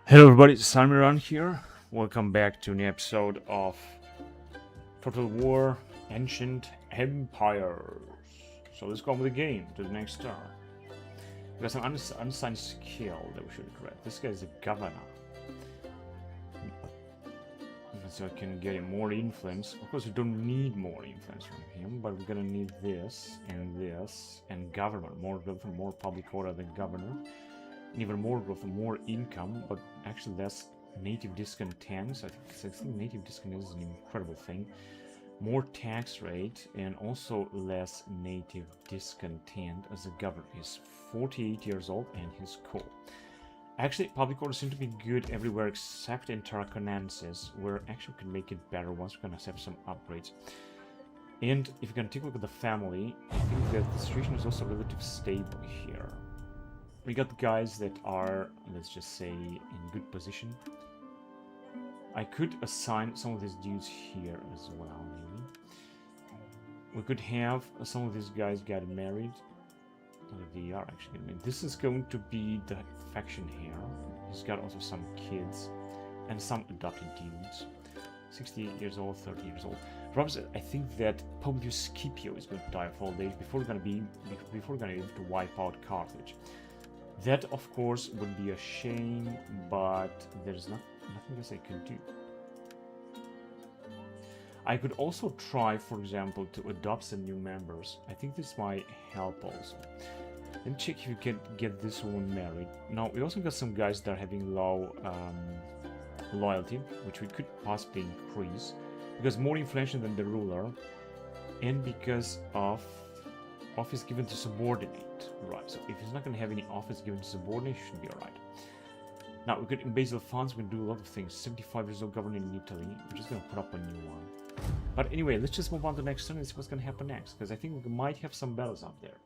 Hello everybody, it's Samiran here. Welcome back to a new episode of Total War Ancient Empires. So let's go on with the game to the next star. We got some unsigned skill that we should grab. This guy is a governor. So I can get more influence. Of course we don't need more influence from him, but we're gonna need this and government. More government, more public order than governor. Even more growth, more income, but actually less native discontents. I think native discontent is an incredible thing. More tax rate and also less native discontent as a governor. He's 48 years old and he's cool. Actually, public order seems to be good everywhere except in Tarraconensis, where actually we can make it better once we're gonna have some upgrades. And if you're gonna take a look at the family, I think that the situation is also relatively stable here. We got guys that are, let's just say, in good position. I could assign some of these dudes here as well, maybe. We could have some of these guys get married. They are actually married. This is going to be the faction here. He's got also some kids and some adopted dudes. 68 years old, 30 years old. Perhaps I think that Publius Scipio is going to die of old age before we're going to be able to wipe out Carthage. That, of course, would be a shame, but there's nothing else I can do. I could also try, for example, to adopt some new members. I think this might help also. Then check if you can get this one married. Now, we also got some guys that are having low loyalty, which we could possibly increase, because more influential than the ruler, and because of office given to subordinate. Right, so if he's not going to have any office given to subordinate, it should be alright. Now, we could, in Basil funds, we can do a lot of things. 75 years old governor in Italy. We're just going to put up a new one. But anyway, let's just move on to the next turn and see what's going to happen next, because I think we might have some battles up there.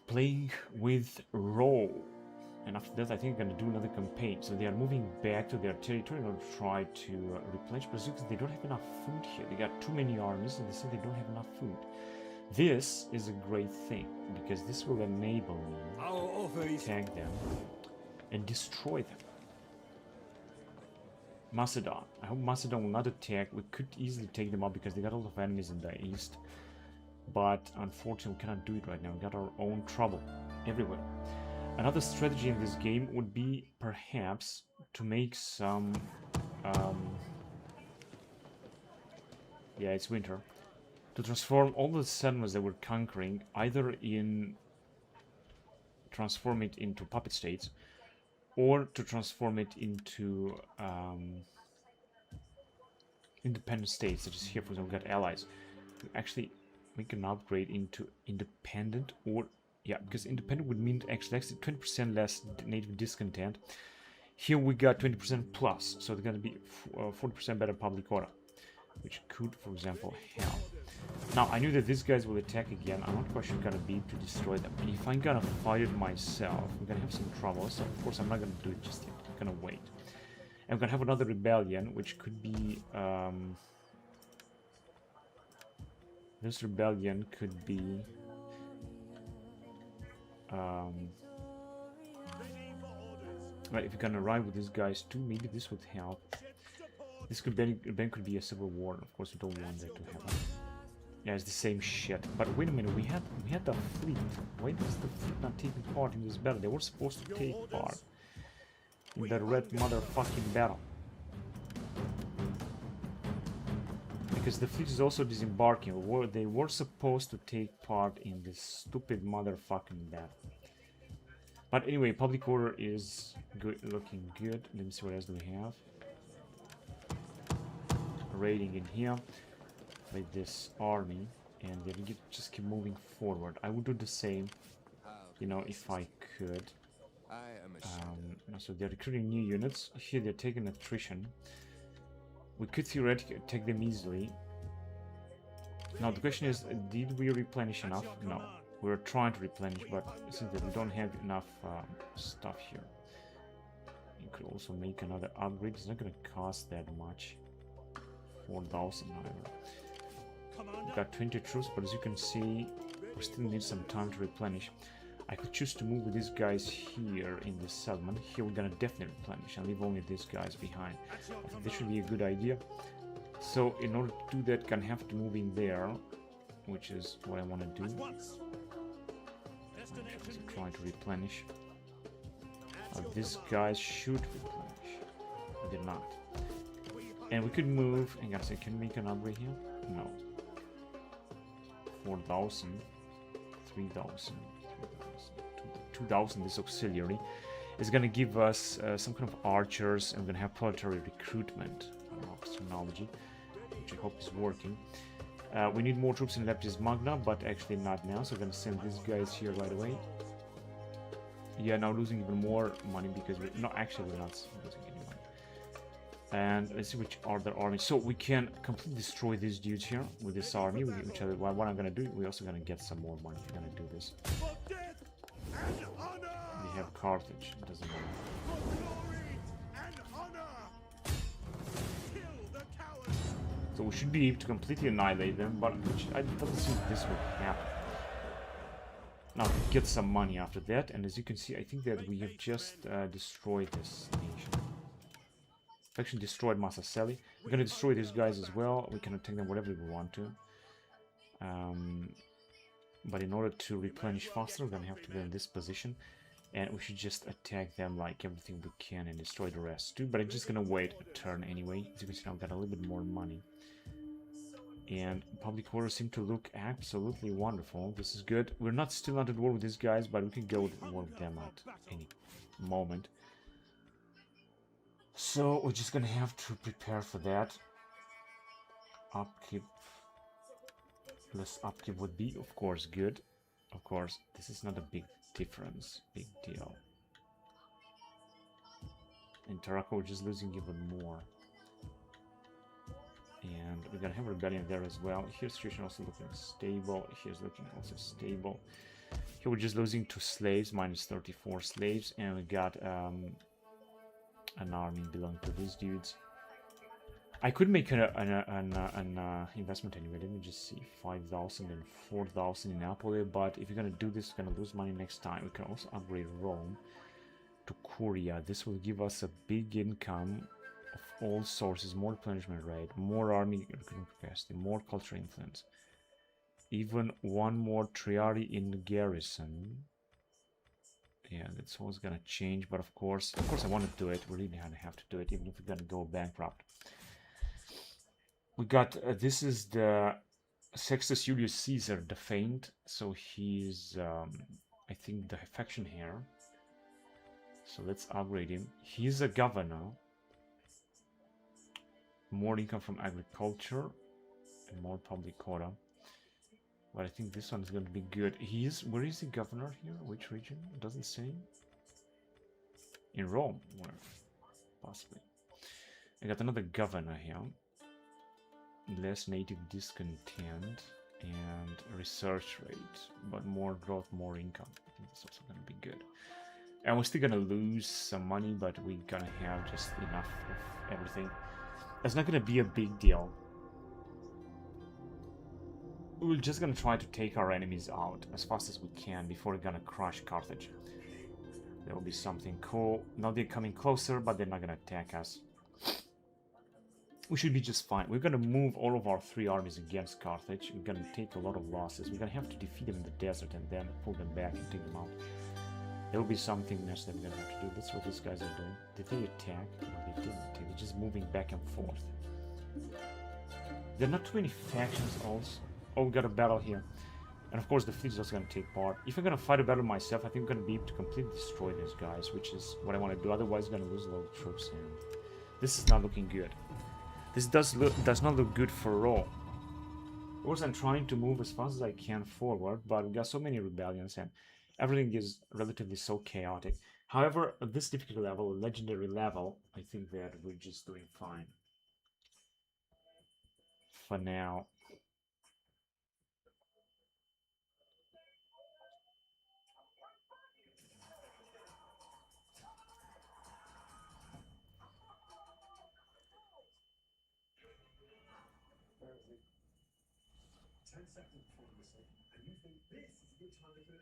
Playing with Row. And after that, I think I'm going to do another campaign. So they are moving back to their territory in order to try to replenish, because they don't have enough food here. They got too many armies, and they say they don't have enough food. This is a great thing, because this will enable me to attack them and destroy them. Macedon. I hope Macedon will not attack. We could easily take them out because they got a lot of enemies in the east. But unfortunately, we cannot do it right now. We got our own trouble everywhere. Another strategy in this game would be perhaps to make some... yeah, it's winter. To transform all the settlements that we're conquering, either transform it into puppet states, or to transform it into independent states, such as here, for example, we got allies. Actually, we can upgrade into independent, or yeah, because independent would mean actually 20% less native discontent. Here we got 20% plus, so it's going to be 40% better public order, which could, for example, help. Now, I knew that these guys will attack again. I'm not quite sure I'm gonna be able to destroy them. And if I'm gonna fight it myself, I'm gonna have some trouble. So, of course, I'm not gonna do it just yet. I'm gonna wait. And I'm gonna have another rebellion, which could be... this rebellion could be... right, if you're gonna ride with these guys too, maybe this would help. This could be a civil war, and of course we don't want that to happen. Yeah, it's the same shit. But wait a minute, we had the fleet. Why is the fleet not taking part in this battle? They were supposed to take part in the red motherfucking battle. Because the fleet is also disembarking. They were supposed to take part in this stupid motherfucking battle. But anyway, public order is looking good. Let me see what else do we have. Raiding in here with this army, and they just keep moving forward. I would do the same, you know, if I could. So they're recruiting new units. Here they're taking attrition. We could theoretically take them easily. Now the question is, did we replenish enough? No. We were trying to replenish, but it seems that we don't have enough stuff here. You could also make another upgrade. It's not going to cost that much. 4,000, however. We've got 20 troops, but as you can see, we still need some time to replenish. I could choose to move with these guys here in this settlement. Here we're gonna definitely replenish and leave only these guys behind. I think this should be a good idea. So in order to do that, gonna have to move in there, which is what I want to do. I'm trying to replenish. These guys should replenish. They did not. And we could move. I gotta say, can we make an upgrade here? No. 4,000, 3,000, 2,000. This auxiliary is gonna give us some kind of archers, and we're gonna have planetary recruitment technology, which I hope is working. We need more troops in Leptis Magna, but actually not now, so we're gonna send these guys here right away. Yeah, now losing even more money because we're not actually we're not losing any money. And let's see which are the armies. So we can completely destroy these dudes here with this army. Which are what I'm gonna do. We're also gonna get some more money if we're gonna do this. We have Carthage. It doesn't matter. So we should be able to completely annihilate them, but I don't think this will happen. Now get some money after that, and as you can see, I think that we have just destroyed this nation. Actually destroyed Massacelli. We're gonna destroy these guys as well. We can attack them whatever we want to. But in order to replenish faster, we're gonna have to be in this position. And we should just attack them like everything we can and destroy the rest too. But I'm just gonna wait a turn anyway. As you can see now, I've got a little bit more money. And public orders seem to look absolutely wonderful. This is good. We're not still not at war with these guys, but we can go to war with them at any moment. So we're just gonna have to prepare for that. Upkeep. Less upkeep would be, of course, good. Of course, this is not a big difference. Big deal. In Tarako, we're just losing even more. And we're gonna have a rebellion there as well. Here's situation also looking stable. Here's looking also stable. Here we're just losing 2 slaves, minus 34 slaves, and we got an army belonging to these dudes. I could make an investment anyway. Let me just see, 5,000 and 4,000 in Napoli. But if you're gonna do this, you're gonna lose money next time. We can also upgrade Rome to Curia. This will give us a big income of all sources, more replenishment rate, more army capacity, more cultural influence, even one more triari in garrison. Yeah, that's always gonna change, but of course I want to do it. We really have to do it, even if we're gonna go bankrupt. We got this is the Sextus Julius Caesar, the Faint. So he's I think the faction here. So let's upgrade him. He's a governor. More income from agriculture and more public quota. But I think this one is going to be good. Where is the governor here? Which region? It doesn't say. In Rome, where? Possibly. I got another governor here. Less native discontent and research rate, but more growth, more income. I think that's also going to be good. And we're still going to lose some money, but we're going to have just enough of everything. It's not going to be a big deal. We're just going to try to take our enemies out as fast as we can before we're going to crush Carthage. There will be something cool. Now they're coming closer, but they're not going to attack us. We should be just fine. We're going to move all of our 3 armies against Carthage. We're going to take a lot of losses. We're going to have to defeat them in the desert and then pull them back and take them out. There will be something next that we're going to have to do. That's what these guys are doing. Did they attack? No, they didn't. They're just moving back and forth. There are not too many factions also. Oh, we got a battle here. And of course the fleet is also going to take part. If I'm going to fight a battle myself, I think I'm going to be able to completely destroy these guys, which is what I want to do. Otherwise I'm going to lose a lot of troops, and this is not looking good. This does not look good for Rome. Of course I'm trying to move as fast as I can forward, but we got so many rebellions and everything is relatively so chaotic. However, at this difficulty level, legendary level, I think that we're just doing fine. For now.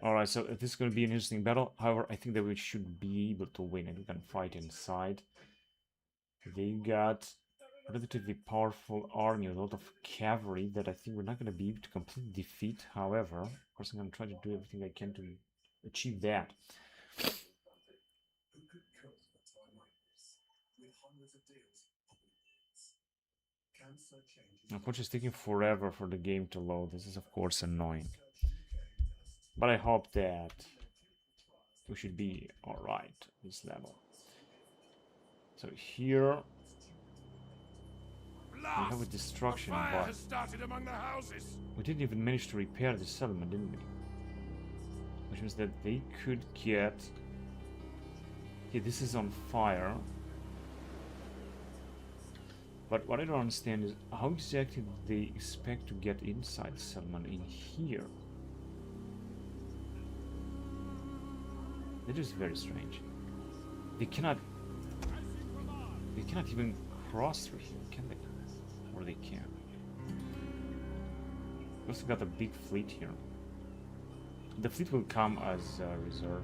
Alright, so this is going to be an interesting battle. However, I think that we should be able to win and we can fight inside. They got a relatively powerful army, a lot of cavalry that I think we're not going to be able to completely defeat. However, of course, I'm going to try to do everything I can to achieve that. Unfortunately, it's taking forever for the game to load. This is, of course, annoying. But I hope that we should be alright this level. So here we have a destruction, but we didn't even manage to repair the settlement, didn't we? Which means that they could get... Yeah, this is on fire. But what I don't understand is how exactly do they expect to get inside the settlement in here? That is very strange. They cannot even cross through here, can they? Or they can. We also got a big fleet here. The fleet will come as a reserve.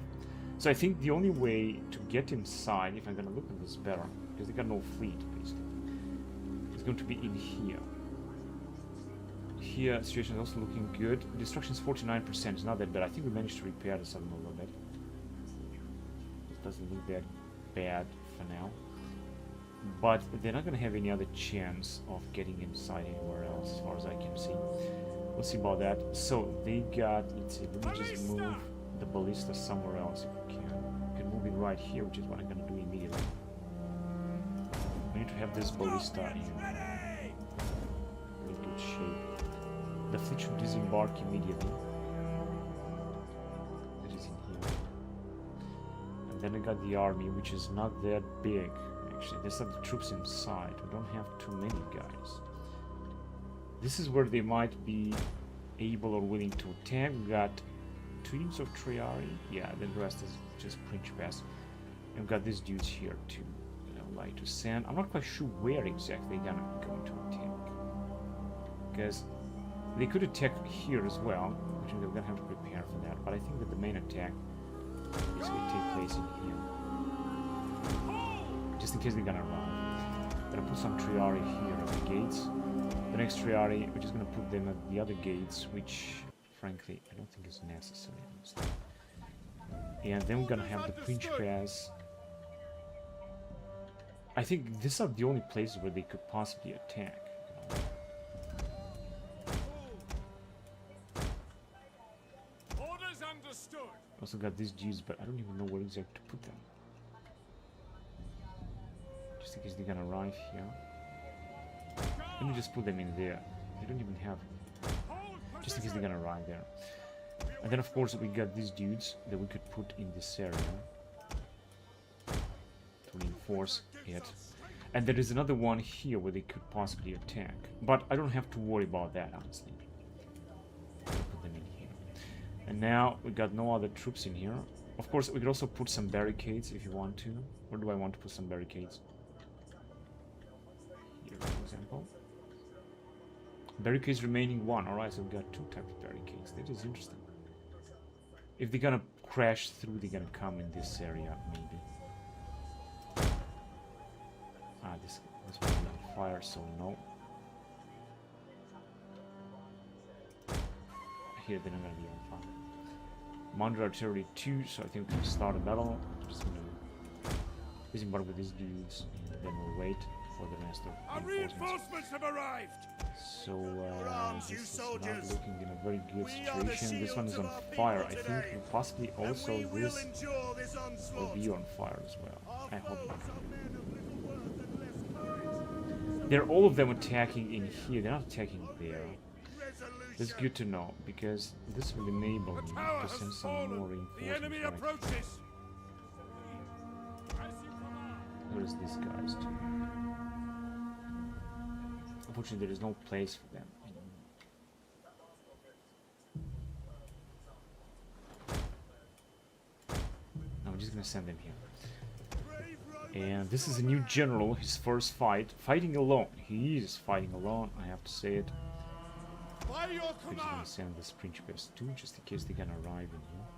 So I think the only way to get inside, if I'm gonna look at this better, because they got no fleet basically, is going to be in here. Here, situation is also looking good. Destruction is 49%, it's not that bad. I think we managed to repair the settlement a little bit. It doesn't look that bad for now. But they're not going to have any other chance of getting inside anywhere else, as far as I can see. We'll see about that. So they got, let's see, let me just move the ballista somewhere else if we can. We can move it right here, which is what I'm going to do immediately. We need to have this ballista in really good shape. The fleet should disembark immediately. It is in here. And then I got the army, which is not that big. Actually, there's some troops inside. We don't have too many guys. This is where they might be able or willing to attack. We got 2 units of Triari. Yeah, the rest is just Principes. And we've got these dudes here too. I would like to send. I'm not quite sure where exactly they're going to attack. Because they could attack here as well, which they're going to have to prepare for that. But I think that the main attack is going to take place in here. Just in case they're gonna arrive. Gonna put some Triari here at the gates. The next Triari, we're just gonna put them at the other gates, which, frankly, I don't think is necessary. And then we're gonna have the Principes. I think these are the only places where they could possibly attack. Orders understood. Also got these dudes, but I don't even know where exactly to put them. Just in case they're gonna arrive here. Let me just put them in there. They don't even have... Just in case they're gonna arrive there. And then of course we got these dudes that we could put in this area to reinforce it. And there is another one here where they could possibly attack. But I don't have to worry about that, honestly. I'll put them in here. And now we got no other troops in here. Of course we could also put some barricades if you want to. Where do I want to put some barricades? For example, barricades remaining 1. Alright, so we've got 2 types of barricades. That is interesting. If they're gonna crash through, they're gonna come in this area, maybe. Ah, this will be on fire, so no. Here, they're not gonna be on fire. Mounted artillery 2, so I think we can start a battle. I'm just gonna disembark with these dudes, and then we'll wait for the rest of Our reinforcements have arrived. So this is not looking in a very good situation. This one is on fire. I think possibly also this will be on fire as well. I hope not. They're all of them attacking in here. They're not attacking there. That's good to know, because this will enable me to send some more reinforcements. Right. Where is these guys too? Unfortunately, there is no place for them anymore. I'm just gonna send them here. And this is a new general, his first fight. Fighting alone. He is fighting alone, I have to say it. By your I'm just gonna command. send this Principes too, just in case they're gonna arrive in here.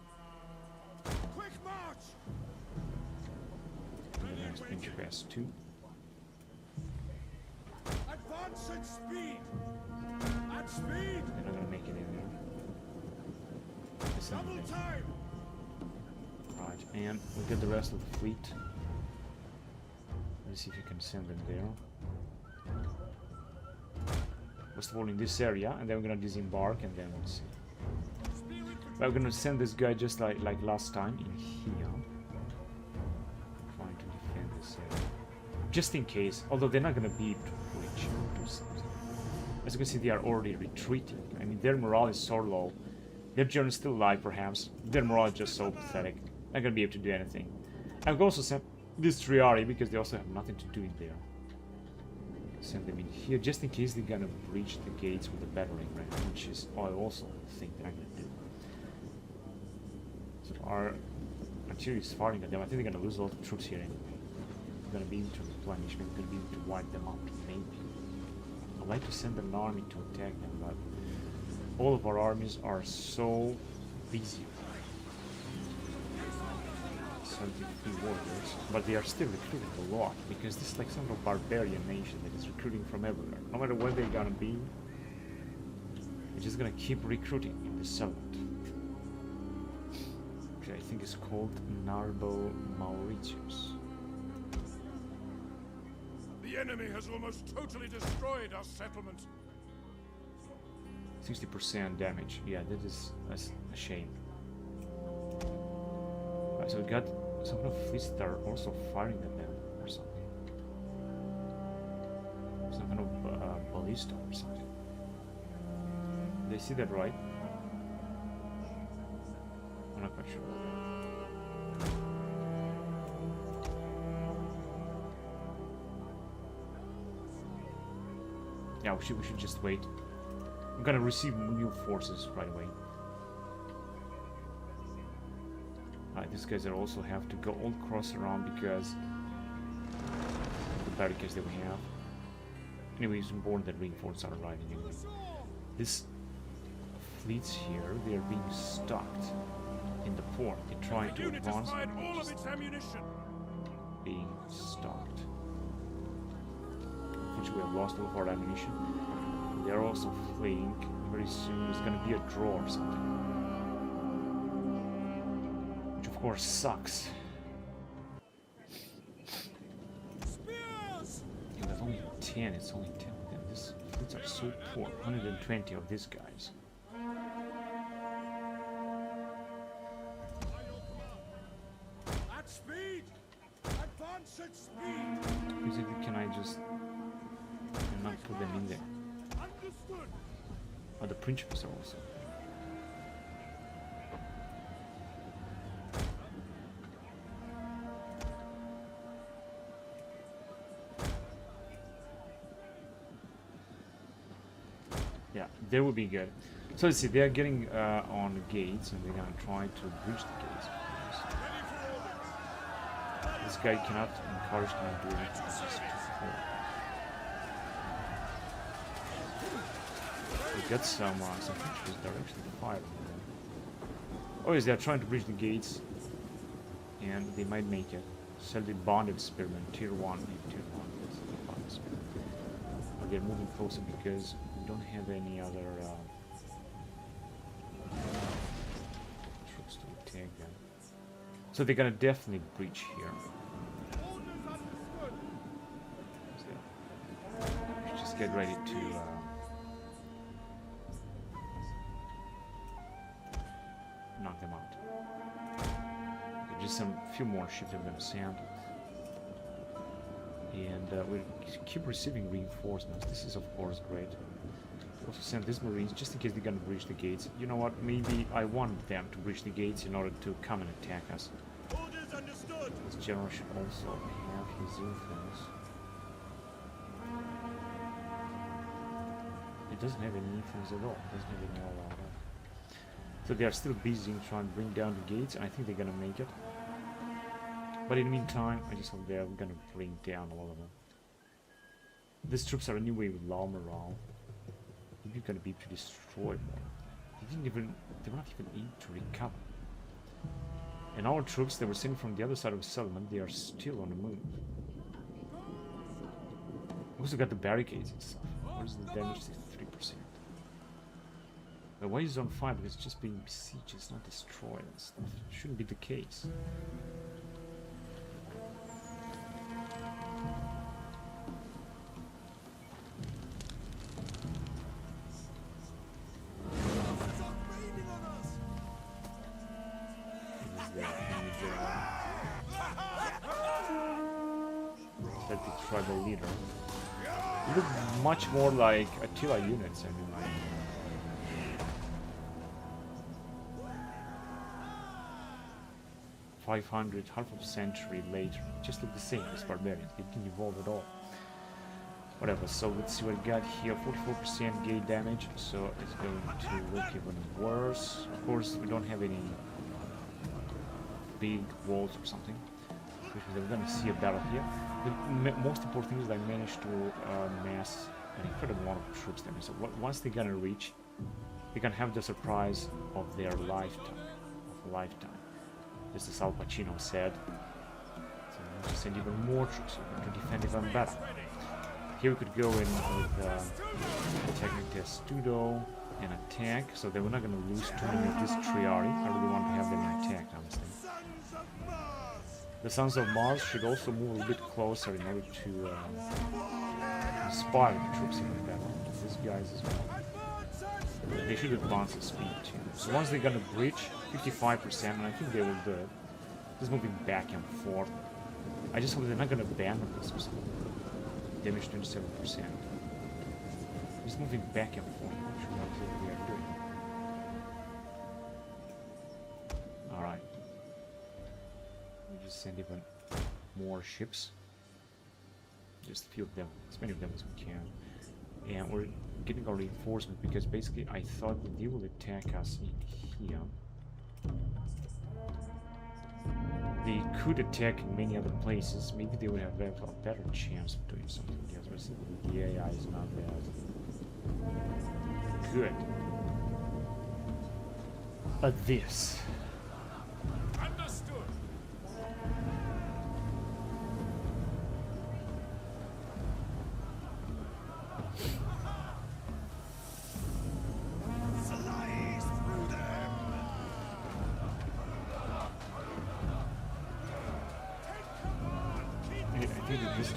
Quick march. And then there's Principes too. Advance at speed. At speed. They're not gonna make it in there. Double time. Right, and we'll get the rest of the fleet. Let's see if you can send them there. First of all in this area, and then we're gonna disembark, and then we'll see. But we're gonna send this guy just like last time in here. Trying to defend this area. Just in case, although they're not gonna be able to reach. As you can see, they are already retreating. I mean, their morale is so low. Their general's still alive, perhaps. Their morale is just so pathetic. Not gonna be able to do anything. I've also sent this Triari because they also have nothing to do in there. Send them in here just in case they're gonna breach the gates with the battering ram, which is I also think that I'm gonna do. So our artillery is firing at them. I think they're gonna lose a lot of troops here anyway. They're gonna be able to replenish, maybe gonna be able to wipe them out, maybe. I'd like to send an army to attack them, but all of our armies are so busy. 73 warriors, but they are still recruiting a lot because this is like some sort of barbarian nation that is recruiting from everywhere. No matter where they're gonna be, they're just gonna keep recruiting in the settlement, which I think is called Narbo Mauritius. The enemy has almost totally destroyed our settlement. 60% damage. Yeah, that's a shame. Right, so we got some kind of fleets that are also firing at them or something. Some kind of ballista or something. They see that right? I'm not quite sure. Yeah, we should just wait. I'm gonna receive new forces right away. These guys are also have to go all across around because of the barricades that we have. Anyway, it's important that reinforcements are arriving anyway. These fleets here, they are being stocked in the port. They're trying to advance. All of its ammunition. Being stocked. Unfortunately, we have lost all of our ammunition. They are also fleeing. Very soon there's gonna be a draw or something. Which of course sucks. Spears! Yeah, there's only 10, it's only 10 of them. These fleets are so poor. 120 of these guys. At speed! Advance at speed! Basically, can I just not put them in there? Understood! Oh, the Principes are also. Yeah, they would be good. So let's see, they are getting on the gates and they're gonna try to breach the gates. This guy cannot encourage, cannot do anything. It's just too poor. We got some creatures that are actually firing them. Oh yes, they are trying to breach the gates, and they might make it. Sell the bonded spearmen, tier 1, tier 1. That's the bonded spearmen. But they're moving closer because we don't have any other troops to attack them. So they're gonna definitely breach here. So, just get ready to. Knock them out. Okay, just some few more ships I'm gonna send, and we keep receiving reinforcements. This is of course great. We also send these marines just in case they're gonna breach the gates. You know what? Maybe I want them to breach the gates in order to come and attack us. Orders understood! This general should also have his influence. It doesn't have any influence at all. It doesn't have any all out. So they are still busy trying to bring down the gates, and I think they're gonna make it. But in the meantime, I just hope they're gonna bring down all of them. These troops are anyway with low morale. maybe you're gonna be able to destroy more. They were not even in to recover. And our troops that were sent from the other side of the settlement, they are still on the move. We also got the barricades and stuff. Where's the damage? 63%. But why is it on fire? Because it's just being besieged, it's not destroyed and stuff. It shouldn't be the case. The tribal leader. You look much more like Attila units, I mean, like. .500, half of a century later, just look the same as barbarians. They didn't evolve at all. Whatever. So let's see what we got here. 44% gate damage, so it's going to look even worse. Of course, we don't have any big walls or something. We're gonna see a battle here. The most important thing is I managed to mass an incredible amount of troops there. So once they're gonna reach, they can have the surprise of their lifetime. Just as Al Pacino said. So we need to send even more troops to defend even better. Here we could go in with attacking Testudo and attack, so they were not gonna lose too many of these Triari. I really want to have them attack, honestly. The Sons of Mars should also move a little bit closer in order to inspire the troops even better. These guys as well. They should advance at speed too. So once they're gonna breach 55%, and I think they will do it, just moving back and forth. I just hope they're not gonna abandon this or something. Damage 27%. Just moving back and forth. I'm sure that's what we are doing. Alright. We just send even more ships. Just a few of them, as many of them as we can. And we're getting our reinforcement because basically I thought that they will attack us in here. They could attack in many other places. Maybe they would have a better chance of doing something else. The AI is not that good. But this.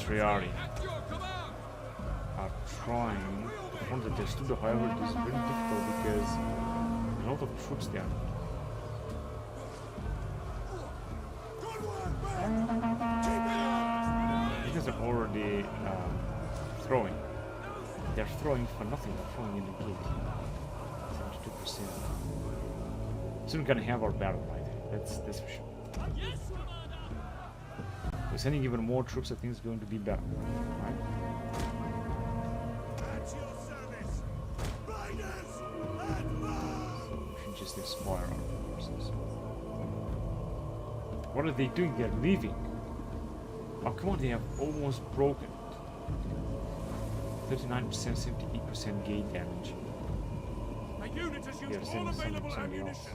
Triari are trying from the Testudo, however it is very difficult because a lot of troops there. Because they're already throwing. They're throwing for nothing, they're throwing in the gate. 72%. Soon we're gonna have our battle right. That's for sure. We're sending even more troops, I think it's going to be better. Right? So we should just inspire our forces. What are they doing? They're leaving. Oh, come on, they have almost broken it. 39%, 78% gate damage. They're sending somebody else.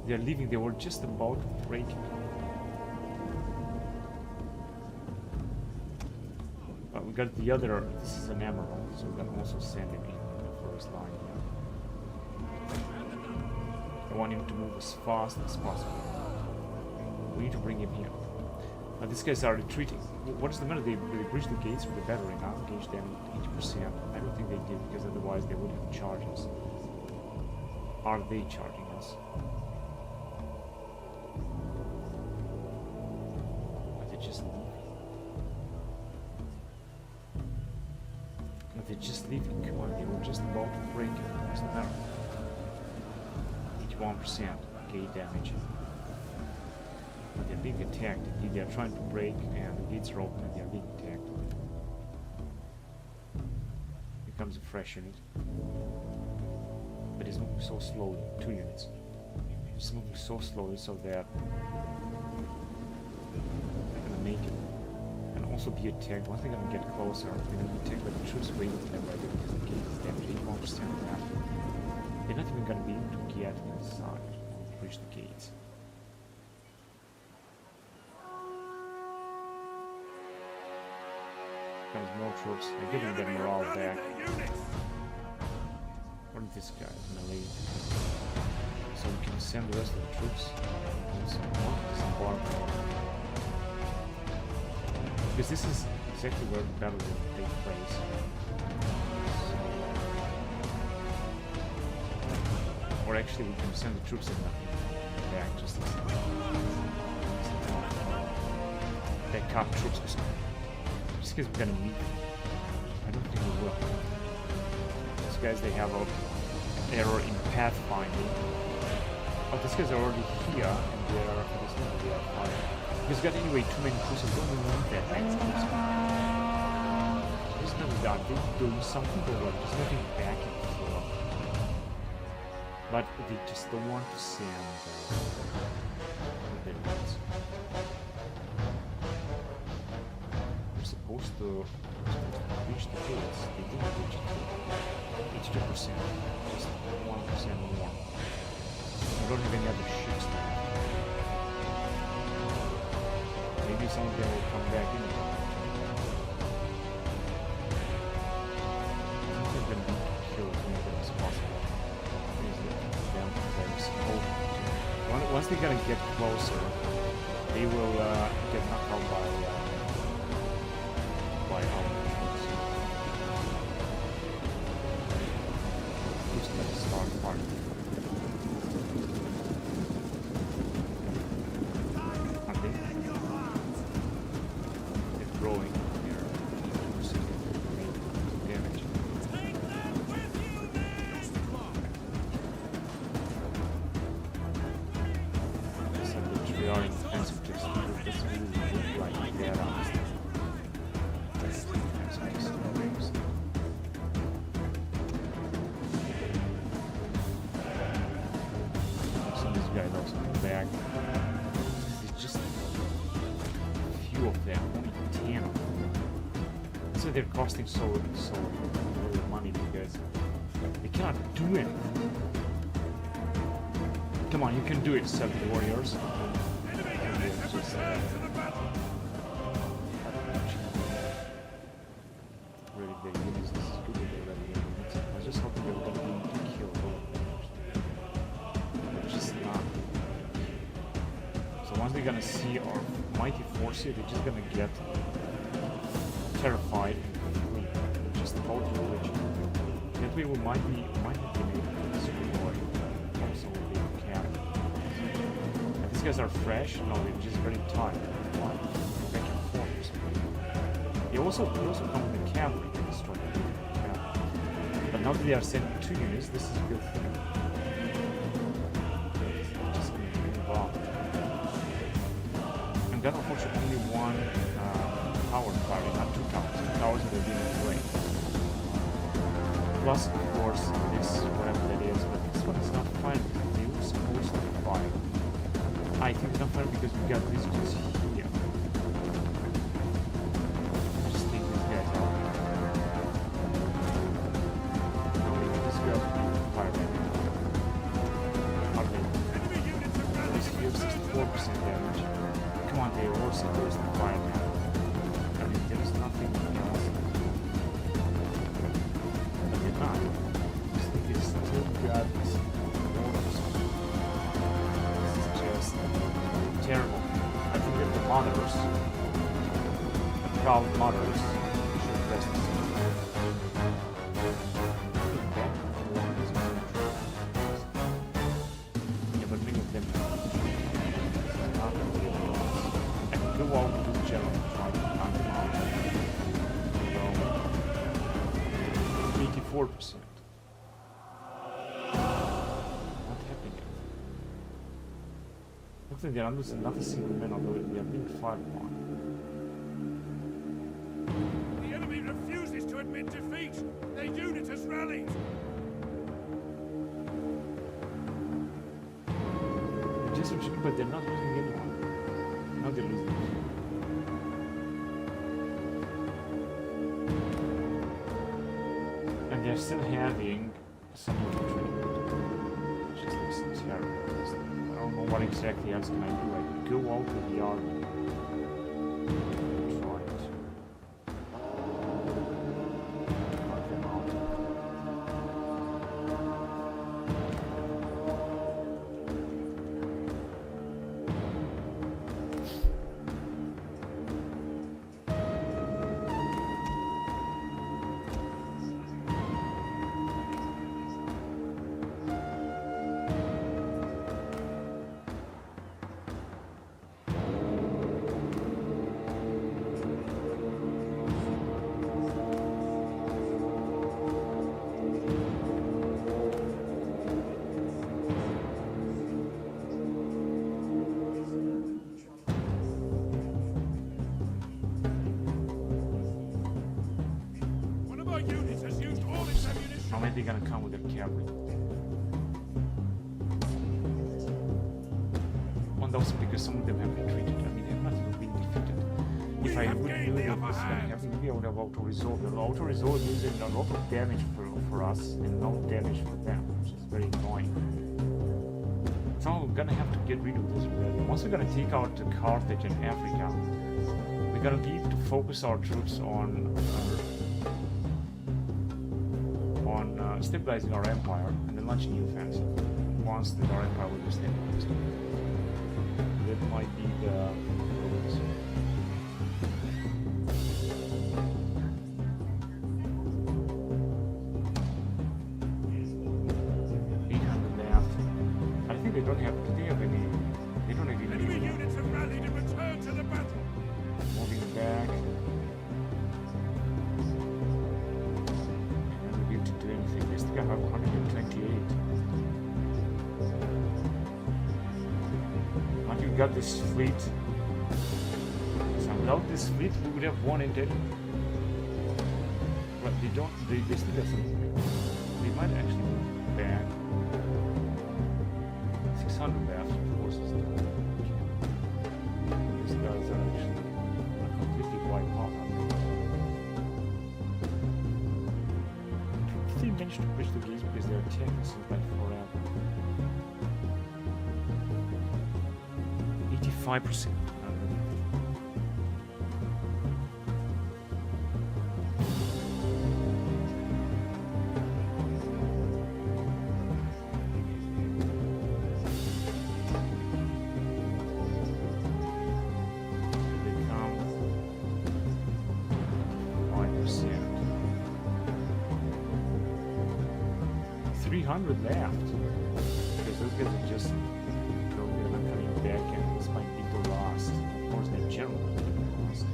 They're leaving, they were just about to break it. We got the other, this is an emerald, so we can also send him in the first line here. I want him to move as fast as possible. We need to bring him here. Now these guys are retreating. What is the matter? They breached the gates with the battery now, engaged them 80%. I don't think they did, because otherwise they would have charged us. Are they charging us? Are they just leaving? They're just leaving. Come on, they were just about to break it. What's the matter? 81% gate damage. But they're being attacked. They're trying to break, and the gates are open, and they're being attacked. Here comes a fresh unit. But it's moving so slowly. 2 units. It's moving so slowly so that they're gonna make it. And also also be attacked. Once they're gonna get closer, they're gonna be attacked by the troops waiting for them right there because the gate is damaged. You don't understand that. They're not even gonna be able to get inside or breach the gates. There's more troops. They're getting their morale back. What is this guy gonna lead? So we can send the rest of the troops. Disembark. Because this is exactly where the battle will take place. Or actually we can send the troops in back just as backup troops or something. Just because we're gonna need them. I don't think we will. These guys, they have an error in pathfinding. But these guys are already here and they're fire. Because we got anyway too many troops, we don't even need that many troops. There's no doubt they're doing something, but what? There's nothing backing for. But they just don't want to send the units. We're supposed to reach the gates. They didn't reach it. It's 2%. Just 1% more. We don't have any other ships left. Maybe some of them will come back in. I think they're going to kill as many of them as possible. Once they're gonna get closer, they will get knocked out by our troops. Just like a start party. Are they? They're growing. They're damage. They are in defensive just this really look like they are honest. That's defense base. Some of these guys also come back. It's just a few of them, only 10 of them. So they're costing so little money because they cannot do anything. Come on, you can do it, 70 warriors. Really, their units, this is good that they're ready units. I was just hoping they were going to be able to kill all of them. They're just not. So once they're going to see our mighty force here, they're just going to get terrified and flee. Just about religion. That way we might have been able to destroy some of the camp. These guys are fresh? No, they're just very tired. Why? Back and forth or something. They also come with the cavalry to destroy the cavalry. But now that they are sending 2 units, this is a good thing. They're just going to move on. And then unfortunately only 1 tower party, not 2 towers. 2 towers that are being played. Plus, of course, this, whatever that is, but this one is not fine because they were supposed to fire. I think it's not fair because we got these dudes here. Just take these guys out. No, these guys will be firing. Are they? This here, 64% damage. Come on, they are also there's the fire now. I mean, there's nothing else. But they're not. This thing is still got this. Terrible. I think that the mothers, the proud mothers, should rest this. Yeah, but many of them not really. I can go out to the general and try to hunt them out. 84%. They are losing not a single man, although they are being fired upon. The enemy refuses to admit defeat. Their unit has rallied. Just but they're not losing anyone. Now they're losing. they're still having some infantry. Just looks terrible. I don't know what exactly else can I do. I could go out with the army. Try it. Cut them out. One of our units has used all its ammunition. How many are gonna come with their cavalry? On those, because some of them have retreated. I mean, they've not even been defeated. If I would knew that this was gonna happen, maybe I would have auto-resolved. The auto-resolve using a lot of damage for us and no damage for them, which is very annoying. So we're gonna have to get rid of this rebellion. Once we're gonna take out Carthage and Africa, we're gonna need to focus our troops on stabilizing our empire and then launch a new offensive. Once that our empire will be stabilized. That might be the they don't have any. They don't have any. Enemy units have rallied and returned to the battle. Moving back. And we need to do anything. They still have 128. Now you got this fleet. So without this fleet, we would have won it. But they don't. They still have some. They might actually move back. 600 left, of course, is there. These guys are actually completely wiped out. They managed to push the gates because they're attacking since like forever. 85%. Left because those guys are just they're not coming back, and this might be the last. Of course, their general might be the last.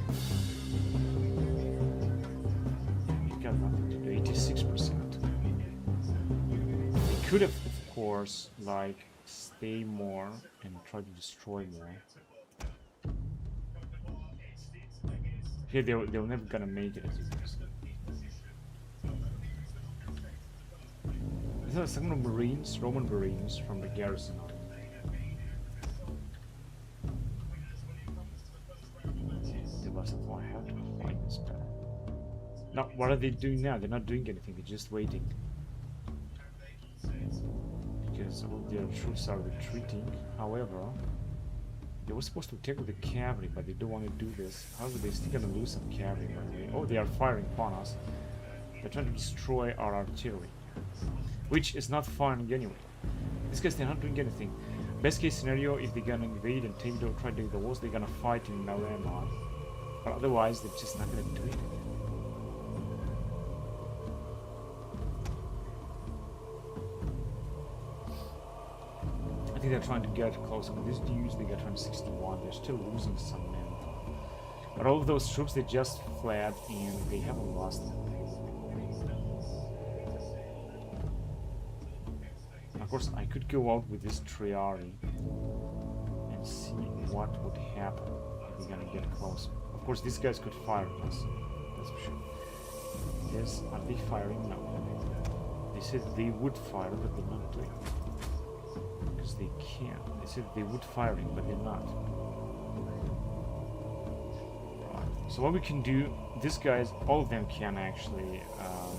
You got nothing to do. 86%. They could have, of course, like stay more and try to destroy more. Here, they're never gonna make it, as you can see. These are some Marines, Roman Marines from the garrison. They must have had to fight this battle. Now, what are they doing now? They're not doing anything, they're just waiting. Because all their troops are retreating. However, they were supposed to tackle the cavalry, but they don't want to do this. However, they're still gonna lose some cavalry, by the way. Oh, they are firing upon us. They're trying to destroy our artillery. Which is not fun anyway. These guys, they're not doing anything. Best case scenario, if they're gonna invade and take the, try to take the walls, they're gonna fight in Malema. But otherwise, they're just not gonna do it. I think they're trying to get closer. With these dudes, they got 161. They're still losing some men. But all of those troops, they just fled and they haven't lost them. Of course, I could go out with this Triari and see what would happen if we're gonna get closer. Of course, these guys could fire at us, that's for sure. Yes, are they firing? No. They said they would fire, but they're not doing it. Because they can't. They said they would firing, but they're not. Right, So what we can do, these guys, all of them can actually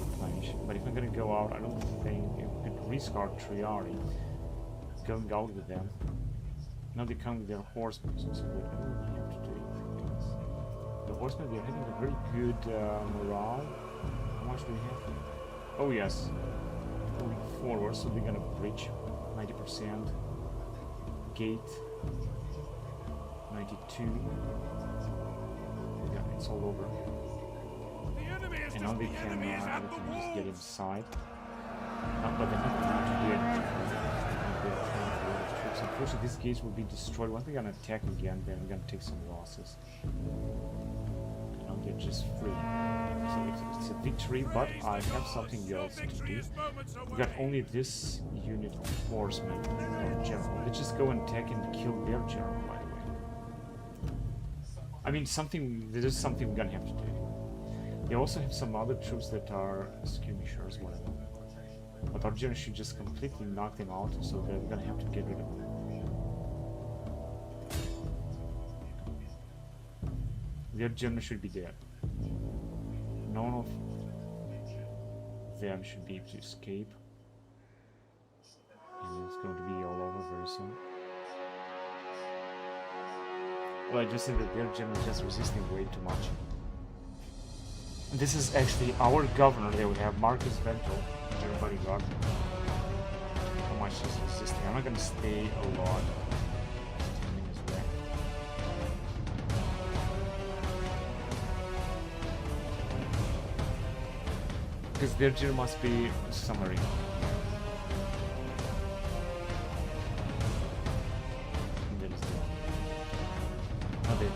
replenish. But if I'm gonna go out, I don't think if we could restart Triari, going out with them. Now they come with their horsemen, so we don't have to do anything else. The horsemen, they're having a very good morale. How much do we have here? Oh yes, moving forward, so they're gonna bridge 90%. Gate 92. Yeah, it's all over. And now they can just get inside. But they're not allowed to do anything. Unfortunately, these gates will be destroyed. Once they're gonna attack again, then we're gonna take some losses. And now they're just free. So it's a victory, but I have something else to do. We got only this unit of horsemen or general. Let's just go and attack and kill their general, by the way. I mean, there is something we're gonna have to do. They also have some other troops that are skirmishers, whatever. But our general should just completely knock them out, so they're gonna have to get rid of them. Their general should be dead. None of them should be able to escape. And it's going to be all over very soon. Well, I just think that their general is just resisting way too much. And this is actually our governor. They would have Marcus Ventral, their bodyguard. How much is resisting? I'm not going to stay a lot. 10 minutes left. Because their general must be somewhere in.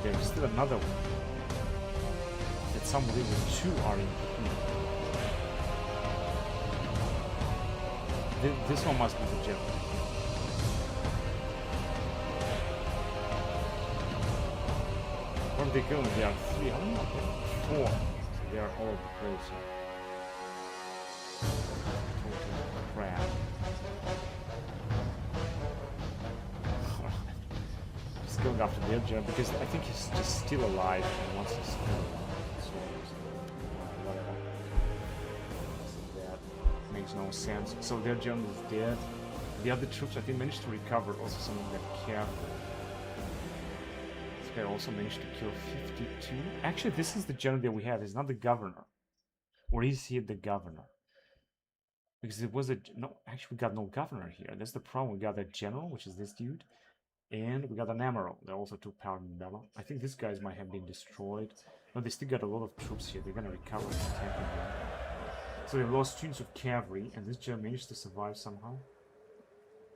There's still another one. That some reason two are in between. This one must be the general. Where are they going? They are three. I don't know. Four. So they are all the close. Total crap. Going after their general because I think he's just still alive and wants to kill whatever. So that makes no sense. So their general is dead. The other troops I think managed to recover also some of their cavalry. This guy also managed to kill 52. Actually, this is the general that we have. It's not the governor. Or is he the governor? Because it was no, actually we got no governor here. That's the problem. We got a general, which is this dude. And we got an emerald. They're also 2 power bellow. I think these guys might have been destroyed. No, they still got a lot of troops here. They're gonna recover and attack again. So they lost 2 units of cavalry, and this general managed to survive somehow.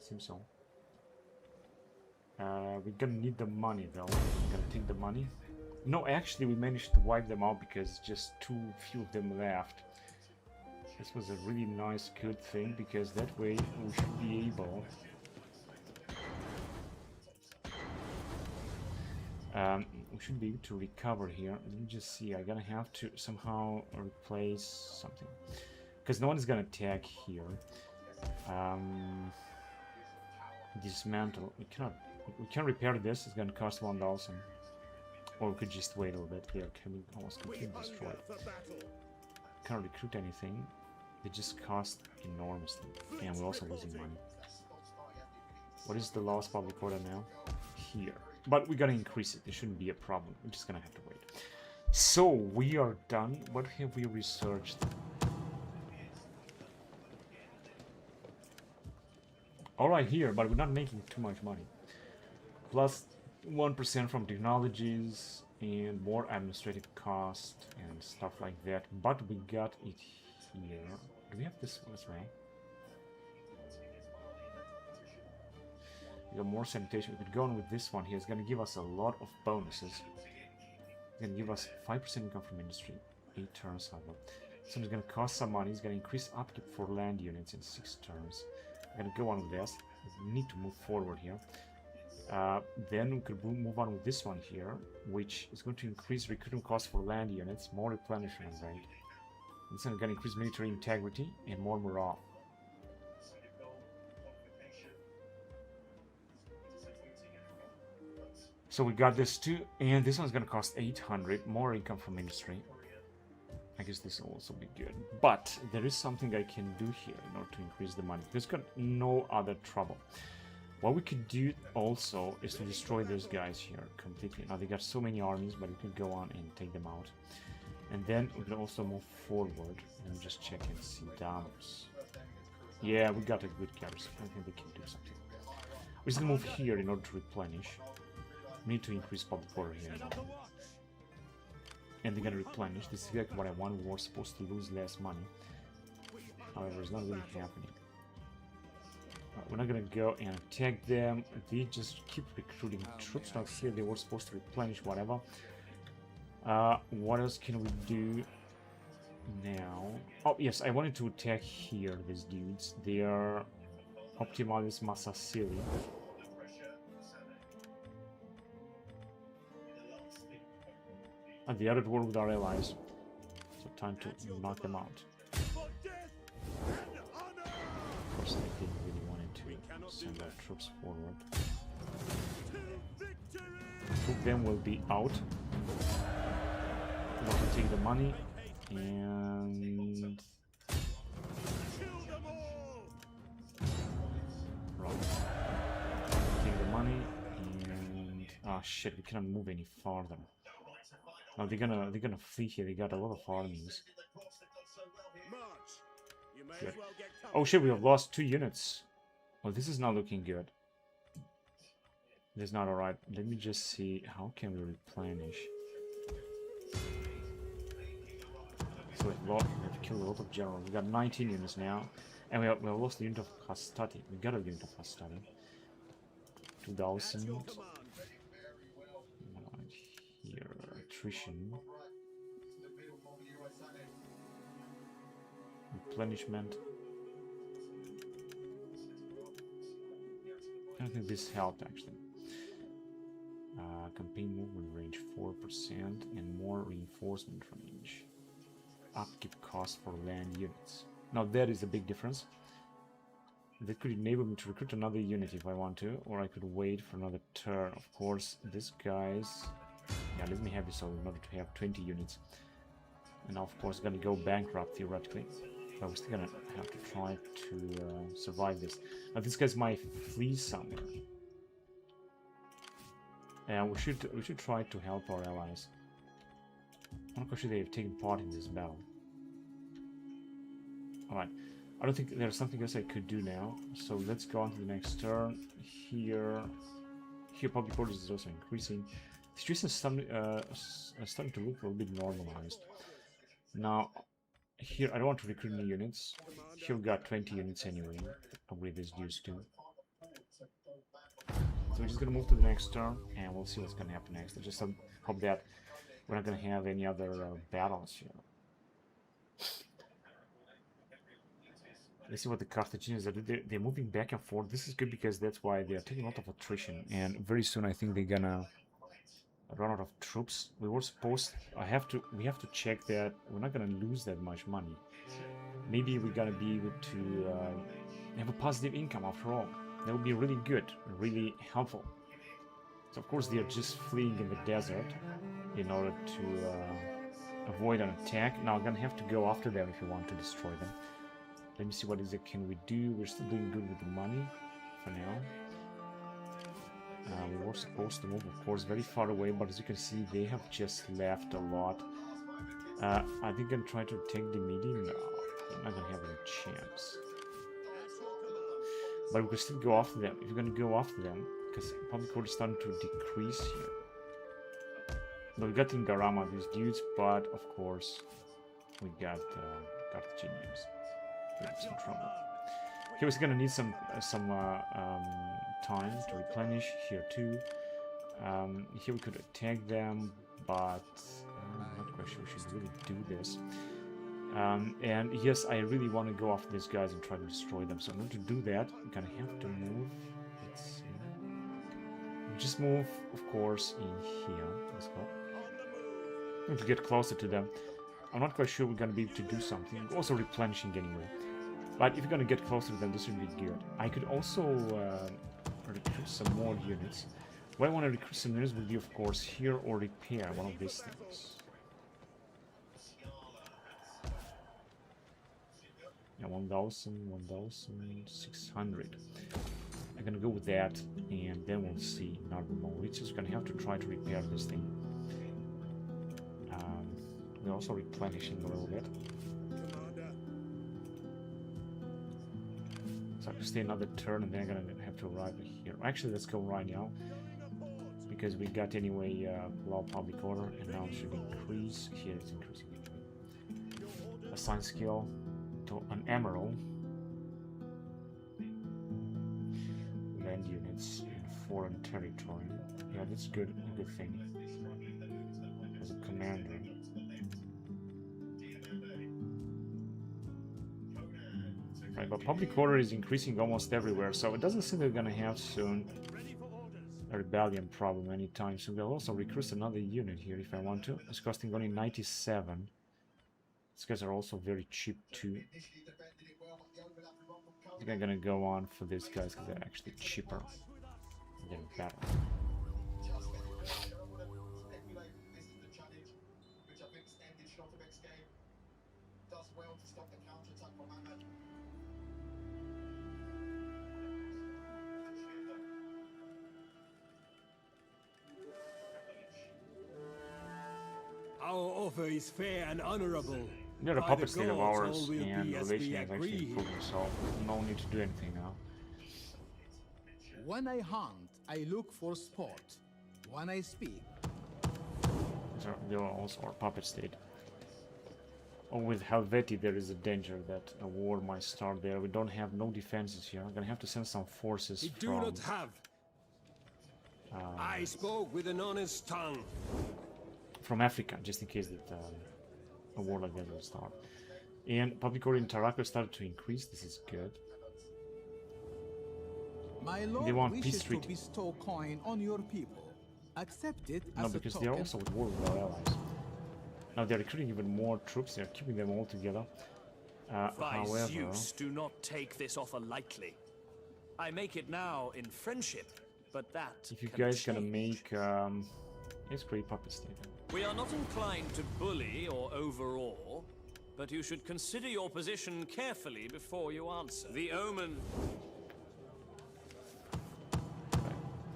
Seems so. We're gonna need the money though. We're gonna take the money. No, actually we managed to wipe them out because just too few of them left. This was a really nice, good thing because that way we should be able. We should be able to recover here. Let me just see. I'm gonna have to somehow replace something because no one is gonna attack here. Dismantle. We can repair this. It's gonna cost 1,000, or we could just wait a little bit. They are almost completely destroyed. Can't recruit anything. They just cost enormously, and we're also losing money. What is the lowest public quota now? Here. But we're gonna increase it. It shouldn't be a problem. We're just gonna have to wait. So we are done. What have we researched? Alright here, but we're not making too much money. Plus 1% from technologies and more administrative cost and stuff like that. But we got it here. Do we have this way? We got more sanitation. We could go on with this one here. It's going to give us a lot of bonuses. It's going to give us 5% income from industry, 8 turns however. So it's going to cost some money. It's going to increase upkeep for land units in 6 turns. I'm going to go on with this. We need to move forward here. Then we could move on with this one here, which is going to increase recruitment costs for land units, more replenishment rate. It's going to increase military integrity and more morale. So So we got this too, and this one's gonna cost 800, more income from industry. I guess this will also be good. But there is something I can do here in order to increase the money. There's got no other trouble. What we could do also is to destroy those guys here completely. Now they got so many armies, but we could go on and take them out. And then we can also move forward. Let me just check and see damage. Yeah, we got a good garrison. I think they can do something. We're just gonna move here in order to replenish. We need to increase public order here. And they're gonna replenish. This is exactly what I want. We're supposed to lose less money. However, it's not really happening. We're not gonna go and attack them. They just keep recruiting troops. Now here they were supposed to replenish whatever. What else can we do now? Oh yes, I wanted to attack here. These dudes. They are Optimalis Massasili. And they are at war with our allies. So time to knock them out. Of course, I didn't really want to send our troops forward. Two of them will be out. We want to take the money and right. Take the money and shit, we cannot move any farther. Now they're gonna flee here. They got a lot of armies. Good. Oh shit, we have lost 2 units. Well, this is not looking good. This is not alright. Let me just see how can we replenish. So we have killed a lot of generals. We got 19 units now, and we have lost the unit of Hastati. We got a unit of Hastati. 2000. Right here, attrition. Replenishment. I don't think this helped actually. Campaign movement range 4% and more reinforcement range. Upkeep cost for land units. Now that is a big difference. That could enable me to recruit another unit if I want to, or I could wait for another turn. Of course, this guy's... Yeah, let me have this all in order to have 20 units. And now, of course, gonna go bankrupt theoretically. But we're still gonna have to try to survive this. Now this guy's might flee somewhere. And we should try to help our allies. I'm not quite sure they have taken part in this battle. Alright. I don't think there's something else I could do now. So let's go on to the next turn. Here public orders is also increasing. The situation is starting to look a little bit normalized. Now, here I don't want to recruit new units. Here we got 20 units anyway. Probably this used to. So we're just gonna move to the next turn, and we'll see what's gonna happen next. I just hope that we're not gonna have any other battles here. Let's see what the Carthaginians are doing. They're moving back and forth. This is good because that's why they are taking a lot of attrition, and very soon I think they're gonna run out of troops. We were supposed... we have to check that we're not gonna lose that much money. Maybe we're gonna be able to have a positive income after all. That would be really good, really helpful. So of course they are just fleeing in the desert in order to avoid an attack. Now I'm gonna have to go after them if you want to destroy them. Let me see what is it can we do. We're still doing good with the money for now. We were supposed to move, of course, very far away, but as you can see, they have just left a lot. I think I'm trying to take the meeting. No, I'm not gonna have any chance. But we can still go after them. If you're gonna go after them, because public order is starting to decrease here. But we got Ingarama, these dudes, but of course, we got Carthaginians. We have some trouble. Here we're gonna need some time to replenish here too. Here we could attack them, but I'm not quite sure we should really do this. And yes, I really want to go after these guys and try to destroy them. So in order to do that, I'm gonna have to move. Let's see. We just move, of course, in here. Let's go. I'm going to get closer to them. I'm not quite sure we're gonna be able to do something. Also replenishing anyway. But if you're gonna get closer to them, this would be good. I could also recruit some more units. What I want to recruit some units would be, of course, here or repair, one of these things. Yeah, 1,600. I'm gonna go with that, and then we'll see in our mode. We're just gonna have to try to repair this thing. We're also replenishing a little bit. So I can stay another turn, and then I'm gonna have to arrive here. Actually, let's go right now, because we got anyway low public order, and now it should increase. Here it's increasing. Assign skill to an emerald. Land units in foreign territory. Yeah, that's good. A good thing. As a commander. Right, but public order is increasing almost everywhere, so it doesn't seem they're gonna have soon a rebellion problem anytime soon. We'll also recruit another unit here if I want to. It's costing only 97. These guys are also very cheap too. I think I'm gonna go on for these guys because they're actually cheaper. They're better. Our offer is fair and honorable. They're a By puppet the state of gods, ours, all will and be as we relation is actually agreed. improving, so no need to do anything now. When I hunt, I look for sport. When I speak, They're also our puppet state. Oh, with Helveti there is a danger that a war might start there. We don't have no defenses here. I'm gonna have to send some forces We do from... not have. I spoke with an honest tongue. from Africa, just in case that a war like that will start. And public order in Tarako started to increase. This is good. my They lord want peace wishes to treaty. bestow coin on your people. Accept it No, as a because they're token. also at war with our allies. Now they're recruiting even more troops. They're keeping them all together. By However, Zeus, do not take this offer lightly. I make it now in friendship, but that if you can guys gonna change. make, it's great puppet state. We are not inclined to bully or overawe, but you should consider your position carefully before you answer. The omen.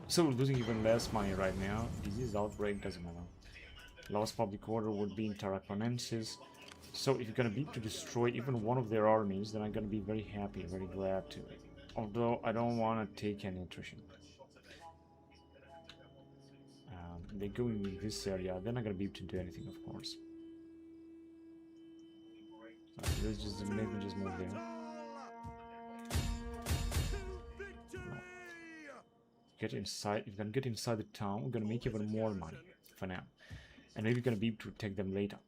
So we're losing even less money right now. Disease outbreak doesn't matter. Lost public order would be in Tarraconensis. So if you're gonna be to destroy even one of their armies, then I'm gonna be very happy, very glad to. Although I don't want to take any attrition. They go in this area, they're not gonna be able to do anything, of course. So let's just maybe just move there. Get inside. If you can get inside the town, we're gonna make even more money for now, and maybe we're gonna be able to attack them later.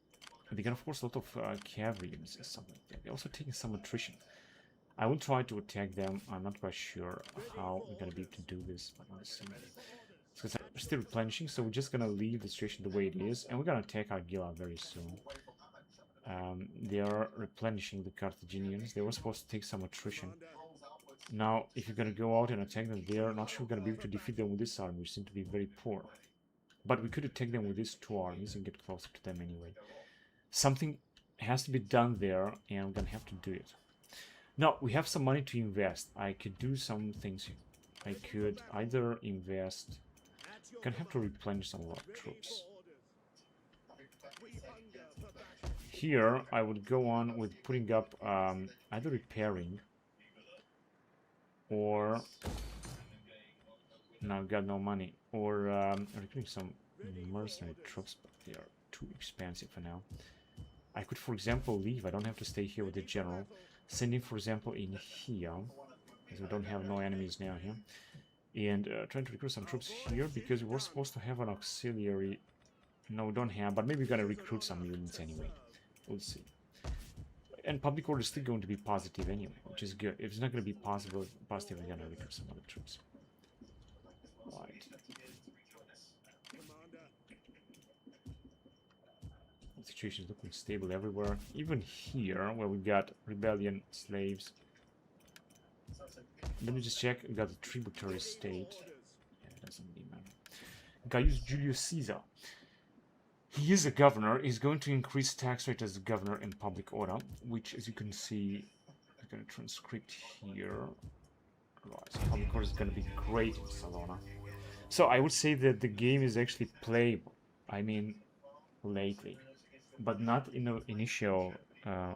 And they can, of course, a lot of cavalry units and stuff like that. They're also taking some attrition. I will try to attack them. I'm not quite sure how we're gonna be able to do this, but let's see. Because I'm still replenishing, so we're just gonna leave the situation the way it is, and we're gonna attack Argila very soon. They are replenishing the Carthaginians. They were supposed to take some attrition. Now, if you're gonna go out and attack them, they're not sure we're gonna be able to defeat them with this army, which seem to be very poor. But we could attack them with these two armies and get closer to them anyway. Something has to be done there, and I'm gonna have to do it. Now, we have some money to invest. I could do some things here. I could either invest... Gonna have to replenish some of our troops. Here, I would go on with putting up either repairing or... No, I've got no money. Or recruiting some mercenary troops, but they are too expensive for now. I could, for example, leave. I don't have to stay here with the general. Sending, for example, in here, because we don't have no enemies now here. And trying to recruit some troops here, because we were supposed to have an auxiliary. No, we don't have, but maybe we're gonna recruit some units anyway. We'll see. And public order is still going to be positive anyway, which is good. If it's not going to be positive, we're gonna recruit some other troops. Right. The situation is looking stable everywhere. Even here, where we got rebellion, slaves. Let me just check. We got the tributary state. Yeah, it doesn't really matter. Gaius Julius Caesar. He is a governor. He's going to increase tax rate as a governor in public order, which, as you can see, I'm going to transcript here. Right, so public order is going to be great in Salona. So I would say that the game is actually playable. I mean, lately, but not in the initial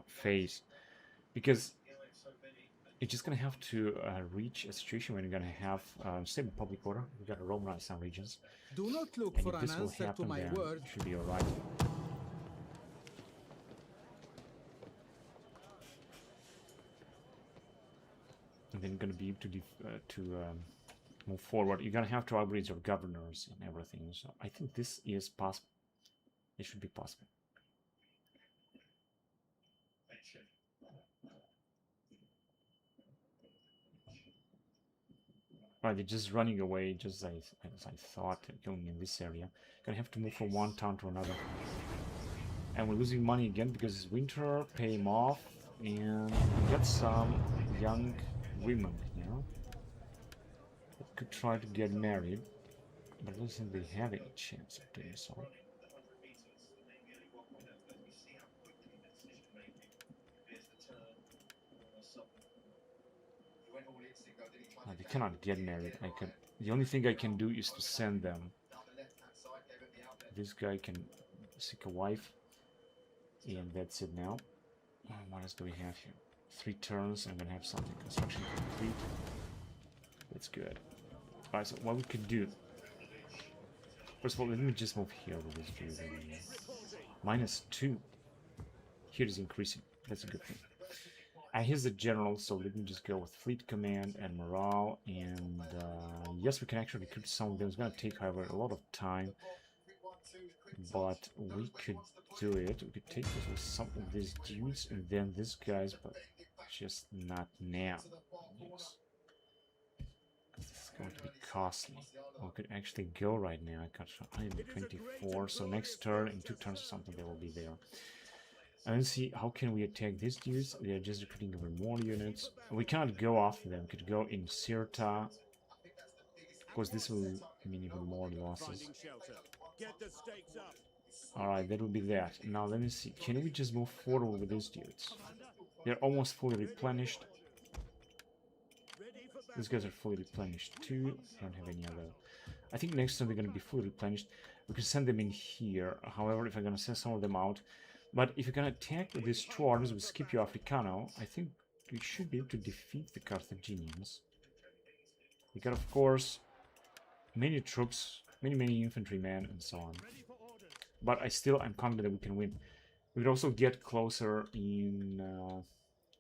phase, because you're just gonna have to reach a situation where you're gonna have stable public order. You gotta Romanize some regions, Do not look and for if an this will answer to happen, my then word. it should be alright. And then you're gonna be able to move forward. You're gonna have to upgrade your governors and everything. So I think this is possible. It should be possible. Right, they're just running away, just as I thought, going in this area. Gonna have to move from one town to another. And we're losing money again because it's winter, pay him off, and we got some young women, you know, that could try to get married, but I don't think they have any chance of doing so. They cannot get married. The only thing I can do is to send them. This guy can seek a wife, and that's it now. What else do we have here? 3 turns. I'm gonna have something. Construction complete. That's good. Alright, so what we could do. First of all, let me just move here with this dude. -2. Here is increasing. That's a good thing. Here's the general, so let me just go with fleet command and morale, and yes, we can actually recruit some of them. It's gonna take, however, a lot of time, but we could do it. We could take this with some of these dudes and then these guys, but just not now. Yes. This is going to be costly. We could actually go right now. I got 124, so next turn, in 2 turns or something, they will be there. And then see, how can we attack these dudes? They are just recruiting over more units. We cannot go after them. We could go in Sirta. Of course, this will mean even more losses. Alright, that will be that. Now, let me see. Can we just move forward with these dudes? They're almost fully replenished. These guys are fully replenished too. I don't have any other. I think next time they're going to be fully replenished. We can send them in here. However, if I'm going to send some of them out. But if you're going to attack with these 2 armies with Scipio Africano, I think we should be able to defeat the Carthaginians. We got, of course, many troops, many infantrymen, and so on. But I'm confident that we can win. We could also get closer in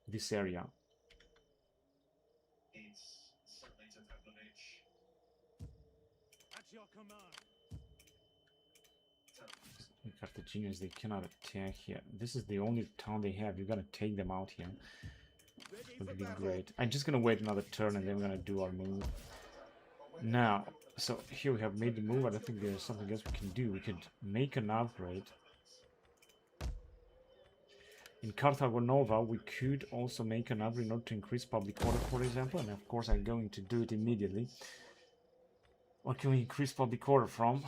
this area. At your command. The Carthaginians, they cannot attack here. This is the only town they have. You're gonna take them out here. It would be great. I'm just gonna wait another turn and then we're gonna do our move. Now, so here we have made the move. I don't think there's something else we can do. We could make an upgrade. In Carthago Nova, we could also make an upgrade in order to increase public order, for example. And of course, I'm going to do it immediately. What can we increase public order from?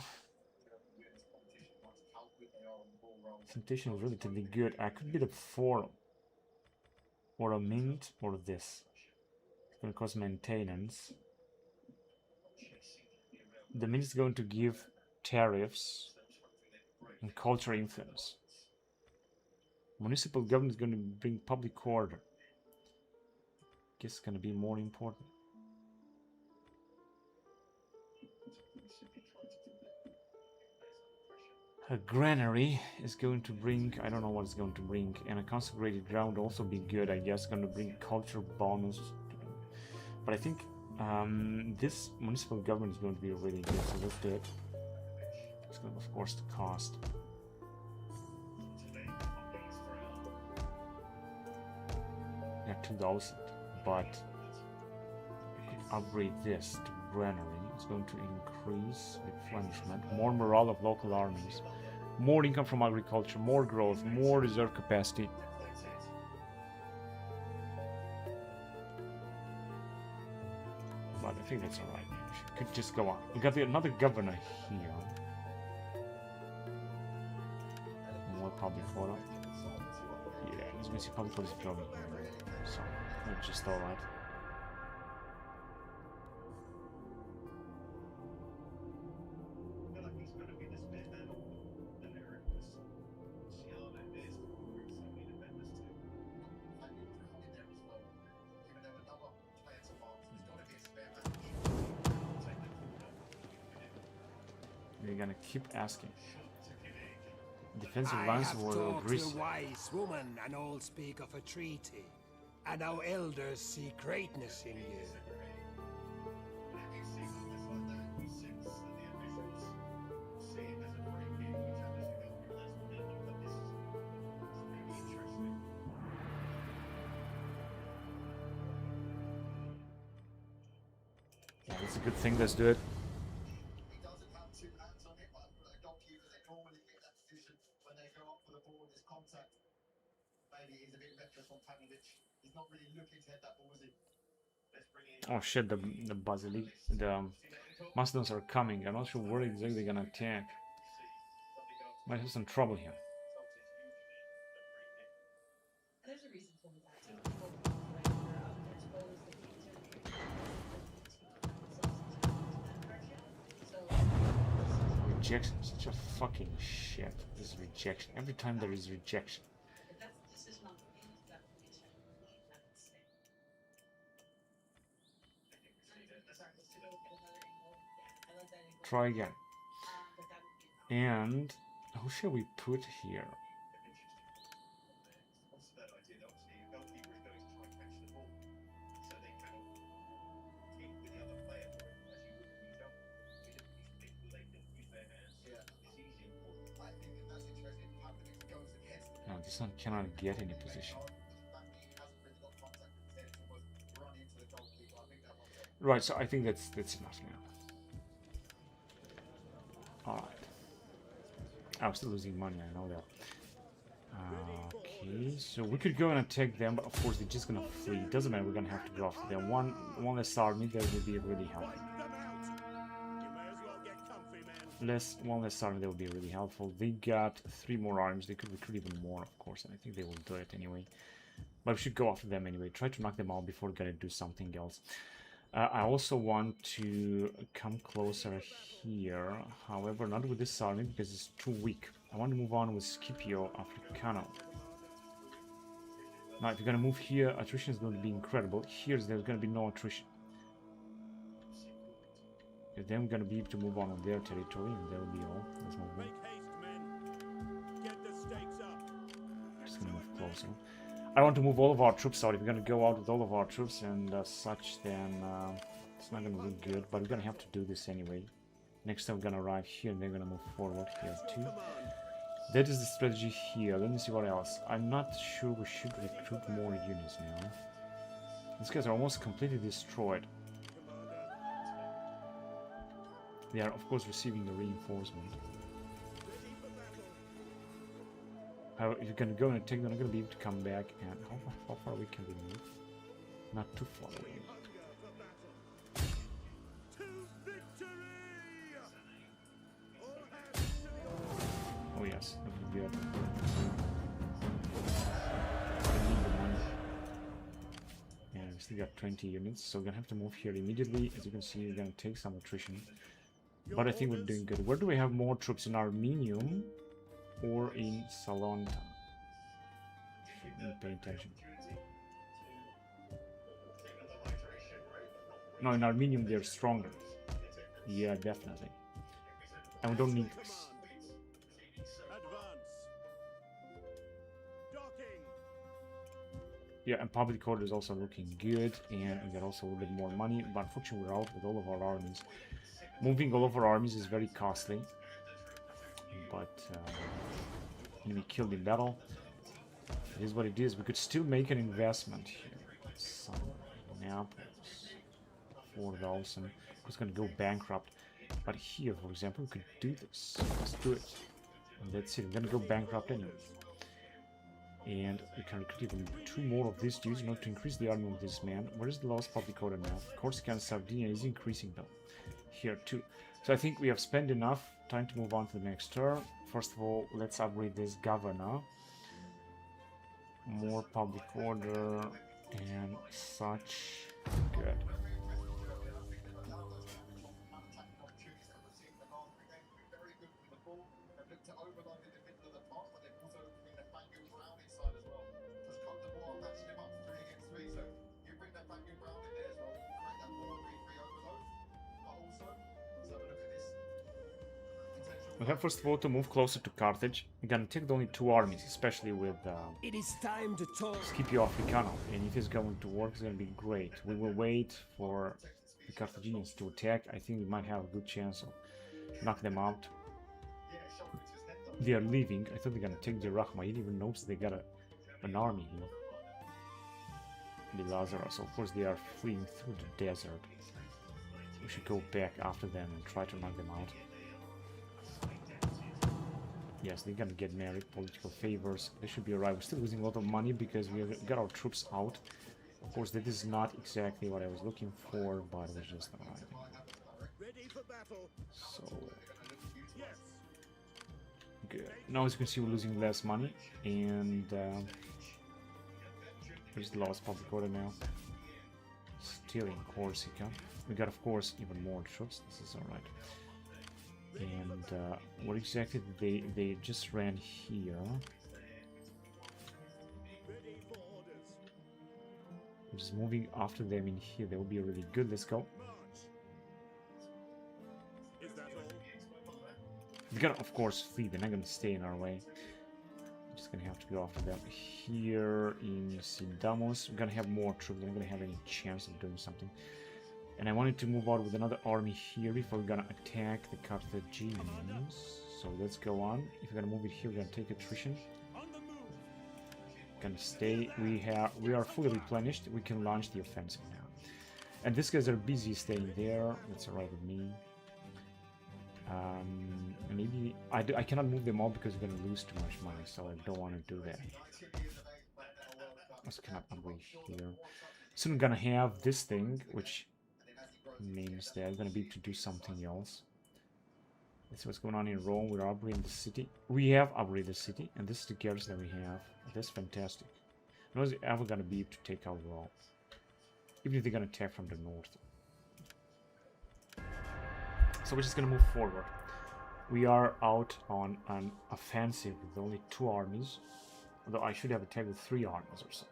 Temptation is relatively good. I could build a forum, or a mint, or this. It's going to cost maintenance. The mint is going to give tariffs and cultural influence. Municipal government is going to bring public order. Guess it's going to be more important. A granary is going to bring, I don't know what it's going to bring, and a consecrated ground also be good, I guess, going to bring culture bonus. But I think this municipal government is going to be really good, so let's do it. It's going to, of course, to cost. Yeah, 2,000, but we could upgrade this to granary. It's going to increase replenishment, more morale of local armies, more income from agriculture, more growth, more reserve capacity. But I think that's alright. We could just go on. We got another governor here. More public order. Yeah, as you can see, public order is growing here. So, that's just alright. We're gonna keep asking. Defensive I lines have will talked agree. to a wise woman, and all speak of a treaty, and our elders see greatness in you. Yeah, that's a good thing. Let's do it. He doesn't have two hands on it, but goalkeepers they normally get that position when they go up for the ball. There's contact. Maybe he's a bit reckless on Pavlovic. He's not really looking to head that ball, is he? Let's bring in. Oh shit! The basilic, the mastodons are coming. I'm not sure where exactly they're gonna attack. Might have some trouble here. There's a reason for that. Rejection, such a fucking shit. This is rejection. Every time there is rejection. Try again. And who shall we put here? No, this one cannot get any position. Right, so I think that's enough now. Alright. I'm still losing money, I know that. Okay, so we could go and attack them, but of course they're just gonna flee. It doesn't matter, we're gonna have to go after them. One less army, that would be really helpful. One less army, that would be really helpful. They got 3 more armies, they could recruit even more, of course, and I think they will do it anyway. But we should go after them anyway, try to knock them out before we gotta do something else. I also want to come closer here, however, not with this army because it's too weak. I want to move on with Scipio Africano. Now, if you're going to move here, attrition is going to be incredible. Here, there's going to be no attrition. And then we're going to be able to move on their territory, and that will be all. Let's move on. Just going to move closer. I want to move all of our troops out. If we're going to go out with all of our troops and such, then it's not going to look good. But we're going to have to do this anyway. Next time we're going to arrive here and they're going to move forward here too. That is the strategy here. Let me see what else. I'm not sure we should recruit more units now. These guys are almost completely destroyed. They are, of course, receiving a reinforcement. However, if you're going to go and attack, they're not going to be able to come back. And how far away can we move? Not too far away. Oh yes, that would be good. I need the money. And we still got 20 units, so we're going to have to move here immediately. As you can see, we're going to take some attrition. But I think we're doing good. Where do we have more troops? In Armenium or in Salonta? Pay attention. No, in Armenium they're stronger. Yeah, definitely. And we don't need this. Yeah, and public order is also looking good, and we got also a little bit more money, but unfortunately we're out with all of our armies. Moving all of our armies is very costly, but enemy killed in battle. It is what it is. We could still make an investment here. Some Naples, 4,000. It's going to go bankrupt, but here, for example, we could do this. Let's do it, and that's it. We're going to go bankrupt anyway. And we can recruit even 2 more of these dudes in order to increase the army of this man. Where is the lowest public order now? Corsica and Sardinia is increasing though. Here too. So I think we have spent enough time to move on to the next turn. First of all, let's upgrade this governor. More public order and such. Good. We have first of all to move closer to Carthage. We're gonna take only 2 armies, especially with It is time to talk. Scipio Africano. And if it's going to work, it's gonna be great. We will wait for the Carthaginians to attack. I think we might have a good chance of knock them out. They are leaving. I thought they're gonna take the Rahma. I didn't even notice they got an army here. The Lazara. So of course they are fleeing through the desert. We should go back after them and try to knock them out. Yes, they're gonna get married, political favors. They should be alright. We're still losing a lot of money because we got our troops out. Of course, that is not exactly what I was looking for, but it was just alright. So good. Now, as you can see, we're losing less money, and where's the lowest public order now? Still in Corsica. We got, of course, even more troops. This is alright. And what exactly did they just ran here? I'm just moving after them in here. They will be really good. Let's go. We're gonna, of course, flee. They're not gonna stay in our way. We're just gonna have to go after them here in Sidamos. We're gonna have more troops. They're not gonna have any chance of doing something. And I wanted to move out with another army here if we're gonna attack the Carthaginians. So let's go on. If we're gonna move it here, we're gonna take attrition. Gonna stay. We are fully replenished. We can launch the offensive now. And these guys are busy staying there. That's alright with me. Maybe I cannot move them all because we're gonna lose too much money, so I don't want to do that. I just cannot upgrade here. Soon I'm gonna have this thing, which means that I'm gonna be able to do something else. Let's see what's going on in Rome. We're upgrading the city. We have upgraded the city, and this is the garrison that we have. That's fantastic. No one's ever gonna be able to take out Rome, even if they're gonna attack from the north. So we're just gonna move forward. We are out on an offensive with only 2 armies, although I should have attacked with 3 armies or so.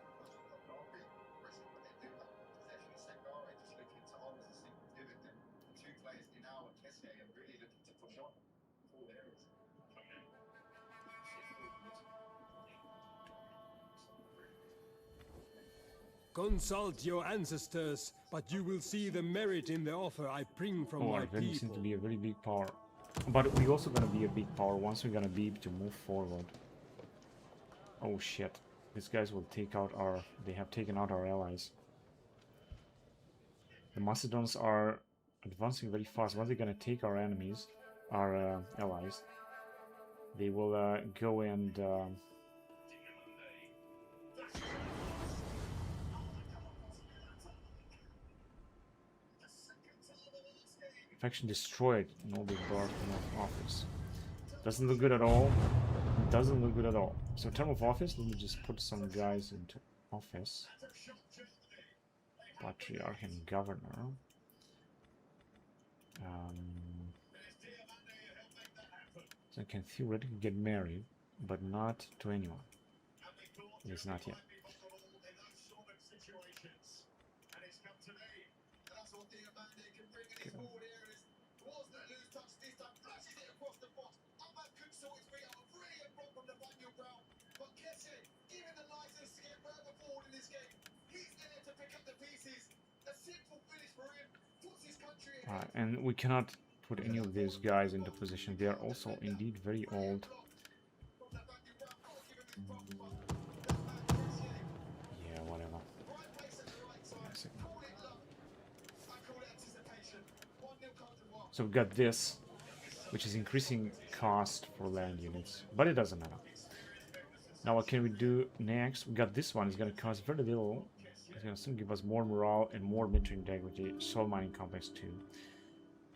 Consult your ancestors, but you will see the merit in the offer I bring from my Armenia seems people. to be a very big power. But we're also gonna be a big power once we're gonna be able to move forward. Oh shit. These guys will take out our... They have taken out our allies. The Macedons are advancing very fast. Once they're gonna take our enemies, our allies, they will go and... faction destroyed and all the guards from office. Doesn't look good at all. Doesn't look good at all. So in terms of office, let me just put some guys into office. Patriarch and governor. So I can theoretically get married, but not to anyone. It's not yet. Okay. And we cannot put any of these guys into position. They are also indeed very old. Yeah, whatever. So we've got this, which is increasing cost for land units, but it doesn't matter. Now what can we do next? We got this one. It's gonna cost very little. It's gonna soon give us more morale and more military integrity. Soul mining complex too.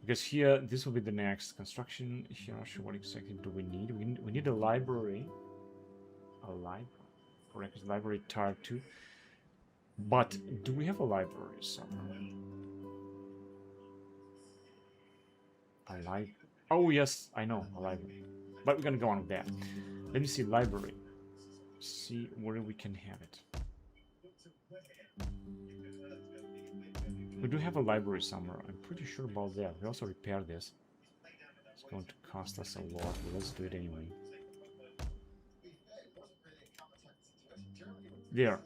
Because here, this will be the next construction. Here, I'm not sure what exactly do we need. We need a library. A library. Correct. Library tier 2. But do we have a library somewhere? A library. Oh yes, I know, a library. But we're gonna go on with that. Let me see library. See where we can have it. We do have a library somewhere. I'm pretty sure about that. We also repair this. It's going to cost us a lot, but let's do it anyway. There.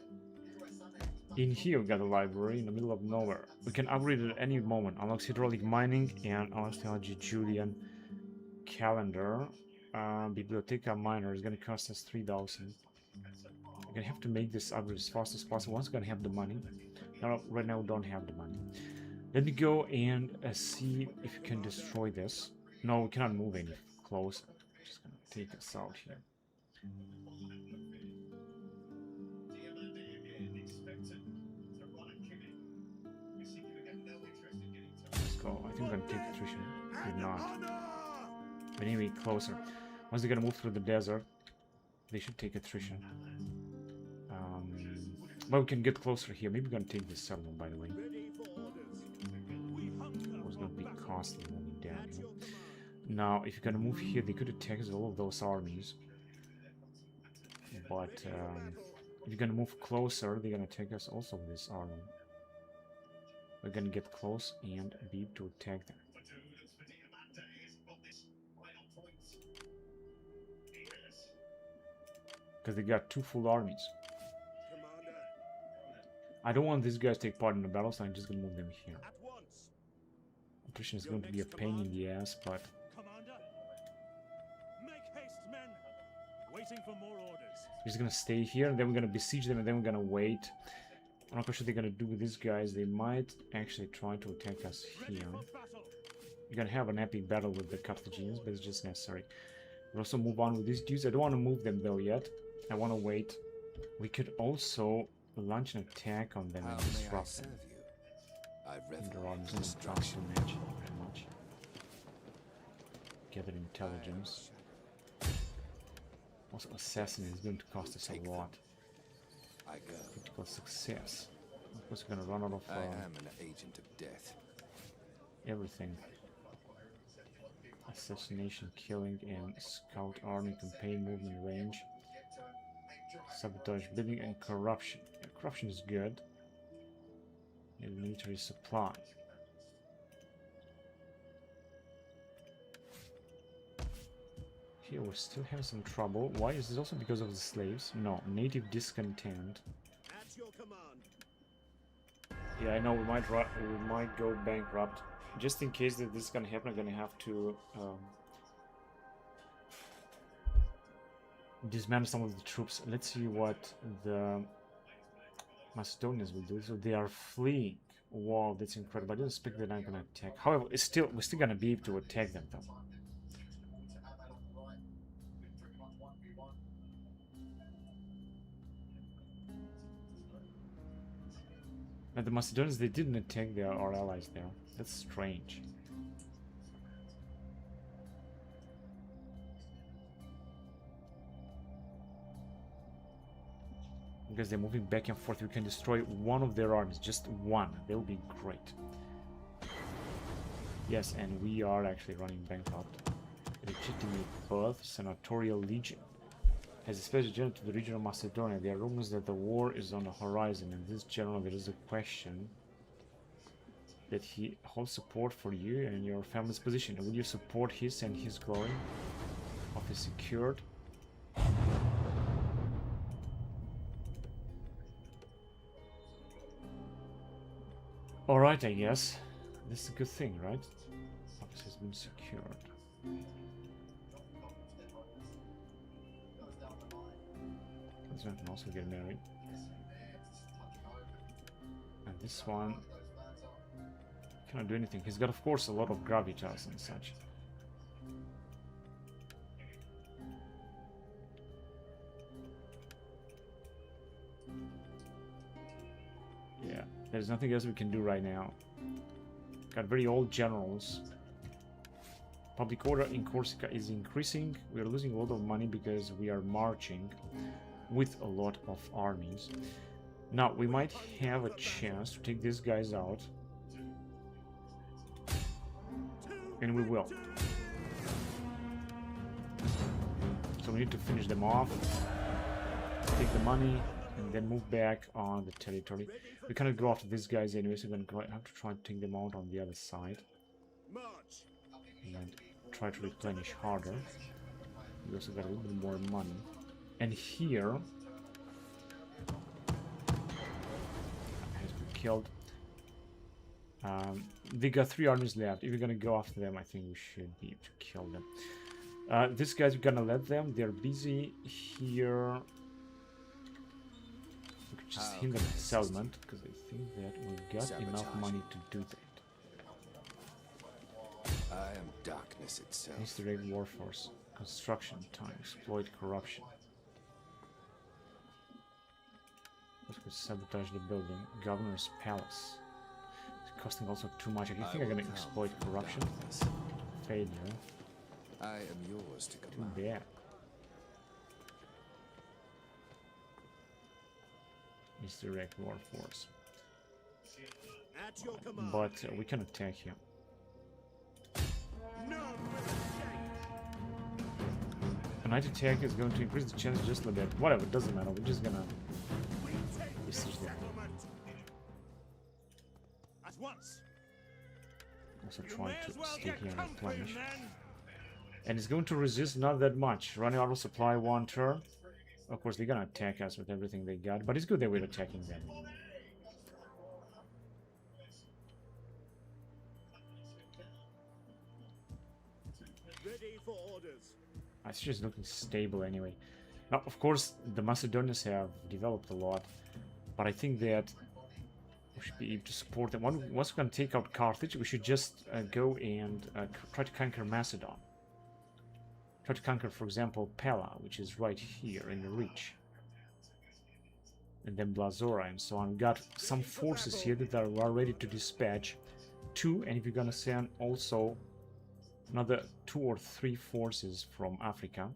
In here we got a library in the middle of nowhere. We can upgrade it at any moment. Unlocks hydraulic mining and unlocks technology Julian calendar. Biblioteca miner is gonna cost us 3,000. We're gonna have to make this upgrade as fast as possible. Once we're gonna have the money. No, right now we don't have the money. Let me go and see if we can destroy this. No, we cannot move any closer. Just gonna take us out here. Let's go. I think we're gonna take attrition. Did not. But anyway, closer. Once they're gonna move through the desert, they should take attrition. But we can get closer here. Maybe we're gonna take this settlement, by the way. It was gonna be costly moving down here. Now, if you're gonna move here, they could attack all of those armies. But if you're gonna move closer, they're gonna attack us also with this army. We're gonna get close and be able to attack them. Because they got 2 full armies. I don't want these guys to take part in the battle, so I'm just gonna move them here. Attrition is going to be a pain in the ass, but we're just gonna stay here, and then we're gonna besiege them, and then we're gonna wait. I'm not quite sure what they're gonna do with these guys. They might actually try to attack us here. You're gonna have an epic battle with the Carthaginians, but it's just necessary. We'll also move on with these dudes. I don't want to move them though yet. I want to wait. We could also launch an attack on them and disrupt them. Their arms and destruction match very much. Gather intelligence. Also, assassin is going to cost us a lot. Critical success. Of course, we're going to run out of I am an agent of death. Everything. Assassination, killing, and scout army campaign movement range. Sabotage, building, and corruption. Yeah, corruption is good. And military supply. Here we still have some trouble. Why is this? Also because of the slaves? No, native discontent. At your command. Yeah, I know we might go bankrupt. Just in case that this is gonna happen, I'm gonna have to dismantle some of the troops. Let's see what the Macedonians will do. So they are fleeing. Wow, that's incredible. I didn't expect that I'm gonna attack. However, we're still gonna be able to attack them though. And the Macedonians, they didn't attack our allies there. That's strange. Because they're moving back and forth, we can destroy one of their armies, just one. That would be great. Yes, and we are actually running bankrupt. Legitimate birth, Senatorial Legion. As a special general to the region of Macedonia, there are rumors that the war is on the horizon, and this general, there is a question that he holds support for you and your family's position. Will you support his and his glory? Office secured. Alright, I guess. This is a good thing, right? Office has been secured. Can also get married. And this one cannot do anything. He's got, of course, a lot of gravitas and such. There's nothing else we can do right now. Got very old generals. Public order in Corsica is increasing. We are losing a lot of money because we are marching with a lot of armies. Now, we might have a chance to take these guys out. And we will. So we need to finish them off. Take the money. And then move back on the territory. We cannot go after these guys anyway, so we're going to have to try to take them out on the other side. And try to replenish harder. We also got a little bit more money. And here... has been killed. They got 3 armies left. If we're going to go after them, I think we should be able to kill them. These guys, we're going to let them. They're busy here. Just hinder the settlement, because I think that we've got enough money to do that. I am darkness itself. Misdirect warforce. Construction time. Exploit corruption. Let's go sabotage the building. Governor's palace. It's costing also too much. I think I'm gonna exploit corruption. Failure. I am yours to command. Too bad. Misdirect warforce. But we can attack here. A night attack is going to increase the chance just a little bit. Whatever, it doesn't matter. We're just gonna besiege them. Also trying to stay here and replenish. And it's going to resist not that much. Running out of supply 1 turn. Of course, they're gonna attack us with everything they got, but it's good that we're attacking them. Ready for orders. It's just looking stable anyway. Now, of course, the Macedonians have developed a lot, but I think that we should be able to support them. Once we're gonna take out Carthage, we should just go and try to conquer Macedon. Try to conquer, for example, Pella, which is right here in the reach. And then Blazora and so on. Got some forces here that are ready to dispatch 2, and if you're gonna send also another 2 or 3 forces from Africa,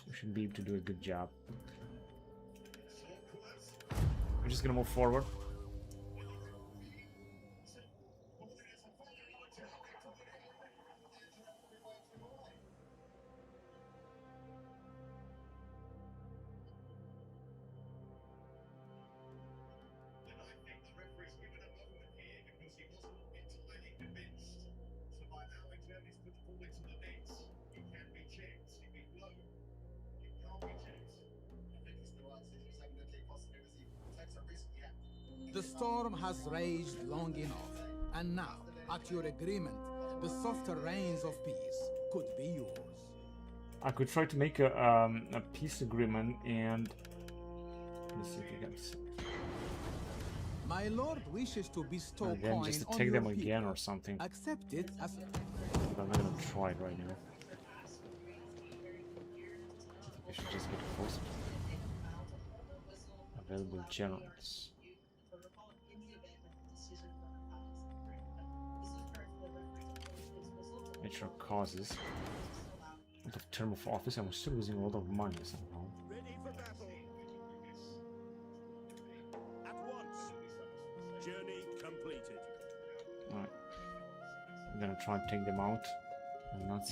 we should be able to do a good job. We're just gonna move forward. The storm has raged long enough, and now, at your agreement, the softer rains of peace could be yours. I could try to make a peace agreement and... Let's see if we can see. My lord wishes to bestow And then coin just on attack your them again people. or something. Accept it as... But I'm not gonna try it right now. I think I should just get closer. Available generals. Natural causes. Out of term of office, and we're still losing a lot of money somehow. Ready for battle. At once. Journey completed. Alright. I'm gonna try and take them out. And I'm not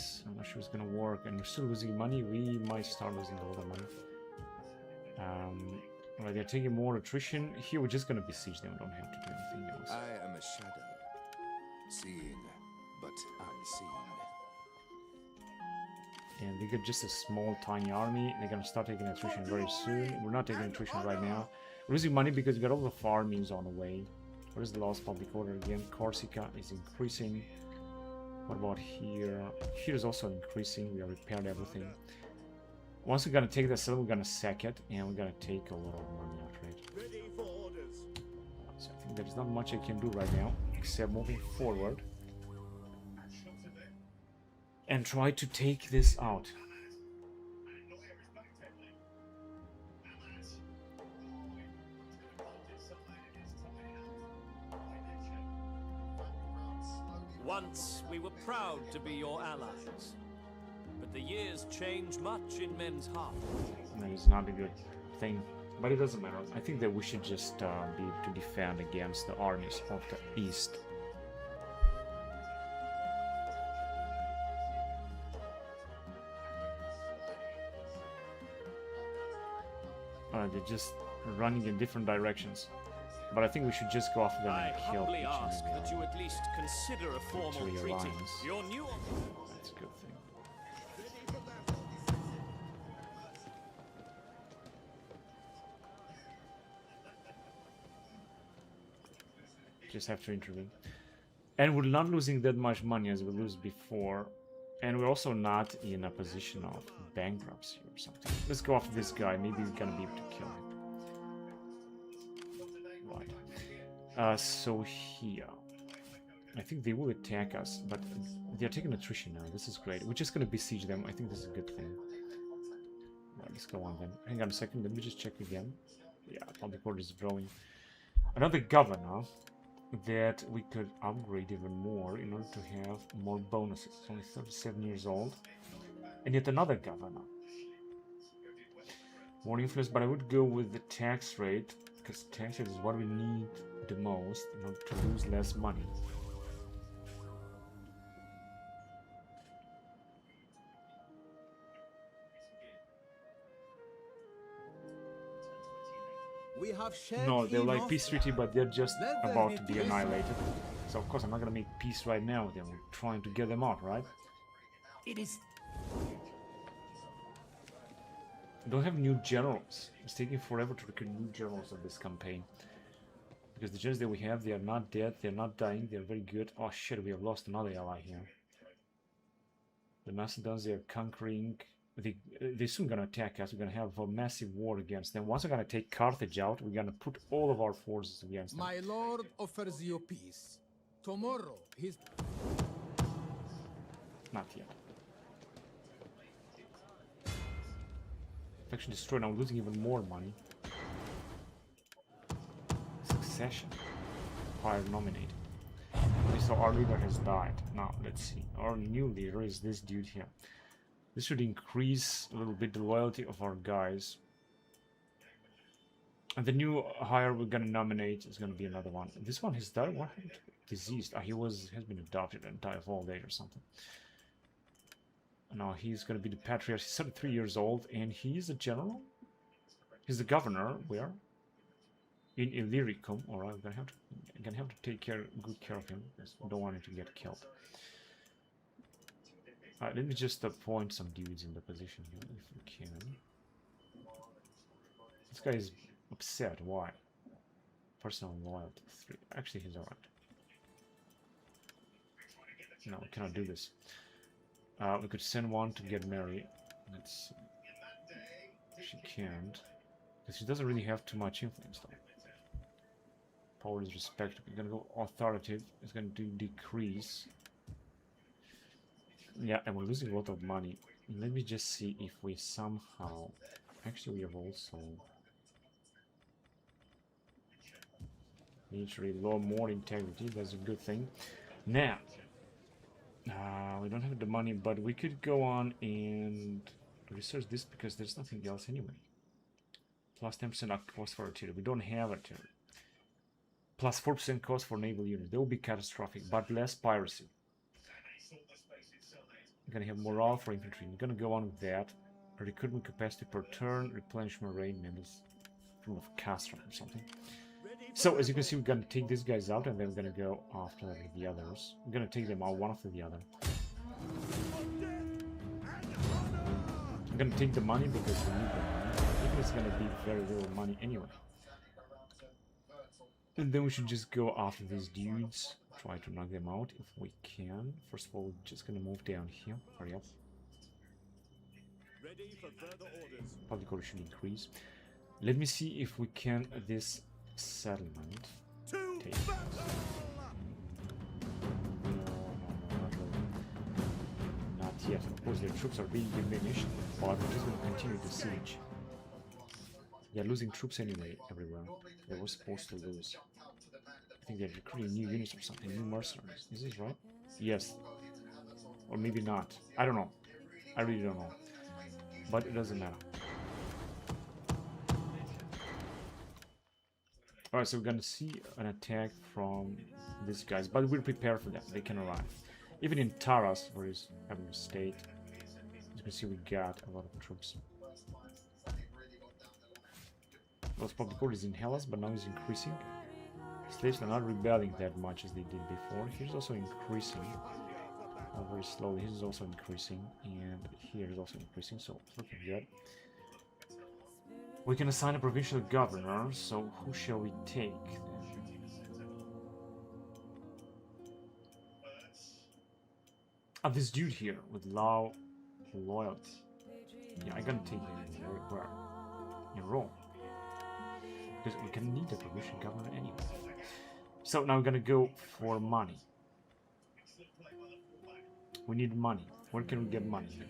sure it's gonna work. And we're still losing money. We might start losing a lot of money. Alright, they're taking more attrition. Here we're just gonna besiege them. We don't have to do anything else. I am a shadow, seeing but unseen. And they got just a small, tiny army. They're gonna start taking attrition very soon. We're not taking attrition right now. We're losing money because we got all the farmings on the way. What is the last public order again? Corsica is increasing. What about here? Here is also increasing. We have repaired everything. Once we're gonna take the cell, we're gonna sack it, and we're gonna take a lot of money after it. Ready for orders. So I think there's not much I can do right now, except moving forward. And try to take this out. Once we were proud to be your allies. But the years change much in men's hearts. That is not a good thing. But it doesn't matter. I think that we should just be able to defend against the armies of the East. They're just running in different directions. But I think we should just go after them I and kill humbly each ask other. that you at least consider a formal Victory treaty. alliance. Your new... That's a good thing. Just have to intervene. And we're not losing that much money as we lose before. And we're also not in a position of bankruptcy or something. Let's go after this guy. Maybe he's gonna be able to kill him. Right. So here. I think they will attack us, but they're taking attrition now. This is great. We're just gonna besiege them. I think this is a good thing. Right, let's go on then. Hang on a second. Let me just check again. Yeah, public order is growing. Another governor that we could upgrade even more in order to have more bonuses. It's only 37 years old. And yet another governor. More influence, but I would go with the tax rate, because tax rate is what we need the most in order to lose less money. We have shared No, they're like enough peace treaty, but they're just Let there about be to be peace. annihilated. So of course I'm not gonna make peace right now with them. We're trying to get them out, right? It is Don't have new generals. It's taking forever to recruit new generals of this campaign. Because the generals that we have, they are not dead, they're not dying, they're very good. Oh shit, we have lost another ally here. The Macedons, they are conquering. They're soon gonna attack us. We're gonna have a massive war against them. Once we're gonna take Carthage out, we're gonna put all of our forces against them. My lord offers you peace. Tomorrow, his Not yet. Faction destroyed, now we're losing even more money. Succession. Fire nominated. Okay, so our leader has died. Now, let's see. Our new leader is this dude here. This should increase a little bit the loyalty of our guys. And the new hire we're gonna nominate is gonna be another one. This one has died. What happened? Diseased. Has been adopted and died of old age or something. Now he's gonna be the patriarch. He's 73 years old and he's a general. He's the governor. Where? In Illyricum. Alright, I'm gonna have to take good care of him. I don't want him to get killed. Alright, let me just appoint some dudes in the position here, if we can. This guy is upset. Why? Personal loyalty 3. Actually, he's alright. No, we cannot do this. We could send one to get married. Let's see. She can't. Because she doesn't really have too much influence though. Power is respect. We're gonna go authoritative. It's gonna do decrease. Yeah, and we're losing a lot of money. Let me just see if we somehow... Actually, we have also... Literally low more integrity. That's a good thing. Now, we don't have the money, but we could go on and research this because there's nothing else anyway. Plus 10% cost for artillery. We don't have artillery. Plus 4% cost for naval units. They will be catastrophic, but less piracy. We're gonna have morale for infantry. We're gonna go on with that. Recruitment capacity per turn, replenishment rate, maybe from of Castro or something. So as you can see, we're gonna take these guys out and then we're gonna go after the others. We're gonna take them out one after the other. I'm gonna take the money because we need the money. Even it's gonna be very little money anyway. And then we should just go after these dudes. Try to knock them out if we can. First of all, we're just gonna move down here. Hurry up. Ready for further orders. Public order should increase. Let me see if we can this settlement. Take. Not yet. Of course, their troops are being diminished, but we're just gonna continue the siege. They're losing troops anyway everywhere. They were supposed to lose. I think they're recruiting new units or something, new mercenaries. Is this right? Yes. Or maybe not. I don't know. I really don't know. But it doesn't matter. Alright, so we're gonna see an attack from these guys, but we're prepared for them. They can arrive. Even in Taras, where is having a state, as you can see, we got a lot of troops. Well, public order is in Hellas, but now it's increasing. Slaves are not rebelling that much as they did before. Here's also increasing. Very slowly. Here's also increasing, and here is also increasing, so it's looking good. We can assign a provincial governor, so who shall we take then? This dude here with loyalty. Yeah, I'm gonna take him where? In Rome. Because we're gonna need a provincial governor anyway. So now we're gonna go for money. We need money. Where can we get money?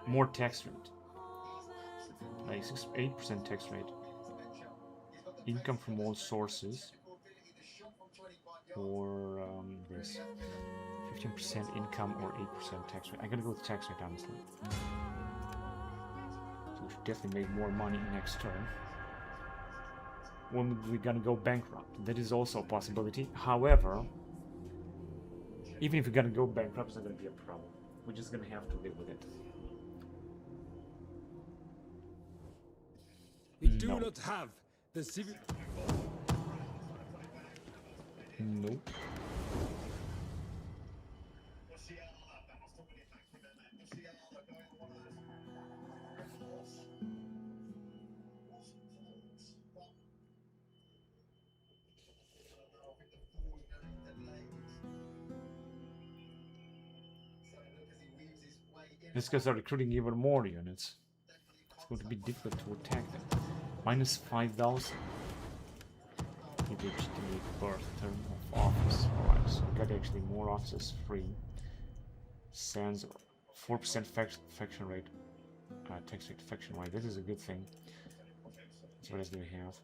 More tax rate. Like 8% tax rate. Income from all sources. Or this 15% income or 8% tax rate. I'm gonna go with tax rate, honestly. So we should definitely make more money next turn. When we're gonna go bankrupt, that is also a possibility. However, even if we're gonna go bankrupt, it's not gonna be a problem. We're just gonna have to live with it. We do not have the civil. Nope. These guys are recruiting even more units. It's going to be difficult to attack them. Minus 5,000. Legitimate birth, term of office. Alright, so we got actually more offices free. Sans 4% faction rate. Tax rate faction rate. This is a good thing. So what else do we have?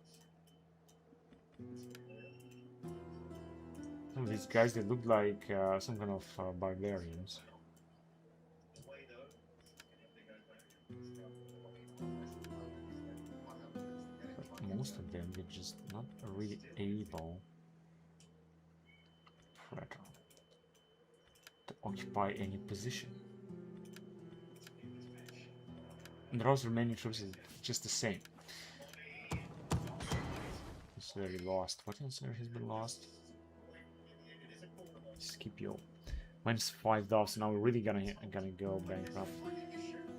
Some of these guys, they look like some kind of barbarians. But most of them, they're just not really able to occupy any position. And the also remaining troops is just the same. It's very lost. What else there has been lost? Scipio. Minus 5,000. Now we're really gonna go bankrupt.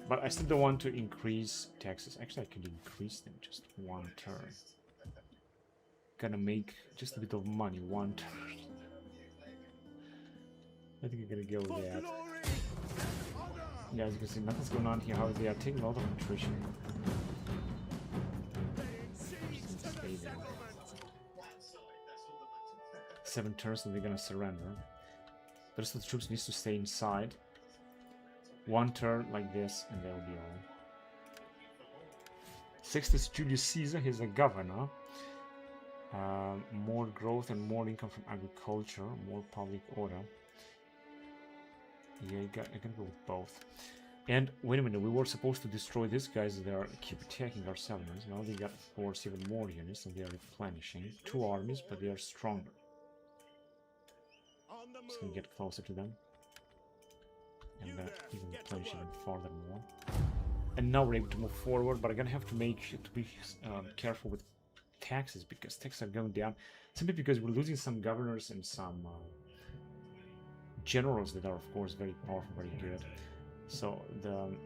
But I still don't want to increase taxes. Actually, I could increase them just one turn. Gonna make just a bit of money one turn. I think I'm gonna go with that. Yeah, as you can see, nothing's going on here. How they are taking a lot of attrition. 7 turns and they're gonna surrender. The rest of the troops needs to stay inside. 1 turn like this and they'll be all. Sextus Julius Caesar, he's a governor. More growth and more income from agriculture, more public order. Yeah, I can go with both. And wait a minute, we were supposed to destroy these guys. They are keep attacking our settlements. Now they got, of course, even more units and they are replenishing. 2 armies, but they are stronger. Just gonna get closer to them. And even replenish even farther more. And now we're able to move forward, but I'm gonna have to be careful with taxes because taxes are going down. Simply because we're losing some governors and some generals that are, of course, very powerful, very good. So the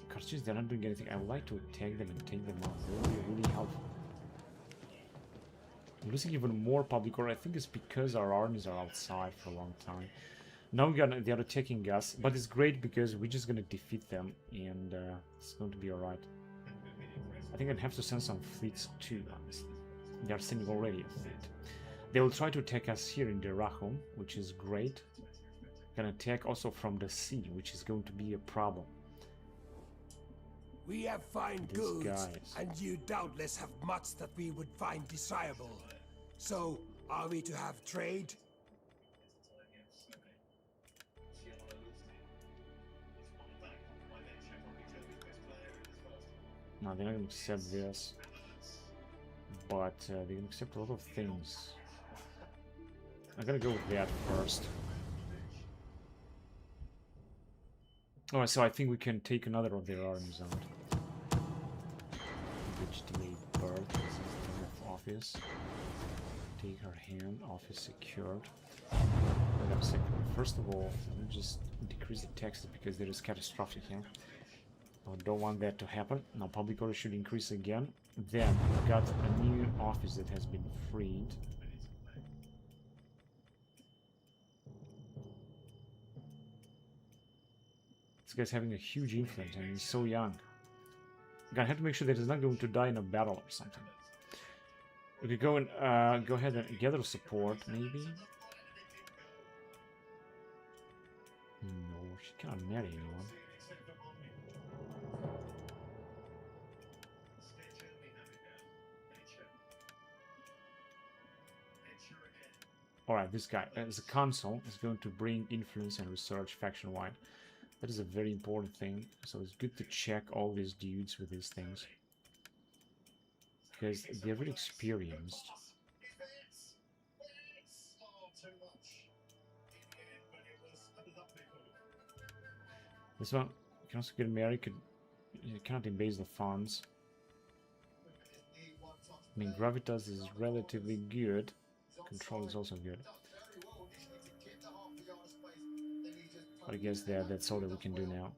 Carthaginians, they're not doing anything. I would like to attack them and take them out. They will be really helpful. I'm losing even more public order. I think it's because our armies are outside for a long time. Now they're attacking us, but it's great because we're just gonna defeat them and it's going to be alright. I think I'd have to send some fleets too, honestly. They are sending already a fleet. They will try to attack us here in Derahum, which is great. Can attack also from the sea, which is going to be a problem. We have fine These goods, guys. and you doubtless have much that we would find desirable. So, are we to have trade? No, they're not gonna accept this. But they can accept a lot of things. I'm gonna go with that first. Alright, so I think we can take another of their armies out. Legitimate birth. This is the term of office. Take her hand. Office secured. Wait a second. First of all, let me just decrease the taxes because there is catastrophic here. I don't want that to happen. Now public order should increase again. Then we've got a new office that has been freed. This guy's having a huge influence and he's so young. I'm gonna have to make sure that he's not going to die in a battle or something. We could go and go ahead and gather support, maybe. No, she can't marry anyone. Alright, this guy, as a consul, is going to bring influence and research faction-wide. That is a very important thing, so it's good to check all these dudes with these things. Because they're really experienced. This one, you can also get married, you cannot embase the funds. I mean, gravitas is relatively good. Control is also good. But I guess that's all that we can do now.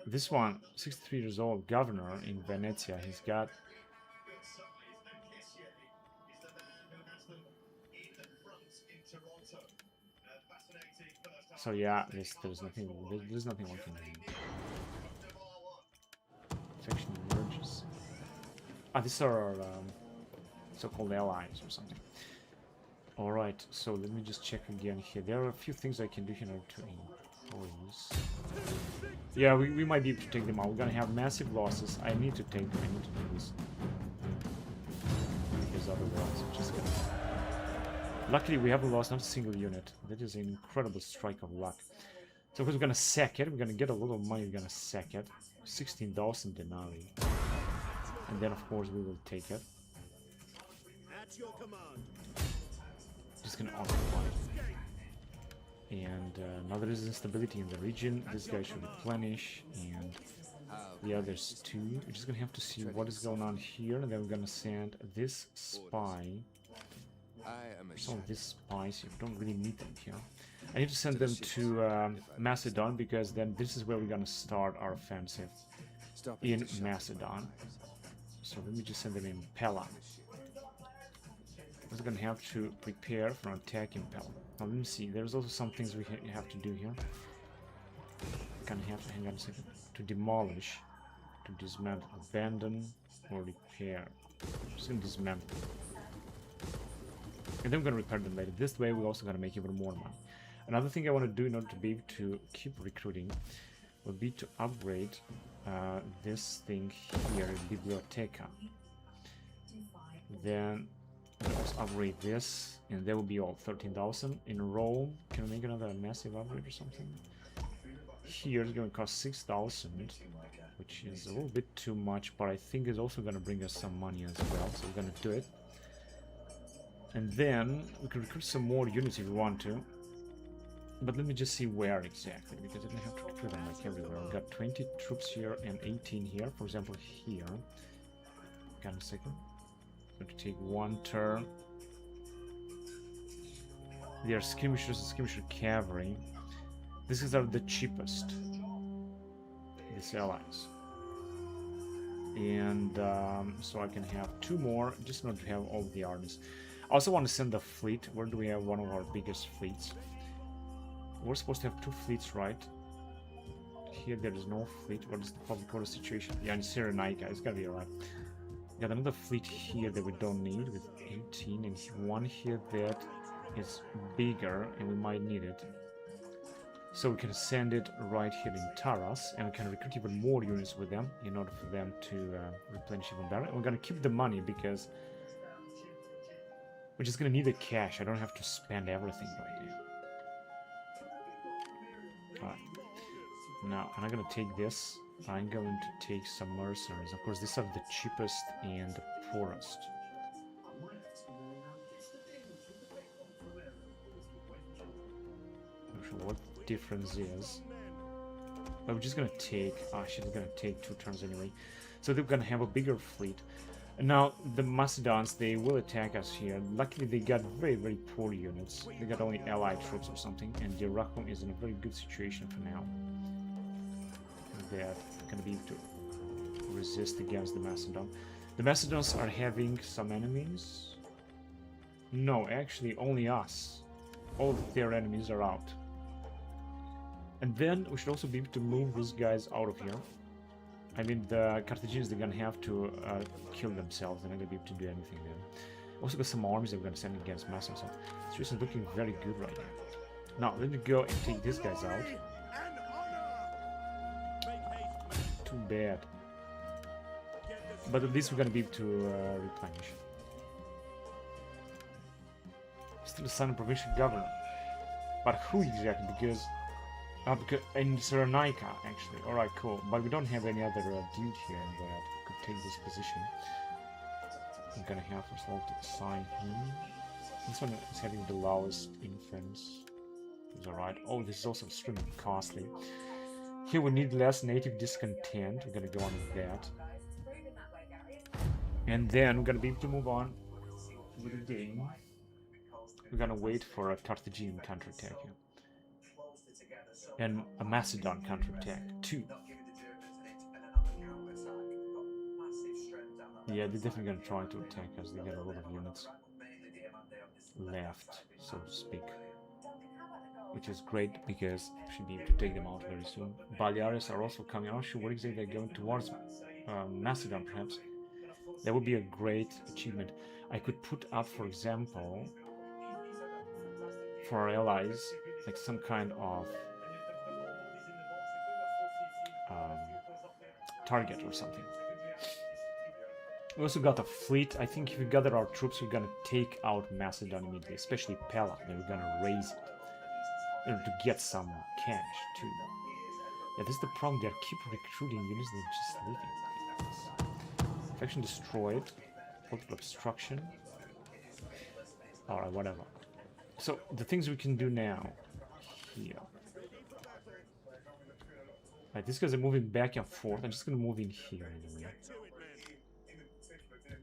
This one, 63 years old, governor in Venezia, he's got... So yeah, there's nothing one can do. Faction emerges. Ah, these are our so-called allies or something. Alright, so let me just check again here. There are a few things I can do here in order to impose. Yeah, we might be able to take them out. We're gonna have massive losses. I need to take them. I need to do this. Because otherwise I'm just gonna... Luckily we haven't lost not a single unit. That is an incredible strike of luck. So of course we're gonna sack it. We're gonna get a lot of money. We're gonna sack it. 16,000 denarii. And then of course we will take it. At your command. Just gonna occupy it. And now there is instability in the region. This guy should replenish, and the others too. We're just gonna have to see what is going on here, and then we're gonna send this spy. Some of these spies, you don't really need them here. I need to send them to Macedon, because then this is where we're gonna start our offensive in Macedon. So let me just send them in Pella. We're gonna have to prepare for an attack in Pella. Now let me see, there's also some things we have to do here. Gonna have to, hang on a second, to demolish, to dismantle, abandon, or repair. I'm just gonna dismantle. And then we're gonna repair them later. This way we're also gonna make even more money. Another thing I want to do in order to be able to keep recruiting would be to upgrade this thing here, Biblioteca. Then let's upgrade this, and there will be all 13,000. In Rome, can we make another massive upgrade or something? Here it's going to cost 6,000, which is a little bit too much, but I think it's also going to bring us some money as well, so we're going to do it. And then we can recruit some more units if we want to. But let me just see where exactly, because I don't have to recruit them like everywhere. We've got 20 troops here and 18 here. For example, here. Got a second. Going to take one turn. They are skirmishers and skirmisher cavalry. These are the cheapest. These allies. And so I can have two more, just not to have all the armies. I also want to send a fleet. Where do we have one of our biggest fleets? We're supposed to have two fleets, right? Here there is no fleet. What is the public order situation? Yeah, in Cyrenaica, it's gotta be alright. Got another fleet here that we don't need with 18, and one here that is bigger and we might need it. So we can send it right here in Taras, and we can recruit even more units with them in order for them to replenish even better. And we're gonna keep the money because we're just gonna need the cash. I don't have to spend everything right now. Alright. Now, I'm not gonna take this. I'm going to take some mercenaries. Of course, these are the cheapest and the poorest. Not sure what the difference is. But we're just gonna take... she's gonna take 2 turns anyway. So they're gonna have a bigger fleet. And now, the Macedons, they will attack us here. Luckily, they got very, very poor units. They got only allied troops or something. And Dyrrhachum is in a very good situation for now. They're gonna be able to resist against the Macedon. The Macedons are having some enemies. No, actually, only us. All of their enemies are out. And then we should also be able to move these guys out of here. I mean, the Carthaginians, they're gonna have to kill themselves. They're not gonna be able to do anything then. Also got some armies that we're gonna send against Macedon. So it's just looking very good right now. Now, let me go and take these guys out. Too bad. But at least we're gonna be able to replenish. Still assigned a provincial governor. But who exactly? Because in Cyrenaica, actually. Alright, cool. But we don't have any other dude here that could take this position. I'm gonna have us all to assign him. This one is having the lowest influence. It's alright. Oh, this is also extremely costly. Here we need less native discontent. We're gonna go on with that. And then we're gonna be able to move on with the game. We're gonna wait for a Carthaginian counterattack here. And a Macedon counterattack too. Yeah, they're definitely gonna try to attack us. They got a lot of units left, so to speak. Which is great because we should be able to take them out very soon. Baleares are also coming. I'm not sure what exactly they're going towards. Macedon, perhaps. That would be a great achievement. I could put up, for example, for our allies, like some kind of target or something. We also got a fleet. I think if we gather our troops, we're gonna take out Macedon immediately, especially Pella. Then we're gonna raise it to get some cash too. Yeah, this is the problem. They keep recruiting units. They're just leaving. Faction destroyed. Political obstruction. Alright, whatever. So the things we can do now here. Right, these guys are moving back and forth. I'm just gonna move in here anyway.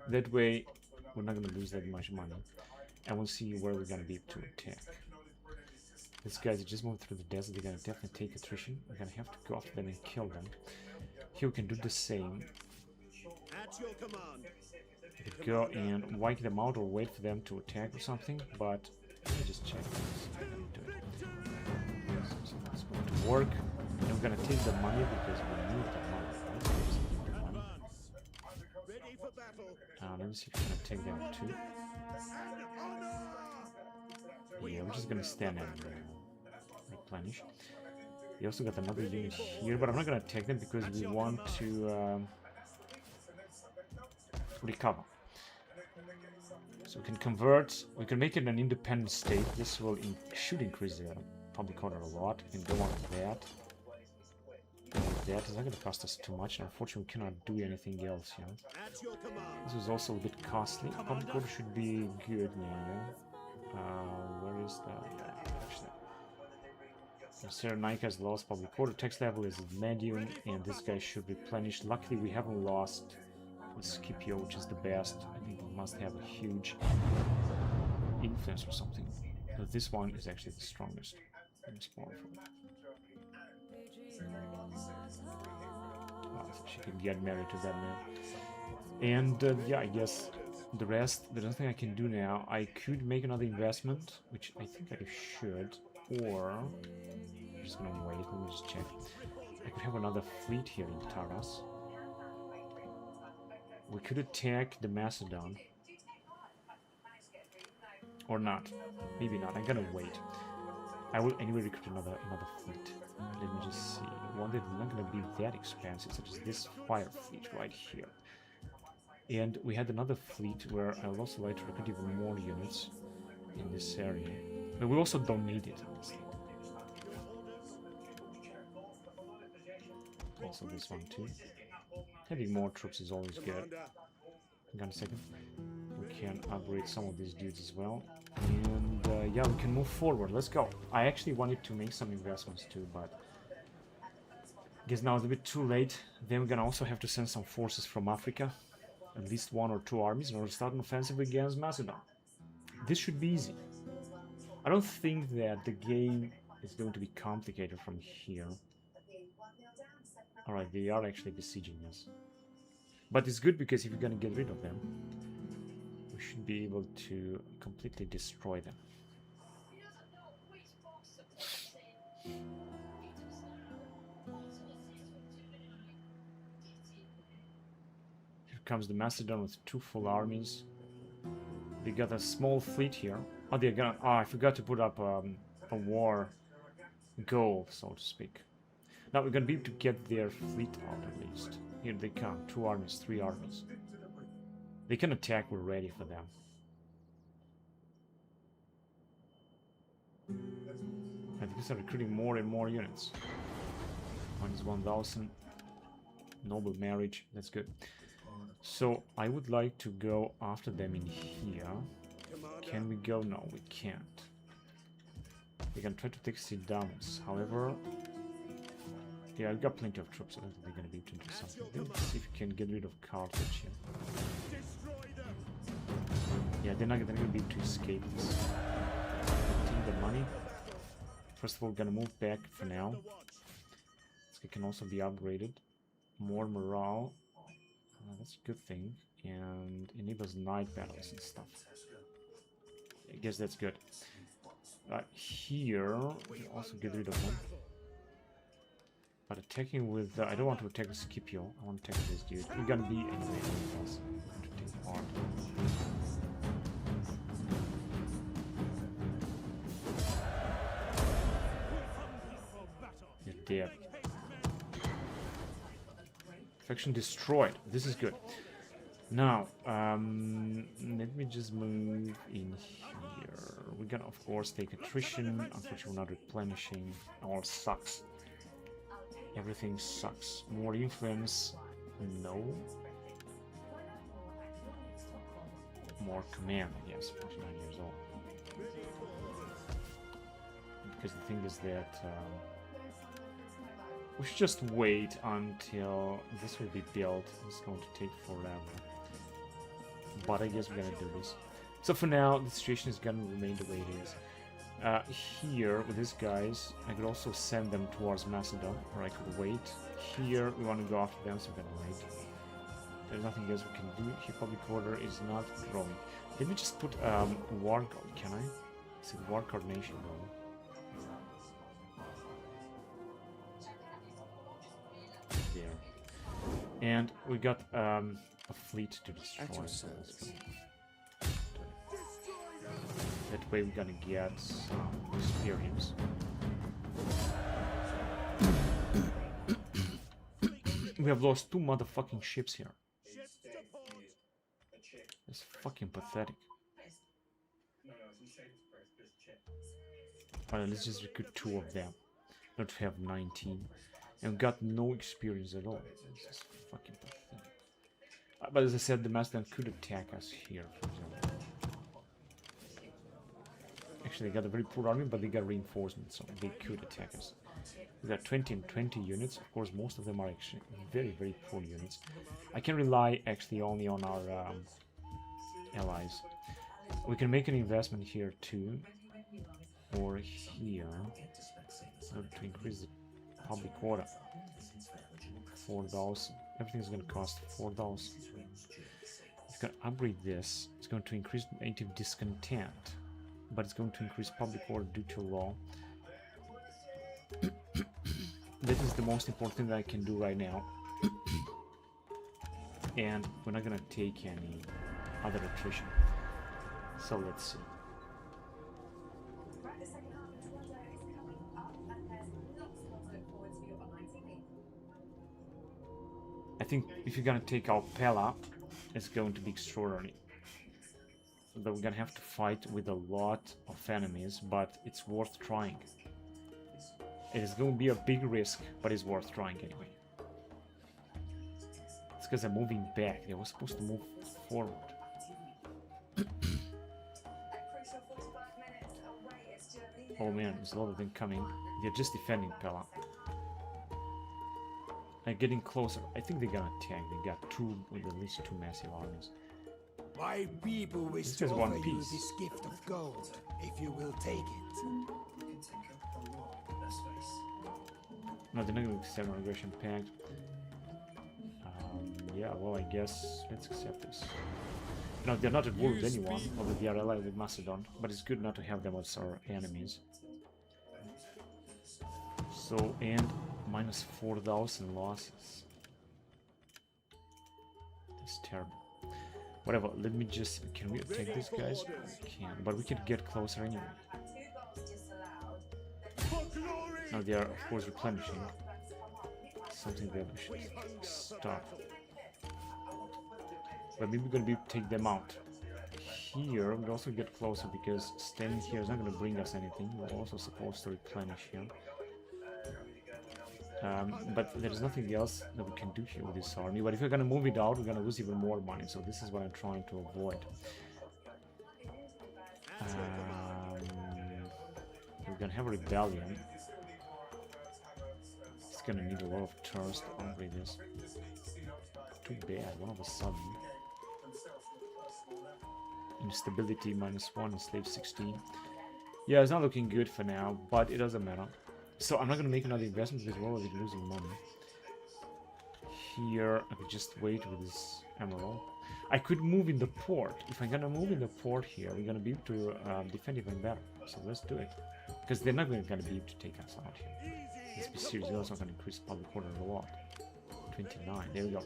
That way we're not gonna lose that much money. And we'll see where we're gonna be able to attack. These guys are just moving through the desert. They're gonna definitely take attrition. We're gonna have to go after them and kill them. Here we can do the same. We could go and wipe them out or wait for them to attack or something, but let me just check this. So that's going to work. And we're gonna take the money because we need the money. Right? We just need the money. Let me see if we can take them too. Yeah, we're just gonna stand and replenish. We also got another unit here, but I'm not gonna attack them because we want to recover. So we can convert, we can make it an independent state. This will should increase the public order a lot. We can go on with that. That is not going to cost us too much, and unfortunately we cannot do anything else here. This is also a bit costly. Public order should be good now. Where is that? Actually, Cyrenaica has lost public order. Tax level is medium, and this guy should replenish. Luckily, we haven't lost Scipio, which is the best. I think we must have a huge influence or something. But this one is actually the strongest and most powerful. So she can get married to that man. And yeah, I guess the rest, there's nothing I can do now. I could make another investment, which I think I should, or I'm just gonna wait. Let me just check. I could have another fleet here in Taras. We could attack the Macedon. Or not. Maybe not. I'm gonna wait. I will anyway recruit another fleet. Let me just see. One that's not gonna be that expensive, such as this fire fleet right here. And we had another fleet where I would also like to recruit even more units in this area. But we also don't need it, honestly. Also this one too. Having more troops is always good. Hang on a second. We can upgrade some of these dudes as well. And yeah, we can move forward. Let's go. I actually wanted to make some investments too, but I guess now it's a bit too late. Then we're gonna also have to send some forces from Africa. At least 1 or 2 armies in order to start an offensive against Macedon. This should be easy. I don't think that the game is going to be complicated from here. Alright, they are actually besieging us. But it's good because if you're gonna get rid of them, we should be able to completely destroy them. Here comes the Macedon with 2 full armies. They got a small fleet here. Oh, they're gonna... Oh, I forgot to put up a war goal, so to speak. Now we're gonna be able to get their fleet out at least. Here they come. 2 armies, 3 armies. They can attack, we're ready for them. I think we start recruiting more and more units. One is 1,000. Noble marriage, that's good. So I would like to go after them in here. Can we go? No, we can't. We can try to take Sidamus. However, yeah, I've got plenty of troops. I don't think they're going to be able to do something. Let's see if we can get rid of Carthage here. Yeah, they're not going to be able to escape this. Take the money. First of all, we're going to move back for now. It can also be upgraded. More morale. That's a good thing. And enables night battles and stuff. I guess that's good. Here, we also get rid of them. But attacking with... I don't want to attack Scipio. I want to attack this dude. We're gonna be anyway. Else. To take part. You're dead. Faction destroyed. This is good. Now, let me just move in here. We're gonna, of course, take attrition. Unfortunately, we're not replenishing. All sucks. Everything sucks. More influence. No. More command, yes. 49 years old. Because the thing is that we should just wait until this will be built. It's going to take forever. But I guess we're gonna do this. So for now, the situation is gonna remain the way it is. Here, with these guys, I could also send them towards Macedon, or I could wait. Here, we want to go after them, so we're gonna wait. There's nothing else we can do. Here, public order is not growing. Let me just put war guard, can I? Is it war coordination going? There. And we got a fleet to destroy. So let's go. That way we're gonna get some experience. We have lost 2 motherfucking ships here. It's fucking pathetic. Alright, let's just recruit 2 of them. Not to have 19. And got no experience at all. It's just fucking pathetic. But as I said, the Macedon could attack us here, for example. Actually, they got a very poor army, but they got reinforcements, so they could attack us. We got 20 and 20 units. Of course, most of them are actually very, very poor units. I can rely actually only on our allies. We can make an investment here too, or here, to increase the public order. 4,000. Everything's going to cost 4,000. It's going to upgrade this. It's going to increase native discontent, but it's going to increase public order due to law. That is the most important thing that I can do right now. And we're not going to take any other attrition. So let's see. I think if you're gonna take out Pella, it's going to be extraordinary. But we're gonna have to fight with a lot of enemies, but it's worth trying. It is going to be a big risk, but it's worth trying anyway. because they're moving back. They were supposed to move forward. Oh man, there's a lot of them coming. They're just defending Pella. They're getting closer. I think they're gonna attack. They got at least two massive armies. My people wish This to is offer one you piece. this gift of gold, if you will take it. No, they're not gonna accept an aggression pact. Yeah, well, I guess let's accept this. No, they're not at war with anyone, although they are allied with Macedon, but it's good not to have them as our enemies. So, and minus 4,000 losses. That's terrible. Whatever, let me just... Can we attack these guys? We can, but we can get closer anyway. Now they are, of course, replenishing. Something that we should stop. But maybe we're gonna be able to take them out. Here, we'll also get closer because standing here is not gonna bring us anything. We're also supposed to replenish here. But there's nothing else that we can do here with this army. But if we're gonna move it out, we're gonna lose even more money. So this is what I'm trying to avoid. We're gonna have a rebellion. It's gonna need a lot of turns to upgrade this. Too bad, all of a sudden. Instability -1, slave 16. Yeah, it's not looking good for now, but it doesn't matter. So I'm not gonna make another investment because we're already losing money. Here, I could just wait with this emerald. I could move in the port. If I'm gonna move in the port here, we're gonna be able to defend even better. So let's do it. Because they're not gonna be able to take us out here. Let's be serious, they're also gonna increase public order a lot. 29, there we go.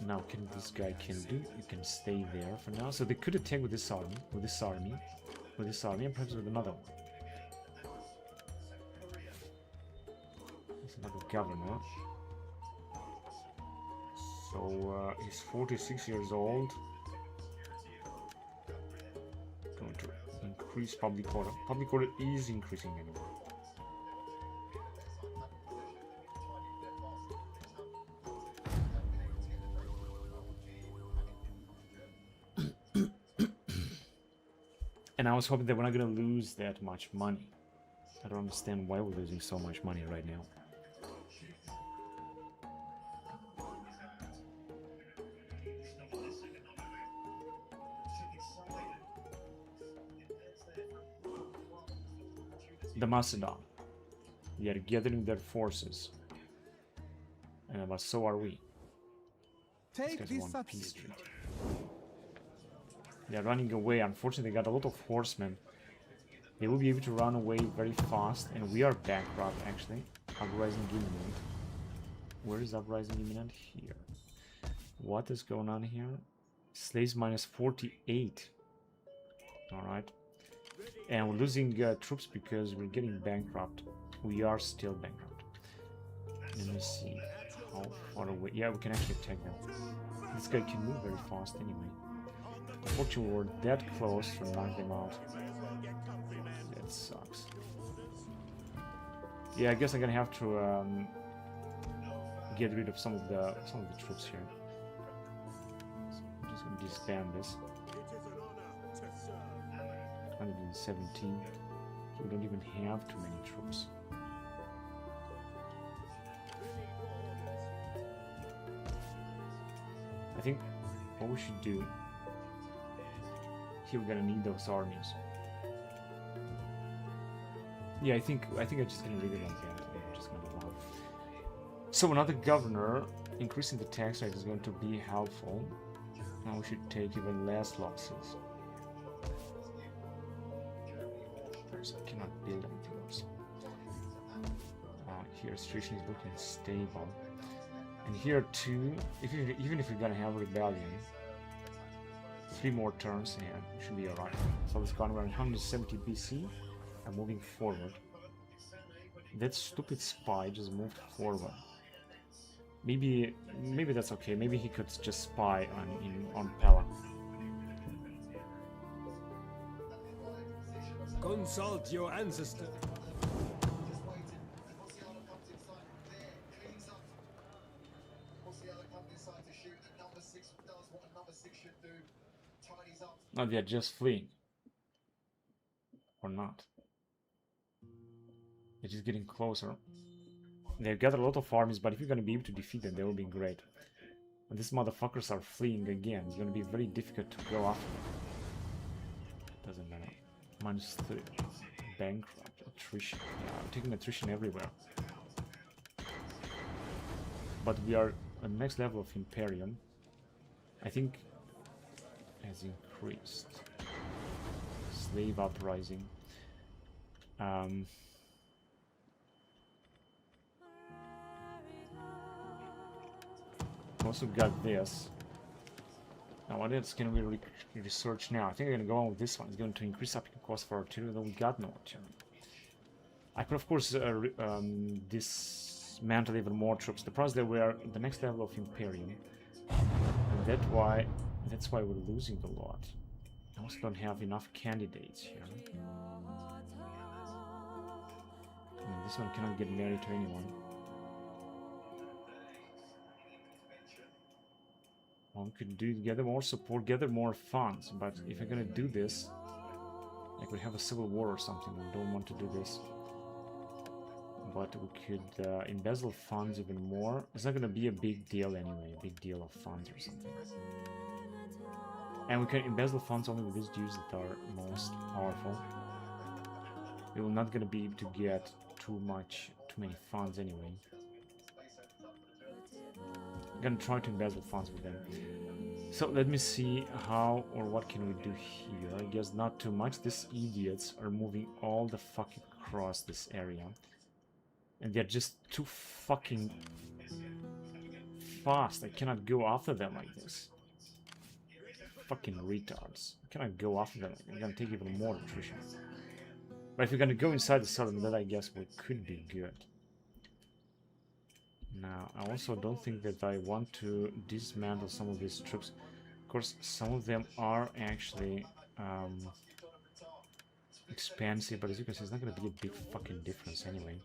Now, can this guy can do? You can stay there for now. So they could attack with this army, and perhaps with another one. There's another governor. So he's 46 years old. Going to increase public order. Public order is increasing anyway. And I was hoping that we're not going to lose that much money. I don't understand why we're losing so much money right now. The Macedon. They are gathering their forces. But so are we. Take this one peace subsidy. treaty. They're running away. Unfortunately, they got a lot of horsemen. They will be able to run away very fast, and we are bankrupt actually. Uprising imminent. Where is uprising imminent? Here. What is going on here? Slaves -48. Alright. And we're losing troops because we're getting bankrupt. We are still bankrupt. Let me see how far away. Yeah, we can actually attack them. This guy can move very fast anyway. Unfortunately, we're that close to knock them out. That sucks. Yeah, I guess I'm gonna have to get rid of some of the troops here. So I'm just gonna disband this. 117. We don't even have too many troops. I think what we should do. Here we're gonna need those armies. Yeah, I think I'm just gonna leave it like that. I'm just gonna move on. So another governor, increasing the tax rate is going to be helpful. Now we should take even less losses. So I cannot build anything else. Here situation is looking stable. And here too, even if we're gonna have a rebellion, 3 more turns and we should be alright. So it's gone around 170 BC and moving forward. That stupid spy just moved forward. Maybe that's okay. Maybe he could just spy on Pella. Consult your ancestor. What's the other company side No, they are just fleeing. Or not. They're just getting closer. They've gathered a lot of armies, but if you're gonna be able to defeat them, they will be great. When these motherfuckers are fleeing again, it's gonna be very difficult to go after them. Doesn't matter. -3. Bankrupt. Attrition. Yeah, I'm taking attrition everywhere. But we are at the next level of Imperium. I think has increased. Slave uprising. Also got this. Now what else can we research now? I think I'm gonna go on with this one. It's going to increase up cost for artillery, though we got no artillery. I could of course dismantle even more troops. The problem is that we are at the next level of Imperium. And that's why we're losing a lot. I also don't have enough candidates here. I mean, this one cannot get married to anyone. One could do gather more support, gather more funds, but if I'm gonna do this, like we have a civil war or something, we don't want to do this. But we could embezzle funds even more. It's not gonna be a big deal anyway, a big deal of funds or something. And we can embezzle funds only with these dudes that are most powerful. We will not gonna be able to get too many funds anyway. I'm gonna try to embezzle funds with them. So let me see how or what can we do here. I guess not too much. These idiots are moving all the fucking across this area. And they're just too fucking fast. I cannot go after them like this. Fucking retards. I cannot go after them. I'm gonna take even more attrition. But if we're gonna go inside the southern, then I guess we could be good. Now, I also don't think that I want to dismantle some of these troops. Of course, some of them are actually expensive, but as you can see, it's not going to be a big fucking difference anyway.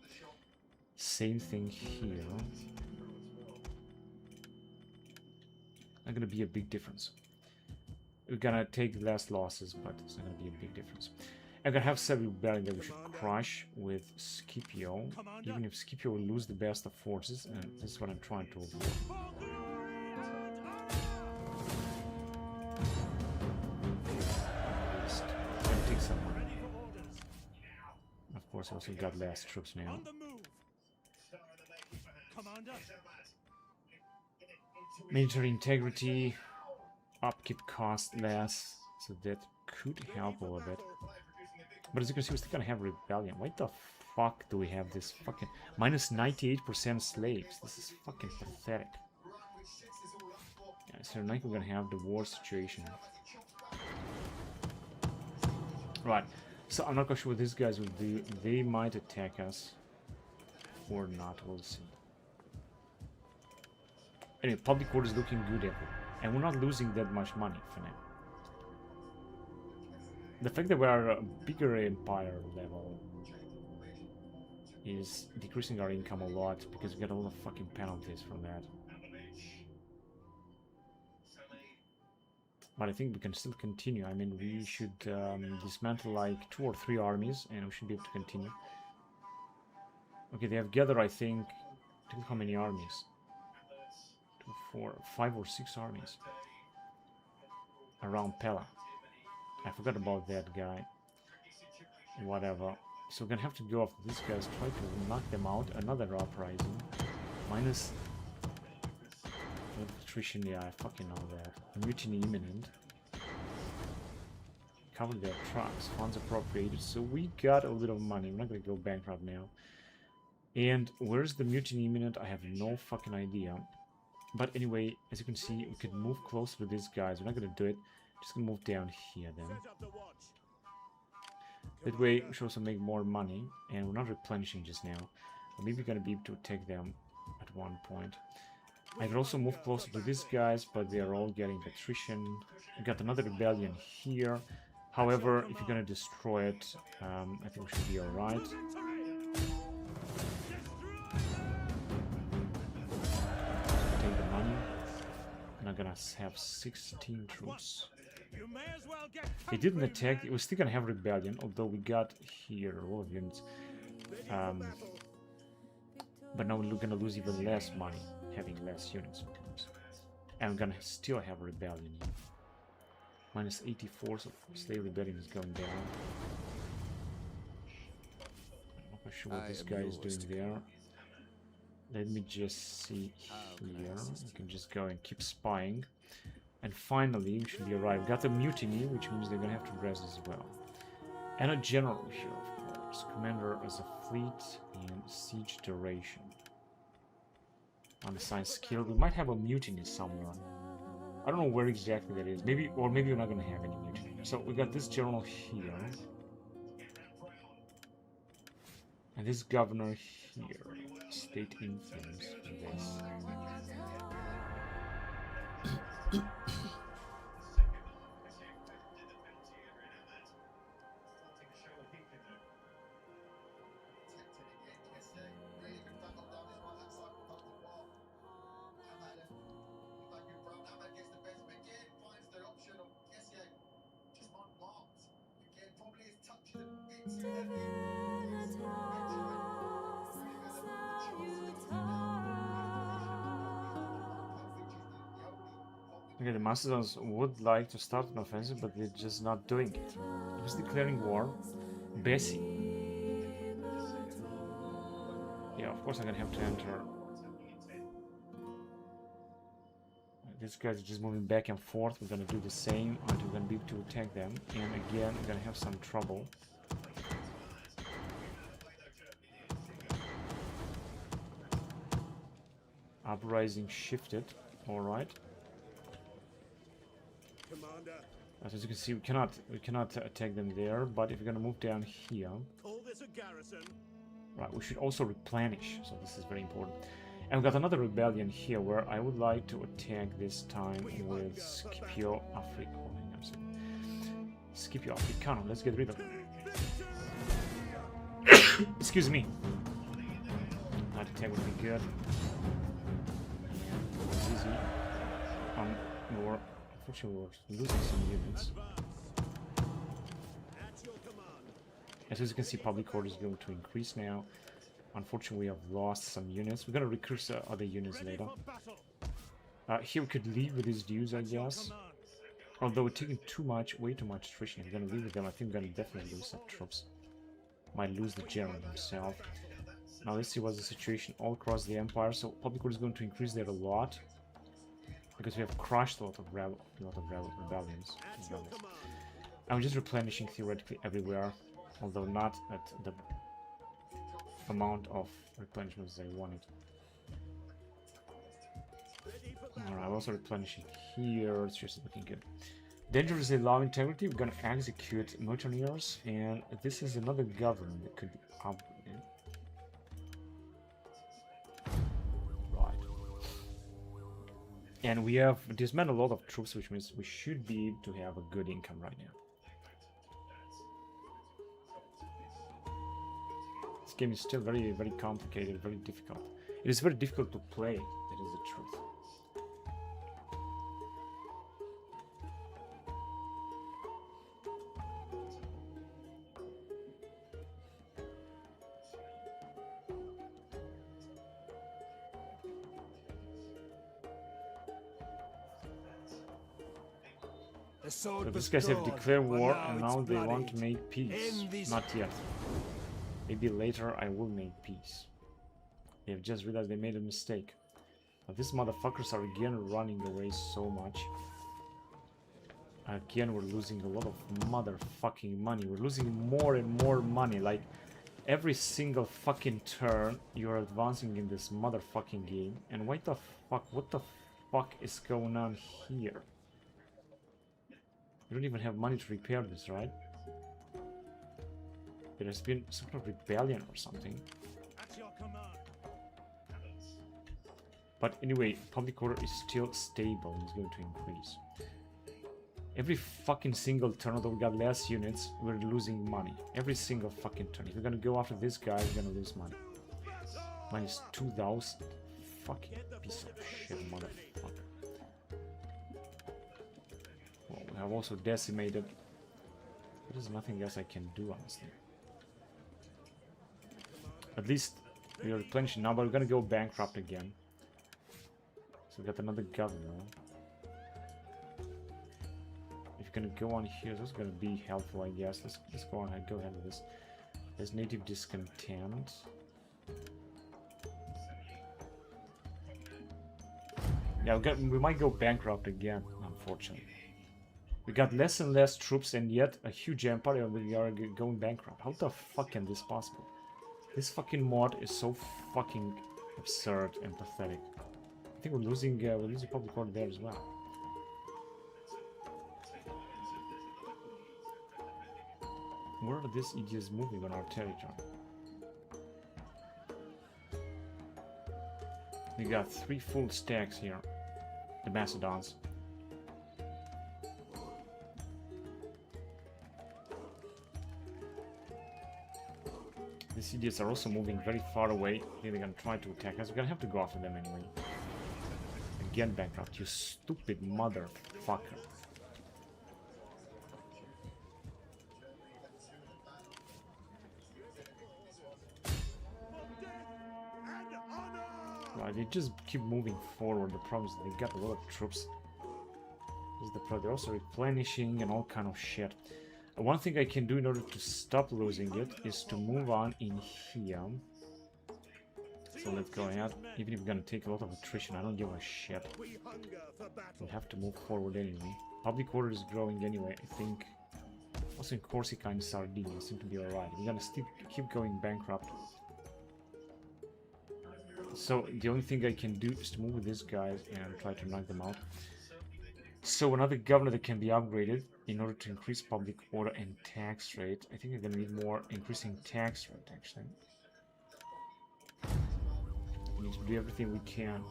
Same thing here. Not going to be a big difference. We're going to take less losses, but it's not going to be a big difference. I'm gonna have several rebellion that we should crush with Scipio, even if Scipio will lose the best of forces, and this is what I'm trying to avoid. Gonna take some money. Of course, I also got less troops now. Military integrity, upkeep cost less, so that could help a little bit. But as you can see, we're still gonna have rebellion. Why the fuck do we have this fucking minus 98% slaves? This is fucking pathetic. Yeah, so now we're gonna have the war situation. Right. So I'm not quite sure what these guys will do. They might attack us or not. We'll see. Anyway, public order is looking good everywhere, and we're not losing that much money for now. The fact that we are a bigger empire level is decreasing our income a lot because we get a lot of fucking penalties from that. But I think we can still continue. I mean, we should dismantle like 2 or 3 armies and we should be able to continue. Okay, they have gathered, I think, how many armies? 2, 4, 5 or 6 armies around Pella. I forgot about that guy. Whatever. So we're gonna have to go after these guys, try to knock them out. Another uprising. Minus attrition, yeah, I fucking know that. Mutiny imminent. Cover their trucks. Funds appropriated. So we got a little money. We're not gonna go bankrupt now. And where's the mutiny imminent? I have no fucking idea. But anyway, as you can see, we could move closer to these guys. We're not gonna do it. Just gonna move down here then. That way we should also make more money, and we're not replenishing just now. But maybe we're gonna be able to take them at one point. I could also move closer to these guys, but they are all getting attrition. We got another rebellion here. However, if you're gonna destroy it, I think we should be alright. Take the money. And I'm gonna have 16 troops. You may as well get He didn't attack. We're still gonna have rebellion, although we got here a lot of units. But now we're gonna lose even less money, having less units. And we're gonna still have rebellion here. Minus 84, so slave rebellion is going down. I'm not quite sure what this guy is doing there. Let me just see here. We can just go and keep spying. And finally, we should be arrived. Got a mutiny, which means they're gonna have to rest as well. And a general here, of course. Commander as a fleet and siege duration. Unassigned skill. We might have a mutiny somewhere. I don't know where exactly that is. Maybe, or maybe we're not gonna have any mutiny. So we got this general here. And this governor here. State influence. This. Okay, the Macedons would like to start an offensive, but they're just not doing it. Who's declaring war? Bessie. Yeah, of course I'm gonna have to enter. These guys are just moving back and forth. We're gonna do the same until we're gonna be able to attack them. And again, we're gonna have some trouble. Uprising shifted. Alright. As you can see, we cannot attack them there, but if we're gonna move down here, right, we should also replenish, so this is very important. And we've got another rebellion here where I would like to attack this time with Scipio Africano. Scipio Africano, let's get rid of it. Excuse me. That attack would be good. And easy. More. Unfortunately, we're losing some units. As you can see, public order is going to increase now. Unfortunately, we have lost some units. We're going to recruit other units later. Here we could leave with these dudes, I guess. Although we're taking way too much attrition. We're going to leave with them. I think we're going to definitely lose some troops. Might lose the general himself. Now let's see what's the situation all across the empire. So public order is going to increase there a lot. Because we have crushed a lot of rebellions. I'm just replenishing theoretically everywhere, although not at the amount of replenishments I wanted. Alright, I'm also replenishing here. It's just looking good. Dangerously low integrity. We're gonna execute mutineers, and this is another government that could be upgraded. And we have dismantled a lot of troops, which means we should be able to have a good income right now. This game is still very, very complicated, very difficult. It is very difficult to play, that is the truth. So these guys have declared war and now they want to make peace. Not yet. Maybe later I will make peace. They have just realized they made a mistake. But these motherfuckers are again running away so much. Again, we're losing a lot of motherfucking money. We're losing more and more money. Like, every single fucking turn you're advancing in this motherfucking game. And what the fuck is going on here? We don't even have money to repair this, right? There has been some sort of rebellion or something. But anyway, public order is still stable and it's going to increase. Every fucking single turn, although we got less units, we're losing money. Every single fucking turn. If we're gonna go after this guy, we're gonna lose money. Minus 2,000. Fucking piece of shit, motherfucker. Well, we I've also decimated. There's nothing else I can do, honestly. At least we are replenishing now, but we're gonna go bankrupt again. So we got another governor. If you're gonna go on here, that's gonna be helpful, I guess. Let's go on ahead, go ahead with this. There's native discontent. Yeah, we might go bankrupt again, unfortunately. We got less and less troops and yet a huge empire and we are going bankrupt. How the fuck can this possible? This fucking mod is so fucking absurd and pathetic. I think we're losing public order there as well. Where are these idiots moving on our territory? We got 3 full stacks here. The Macedons. These idiots are also moving very far away. I think they're gonna try to attack us. We're gonna have to go after them anyway. Again bankrupt, you stupid motherfucker. Right, they just keep moving forward. The problem is they got a lot of troops. This is the problem. They're also replenishing and all kind of shit. One thing I can do in order to stop losing it is to move on in here. So let's go ahead. Even if we're gonna take a lot of attrition, I don't give a shit. We'll have to move forward anyway. Public order is growing anyway, I think. Also in Corsica and Sardinia seem to be alright. We're gonna still keep going bankrupt. So the only thing I can do is to move with these guys and try to knock them out. So another governor that can be upgraded in order to increase public order and tax rate. I think we're gonna need more increasing tax rate actually. We need to do everything we can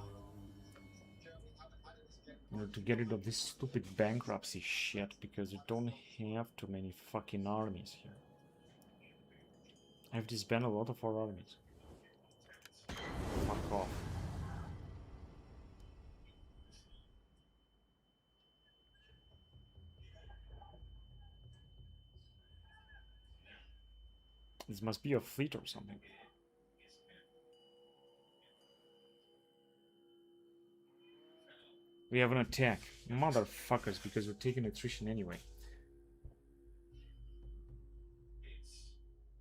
in order to get rid of this stupid bankruptcy shit because we don't have too many fucking armies here. I've disbanded a lot of our armies. Fuck off. This must be a fleet or something. We have an attack. Motherfuckers, because we're taking attrition anyway.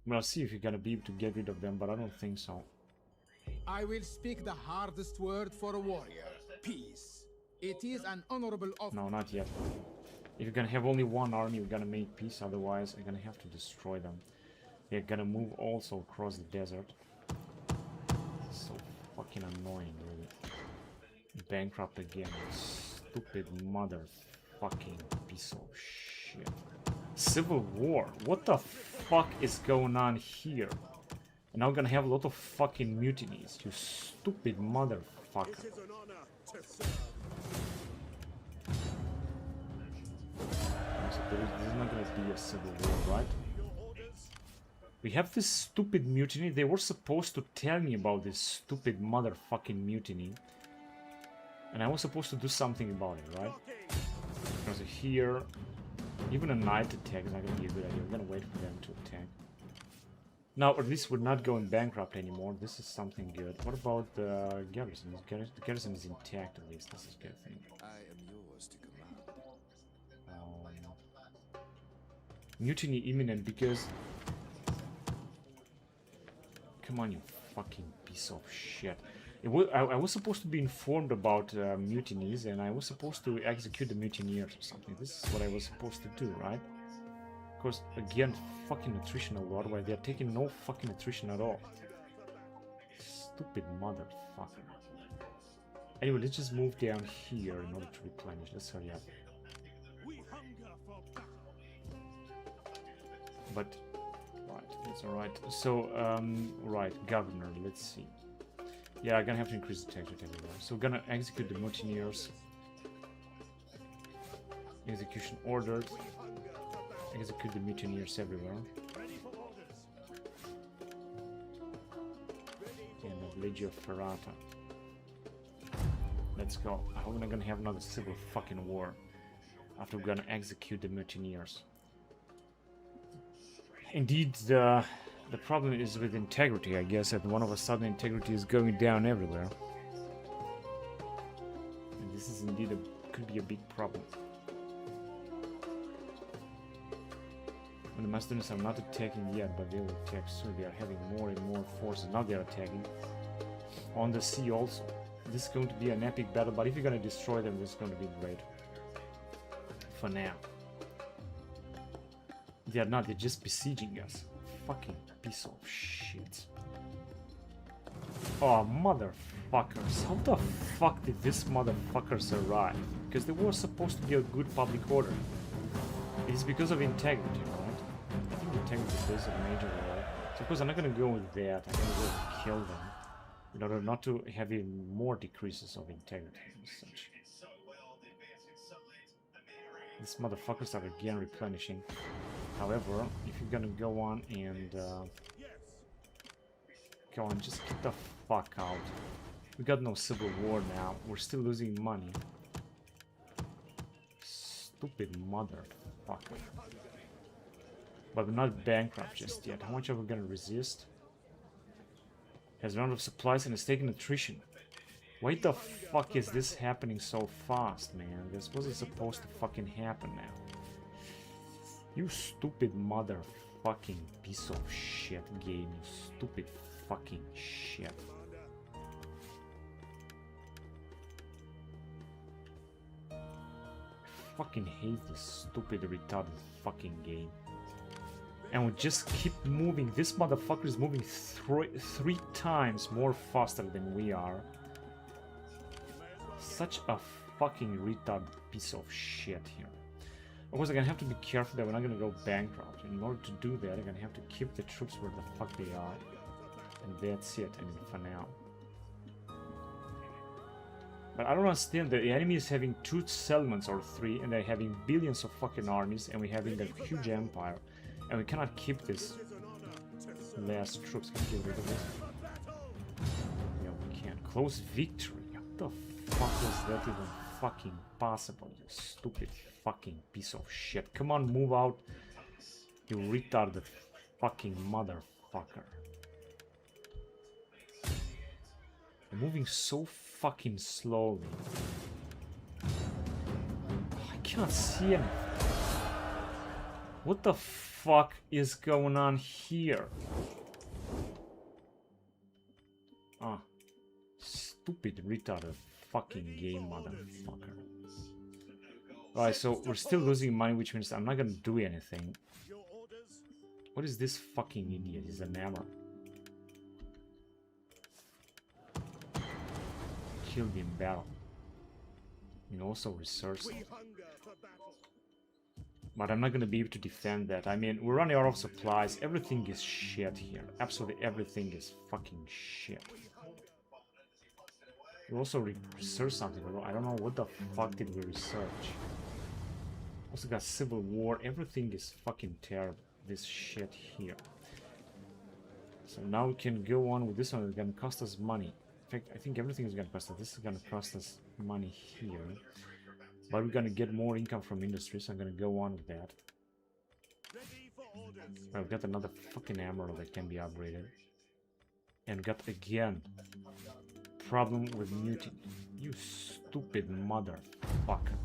Well, I'll see if you're gonna be able to get rid of them, but I don't think so. I will speak the hardest word for a warrior. Peace. It is an honorable offer. No, not yet. If you're gonna have only one army, we're gonna make peace, otherwise I'm gonna have to destroy them. They're gonna move also across the desert. So fucking annoying, really. Bankrupt again, stupid motherfucking piece of shit. Civil war, what the fuck is going on here? And now we're gonna have a lot of fucking mutinies, you stupid motherfucker. It is an honor to serve. So there's not gonna be a civil war, right? We have this stupid mutiny. They were supposed to tell me about this stupid motherfucking mutiny. And I was supposed to do something about it, right? Because here, even a night attack is not going to be a good idea. We're going to wait for them to attack. Now, at least we're not going bankrupt anymore. This is something good. What about the garrison? The garrison is intact, at least. This is a good thing. I am yours to command. Mutiny imminent because... Come on, you fucking piece of shit. I was supposed to be informed about mutinies, and I was supposed to execute the mutineers or something. This is what I was supposed to do, right? Of course, again, fucking attrition a lot, where they're taking no fucking attrition at all. Stupid motherfucker. Anyway, let's just move down here in order to replenish. Let's hurry up. But, right, that's alright. So, right, governor, let's see. Yeah, I'm gonna have to increase the tax rate everywhere. So we're gonna execute the mutineers. Execution ordered. Execute the mutineers everywhere. And the Legio Ferrata. Let's go. I hope we're not gonna have another civil fucking war. after we're gonna execute the mutineers. Indeed, the problem is with integrity, I guess, that one of a sudden integrity is going down everywhere. And this is indeed could be a big problem. And the Macedonians are not attacking yet, but they will attack soon. They are having more and more forces. Now they are attacking. On the sea also. This is going to be an epic battle, but if you're going to destroy them, this is going to be great. For now. They are not, they're just besieging us. Fucking piece of shit. Oh, motherfuckers. How the fuck did these motherfuckers arrive? Because they were supposed to be a good public order. It is because of integrity, right? I think integrity plays a major role. So of course I'm not gonna go with that. I'm gonna go kill them. In order not to have even more decreases of integrity and such. These motherfuckers are again replenishing. However, if you're gonna go on and go on, just get the fuck out. We got no civil war now. We're still losing money. Stupid motherfucker. But we're not bankrupt just yet. How much are we gonna resist? Has run out of supplies and has taken attrition. Why the fuck is this happening so fast, man? This wasn't supposed to fucking happen now. You stupid motherfucking piece of shit game. You stupid fucking shit. I fucking hate this stupid retarded fucking game. And we just keep moving. This motherfucker is moving three times more faster than we are. Such a fucking retard piece of shit here. Of course, I'm gonna have to be careful that we're not gonna go bankrupt. In order to do that, I'm gonna have to keep the troops where the fuck they are. And that's it, I mean, for now. But I don't understand, the enemy is having 2 settlements or 3, and they're having billions of fucking armies, and we're having a huge empire. And we cannot keep this last troops. Can we get rid of this? Yeah, we can't. Close victory. What the fuck is that even fucking possible? You stupid fucking piece of shit. Come on, move out. You retarded fucking motherfucker. You're moving so fucking slowly. I cannot see anything. What the fuck is going on here? Ah, stupid retarded fucking game, motherfucker. Alright, so we're still losing money, which means I'm not gonna do anything. What is this fucking idiot? He's an hammer. Killed in battle. And also resources. But I'm not gonna be able to defend that. I mean, we're running out of supplies. Everything is shit here. Absolutely everything is fucking shit. We also researched something. I don't know what the fuck did we research. Also got civil war. Everything is fucking terrible. This shit here. So now we can go on with this one. It's gonna cost us money. In fact, I think everything is gonna cost us. This is gonna cost us money here. But we're gonna get more income from industry, so I'm gonna go on with that. I've got another fucking emerald that can be upgraded. And got again problem with mutiny. You stupid motherfucker.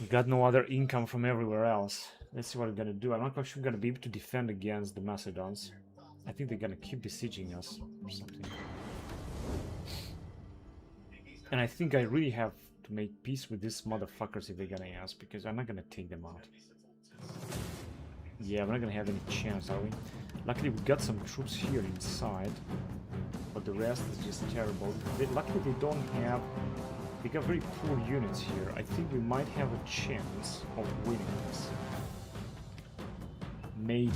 We got no other income from everywhere else. Let's see what we're gonna do. I'm not sure we're gonna be able to defend against the Macedons. I think they're gonna keep besieging us or something. And I think I really have to make peace with these motherfuckers if they're gonna ask, because I'm not gonna take them out. Yeah, we're not gonna have any chance, are we? Luckily we got some troops here inside, but the rest is just terrible. Luckily they don't have... They got very poor units here. I think we might have a chance of winning this. Maybe.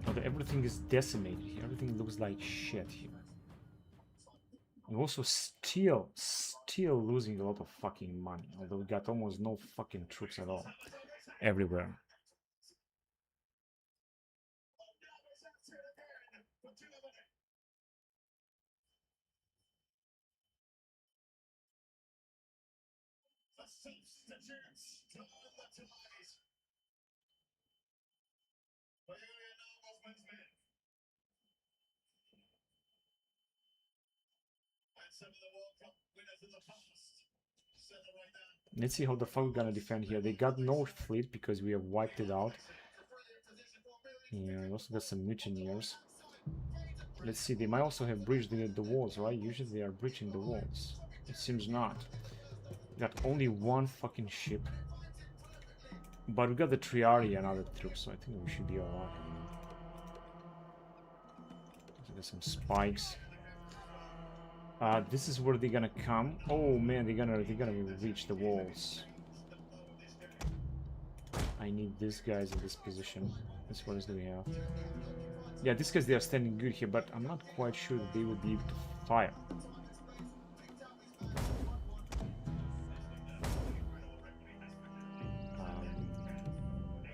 Although everything is decimated here. Everything looks like shit here. And also still losing a lot of fucking money. Although we got almost no fucking troops at all. Everywhere. Substitutes. Turn the tide. For Julian Nagelsmann's men. And some of the World Cup winners in the past. Settle right down. Let's see how the fuck we're gonna defend here. They got no fleet because we have wiped it out. Yeah, we also got some mutineers. Let's see, they might also have breached the walls, right? Usually they are breaching the walls. It seems not. Got only one fucking ship. But we got the Triarii and other troops, so I think we should be alright. So got some spikes. This is where they're gonna come. Oh man, they're gonna reach the walls. I need these guys in this position. As far as do we have? Yeah, these guys, they are standing good here, but I'm not quite sure that they will be able to fire.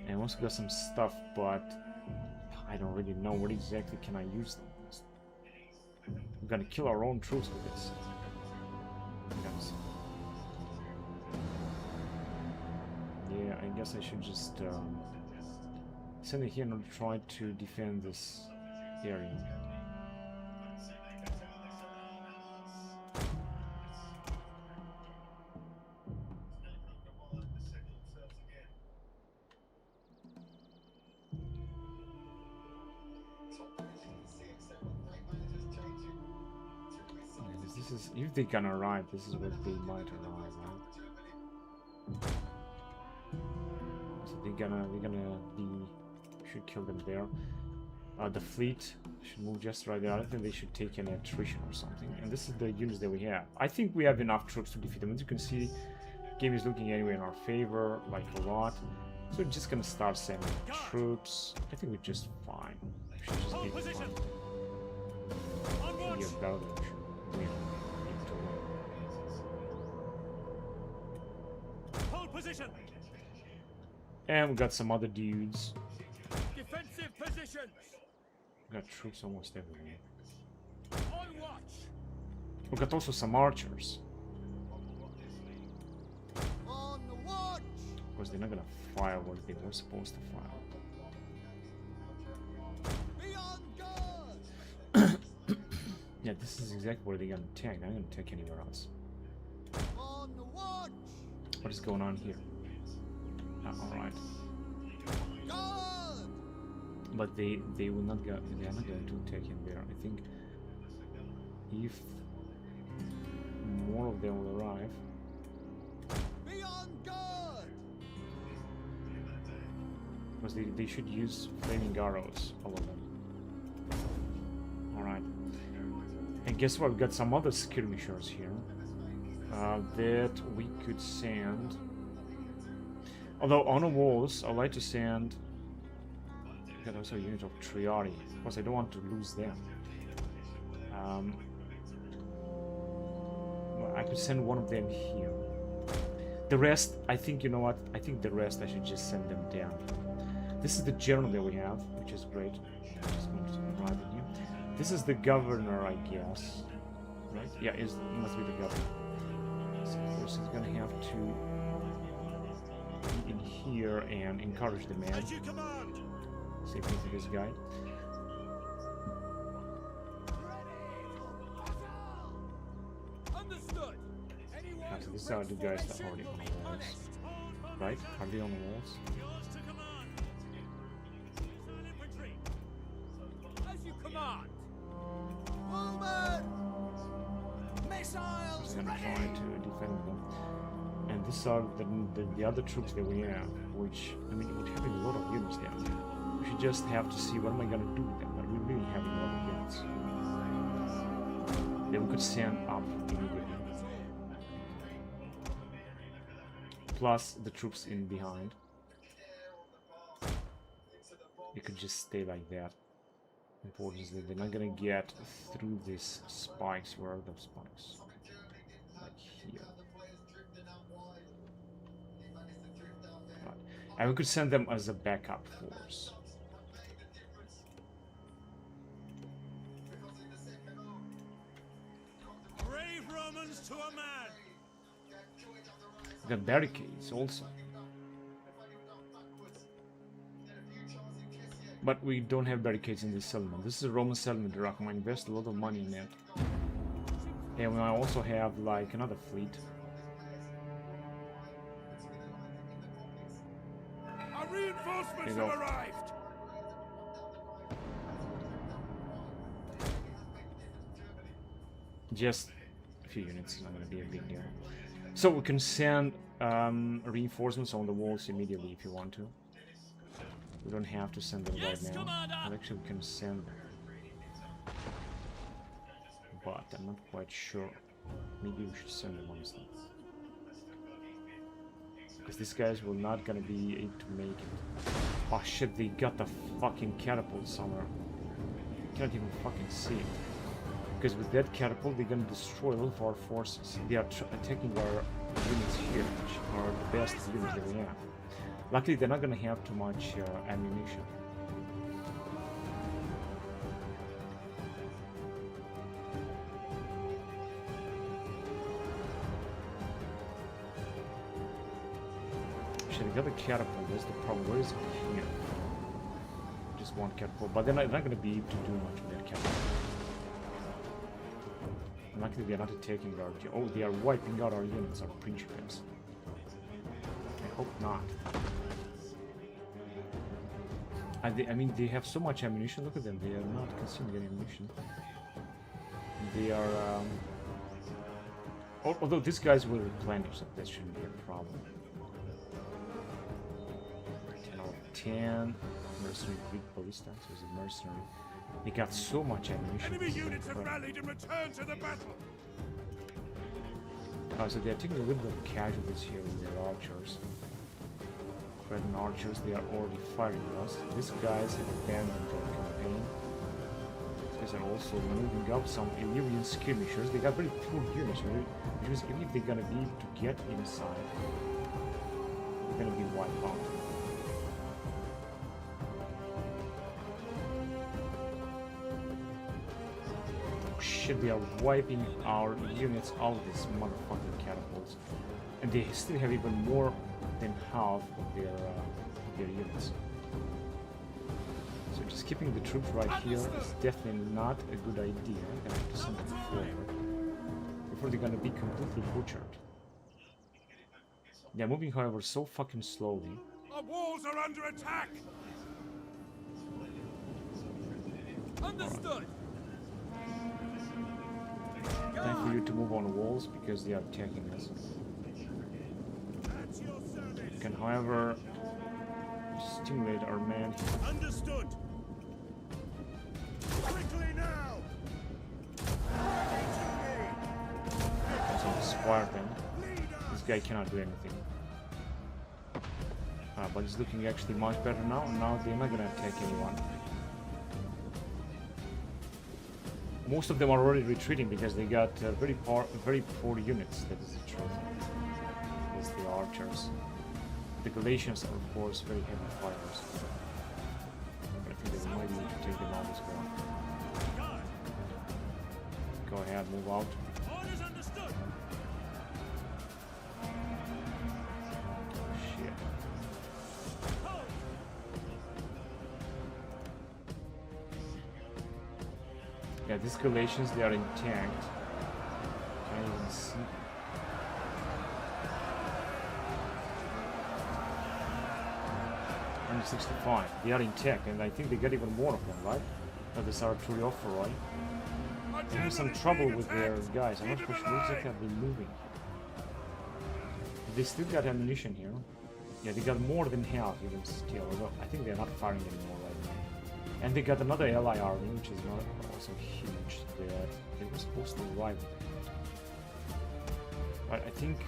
And I also got some stuff, but I don't really know what exactly can I use them. We're gonna kill our own troops with this. Yes. Yeah, I guess I should just send it here and try to defend this area. This is, if they can arrive, this is what they might arrive, right? So they're gonna be, should kill them there. The fleet should move just right there. I think they should take an attrition or something. And this is the units that we have. I think we have enough troops to defeat them. As you can see, game is looking anyway in our favor, like a lot. So we're just gonna start sending troops. I think we're just fine. We should just be fine. Yeah, bellow. Position. And we got some other dudes. Defensive positions. We got troops almost everywhere. On watch. We got also some archers. On watch. Because they're not gonna fire what they were supposed to fire. Be on guard. Yeah, this is exactly where they're gonna attack. They're not gonna attack anywhere else. On watch. What is going on here? Alright. But they will not go, they are not going to attack in there. I think if more of them will arrive. Be on guard. Because they should use flaming arrows, all of them. Alright. And guess what? We've got some other skirmishers here. That we could send. Although on the walls, I'd like to send. We got also a unit of Triarii. Of course, I don't want to lose them. I could send one of them here. The rest, I think, you know what? I think the rest I should just send them down. This is the general that we have, which is great. I'm just going to arrive in here. This is the governor, I guess. Right? Yeah, it must be the governor. So of course he's gonna have to be in here and encourage the man. As you command. Save me for this guy. Understood. Anyone So these are the guys that are already on the walls. Right? Are they on the walls? yours to command. Missile infantry. As you command. Movement. He's Missiles gonna ready. try to defend them. And these are the other troops that we have, which, I mean, we're having a lot of units down here. We should just have to see what am I gonna do with them, but we're really having a lot of units. Then we could stand up immediately. Plus the troops in behind. You could just stay like that. Important is that they're not gonna get through these spikes. Where are those spikes? Like here. Right. And we could send them as a backup force. Brave Romans to a man. Got barricades also. But we don't have barricades in this settlement. This is a Roman settlement, Iraq. I'm gonna invest a lot of money in it. And we also have like another fleet. Our reinforcements There you have go. arrived. Just a few units, it's not gonna be a big deal. So we can send reinforcements on the walls immediately if you want to. We don't have to send them right now. But actually we can send them. But I'm not quite sure. Maybe we should send them honestly. Because these guys will not gonna be able to make it. Oh shit, they got the fucking catapult somewhere. Can't even fucking see it. Because with that catapult they're gonna destroy all of our forces. They are attacking our units here, which are the best units that we have. Luckily they're not gonna have too much ammunition. Actually, they got a catapult, that's the problem. Where is it? Here. Just one catapult, but they're not gonna be able to do much with that catapult. Luckily they are not attacking our... Oh, they are wiping out our units, our principes. I hope not. I mean, they have so much ammunition. Look at them. They are not consuming any ammunition. They are... although these guys will replenish, so that shouldn't be a problem. 10 out of 10. Mercenary Greek ballista. So it's a mercenary. They got so much ammunition. Enemy units have rallied and returned to the battle. Oh, so they're taking a little bit of casualties here with their archers. Red archers, they are already firing us. These guys have abandoned their campaign. These guys are also moving up some Illyrian skirmishers. They got very poor units, really. Because even if they're gonna be able to get inside, they're gonna be wiped out. Shit, they are wiping our units out of these motherfucking catapults. And they still have even more than half of their units. So just keeping the troops right here is definitely not a good idea. I'm gonna have to send them forward before they're gonna be completely butchered. They're moving, however, so fucking slowly. Our walls are under attack. Understood. Time for you to move on walls because they are attacking us. At your service. You can, however, stimulate our men. Understood. Quickly now. Also square them. This guy cannot do anything. But it's looking actually much better now. Now they're not gonna attack anyone. Most of them are already retreating because they got very poor units. That is the truth. That's the archers. The Galatians are, of course, very heavy fighters. But I think they might need to take them out as well. Go ahead, move out. Orders understood. Shit. Yeah, these Galatians, they are intact. Can't even see. $165. They are intact, and I think they got even more of them, right? Now this Arturiopheroi. They have some trouble with their guys. I'm not quite sure exactly how they're moving. They still got ammunition here. Yeah, they got more than half even still. Although I think they're not firing anymore right now. And they got another ally army, which is not also huge. They were supposed to arrive. But I think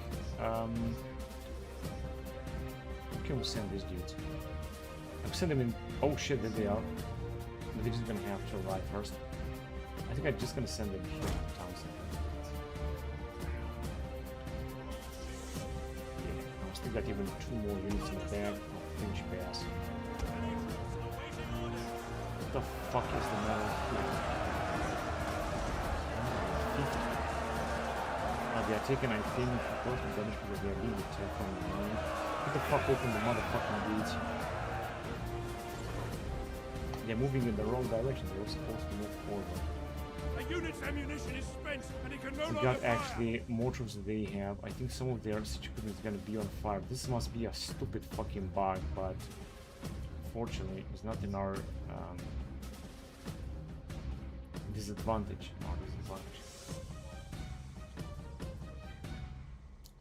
we can send these dudes. I'll send them in. Oh shit, there they are. But they're just gonna have to arrive first. I think I'm just gonna send them here to town center. Yeah, I still got even 2 more units in the back of Finch Pass. What the fuck is the matter here? They are taking, I think, proportional damage because they are being attacked from the main. Get the fuck open the motherfucking gates. They're moving in the wrong direction. They were supposed to move forward. A unit's ammunition is spent, and it can no We longer got fire. actually more troops than they have. I think some of their siege equipment is gonna be on fire. This must be a stupid fucking bug, but fortunately, it's not in our disadvantage. Our disadvantage.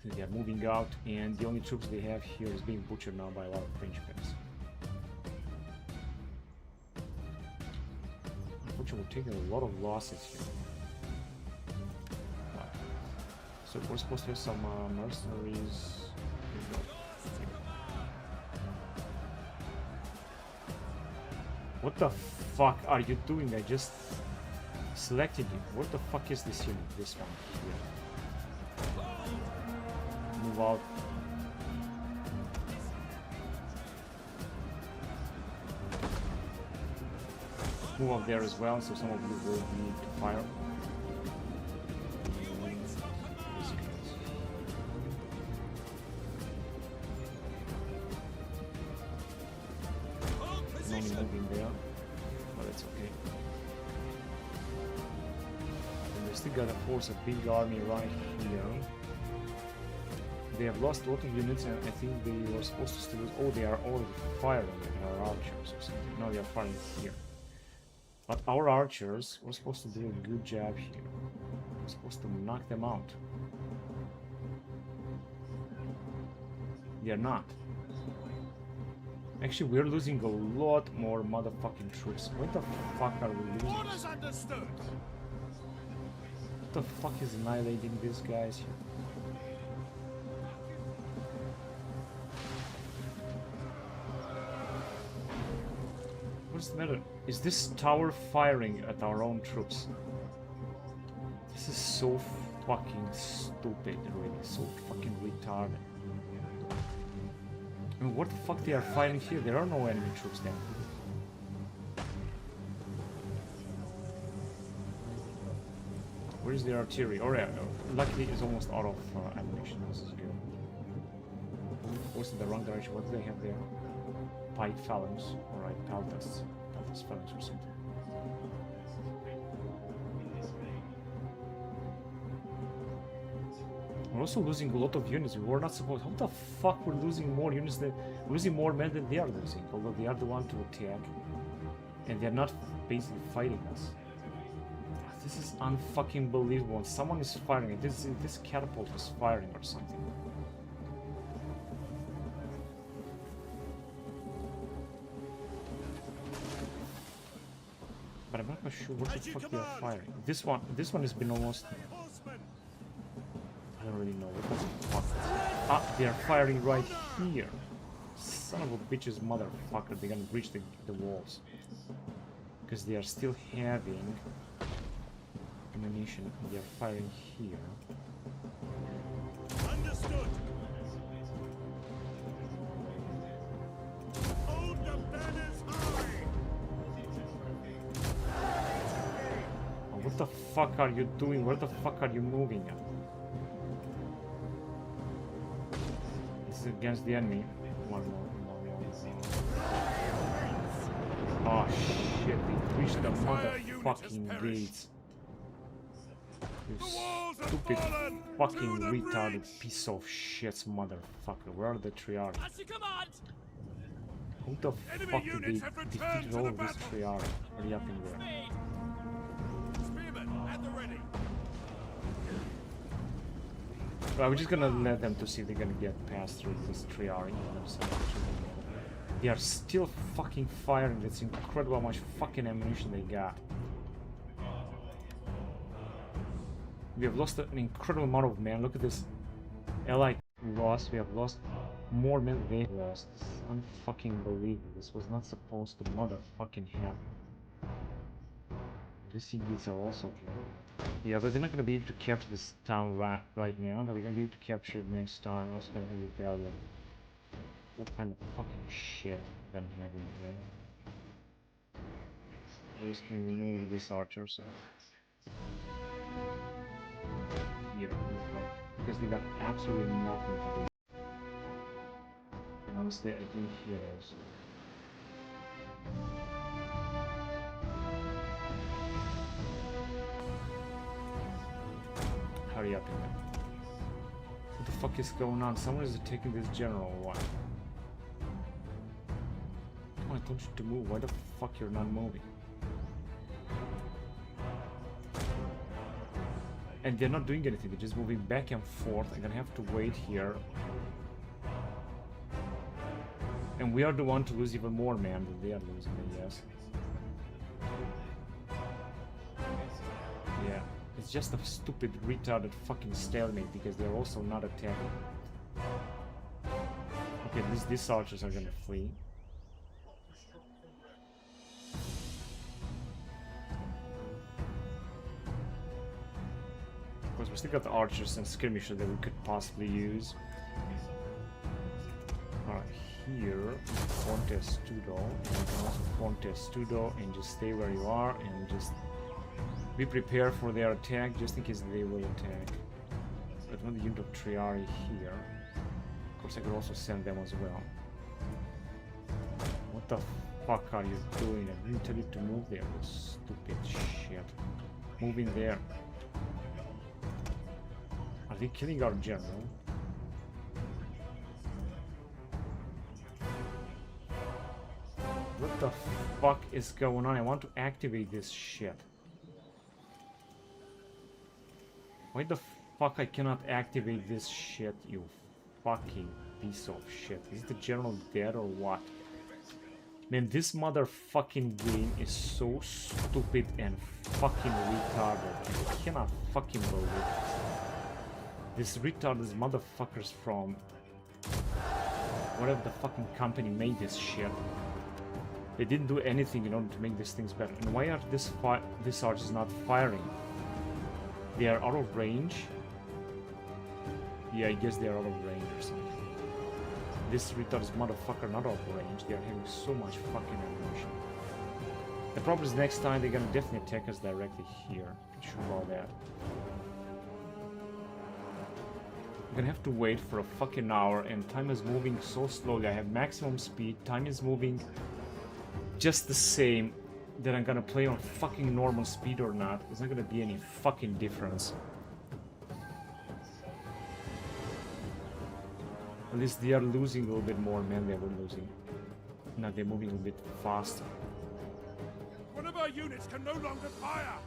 So they are moving out, and the only troops they have here is being butchered now by a lot of French guys. Unfortunately, we're taking a lot of losses here. So we're supposed to have some mercenaries. What the fuck are you doing? I just selected you. What the fuck is this unit? This one here. Move out. Move up there as well, so some of you will need to fire. No moving there, but it's okay. And they still got a force, a big army right here. They have lost a lot of units, and I think they were supposed to still. Oh, they are already firing at our archers or something. No, they are firing here. But our archers were supposed to do a good job here. We're supposed to knock them out. They are not. Actually, we're losing a lot more motherfucking troops. What the fuck are we losing? Orders understood. What the fuck is annihilating these guys here? What's the matter? Is this tower firing at our own troops? This is so fucking stupid, really. So fucking retarded. I mean, what the fuck they are fighting here? There are no enemy troops there. Where is the artillery? Oh yeah, luckily it's almost out of ammunition. This is good. Goes in the wrong direction. What do they have there? Pike phalanx. Alright, Paltas. Paltas phalanx or something. We're also losing a lot of units. We were not supposed. How the fuck we're losing more units than losing more men than they are losing? Although they are the one to attack, and they're not basically fighting us. This is unfucking believable. Someone is firing it. This catapult is firing or something. But I'm not quite sure what the fuck they are firing. This one has been almost. I don't really know what the fuck. Ah, they are firing right here. Son of a bitch's motherfucker. They're gonna breach the walls. Because they are still having ammunition. They are firing here. Understood. Hold the banners high. Oh, what the fuck are you doing? Where the fuck are you moving at? This is against the enemy. One more. Oh shit, they breached the motherfucking gates. You stupid fucking retarded piece of shit motherfucker. Where are the triarchs? Who the fuck did they defeat all of this triarch? Hurry up in there. Spearmen at the ready. Well, we're just gonna let them to see if they're gonna get past through this triarch. They are still fucking firing. It's incredible how much fucking ammunition they got. We have lost an incredible amount of men. Look at this. Allied loss. We have lost more men than they lost. This is unfucking believable. This was not supposed to motherfucking happen. The sea gates are also here. Yeah, but they're not gonna be able to capture this town right now. They're gonna be able to capture it next time. Also gonna be rebellion. What kind of fucking shit gonna happen there? We're just gonna remove this archer, so. Yeah, because they got absolutely nothing to do. And honestly, I think here is. Hurry up, man. What the fuck is going on? Someone is taking this general or what? Come on, I told you to move. Why the fuck you're not moving? And they're not doing anything, they're just moving back and forth. I'm gonna have to wait here. And we are the one to lose even more, man, than they are losing, I guess. Yeah, it's just a stupid, retarded fucking stalemate because they're also not attacking. Okay, these archers are gonna flee. Of course, we still got the archers and skirmishers that we could possibly use. Alright, here, contest Tudo, and you can also contest Tudo and just stay where you are and just be prepared for their attack just in case they will attack. But when the unit of Triari here, of course I could also send them as well. What the fuck are you doing? I didn't tell you to move there, you stupid shit. Move in there. Are they killing our general? What the fuck is going on? I want to activate this shit. Why the fuck I cannot activate this shit, you fucking piece of shit? Is the general dead or what? Man, this motherfucking game is so stupid and fucking retarded. I cannot fucking believe it. This retarded motherfuckers from whatever the fucking company made this shit. They didn't do anything in order to make these things better. And why are these archers not firing? They are out of range? Yeah, I guess they are out of range or something. This retarded motherfucker not out of range. They are having so much fucking ammunition. The problem is next time they're gonna definitely attack us directly here. Pretty sure about that. I'm gonna have to wait for a fucking hour and time is moving so slowly. I have maximum speed. Time is moving just the same. That I'm gonna play on fucking normal speed or not. There's not gonna be any fucking difference. At least they are losing a little bit more, man. They were losing. Now they're moving a little bit faster. One of our units can no longer fire!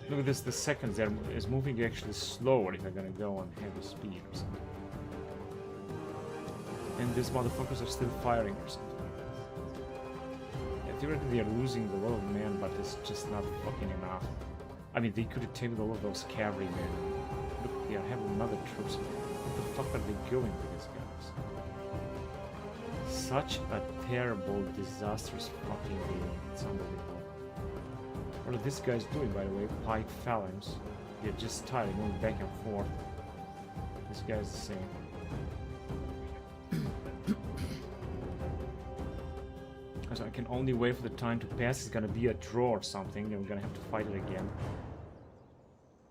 Look at this, the seconds there is moving actually slower if I'm gonna go on heavy speed or something. And these motherfuckers are still firing or something. Yeah, theoretically they are losing a lot of men, but it's just not fucking enough. I mean, they could have taken all of those cavalry men. Look, they are having another troops. What the fuck are they going with these guys? Such a terrible, disastrous fucking game. It's unbelievable. What are these guys doing, by the way? Pike phalanx. They're just tired, going back and forth. This guy's the same. So I can only wait for the time to pass. It's gonna be a draw or something, and we're gonna have to fight it again.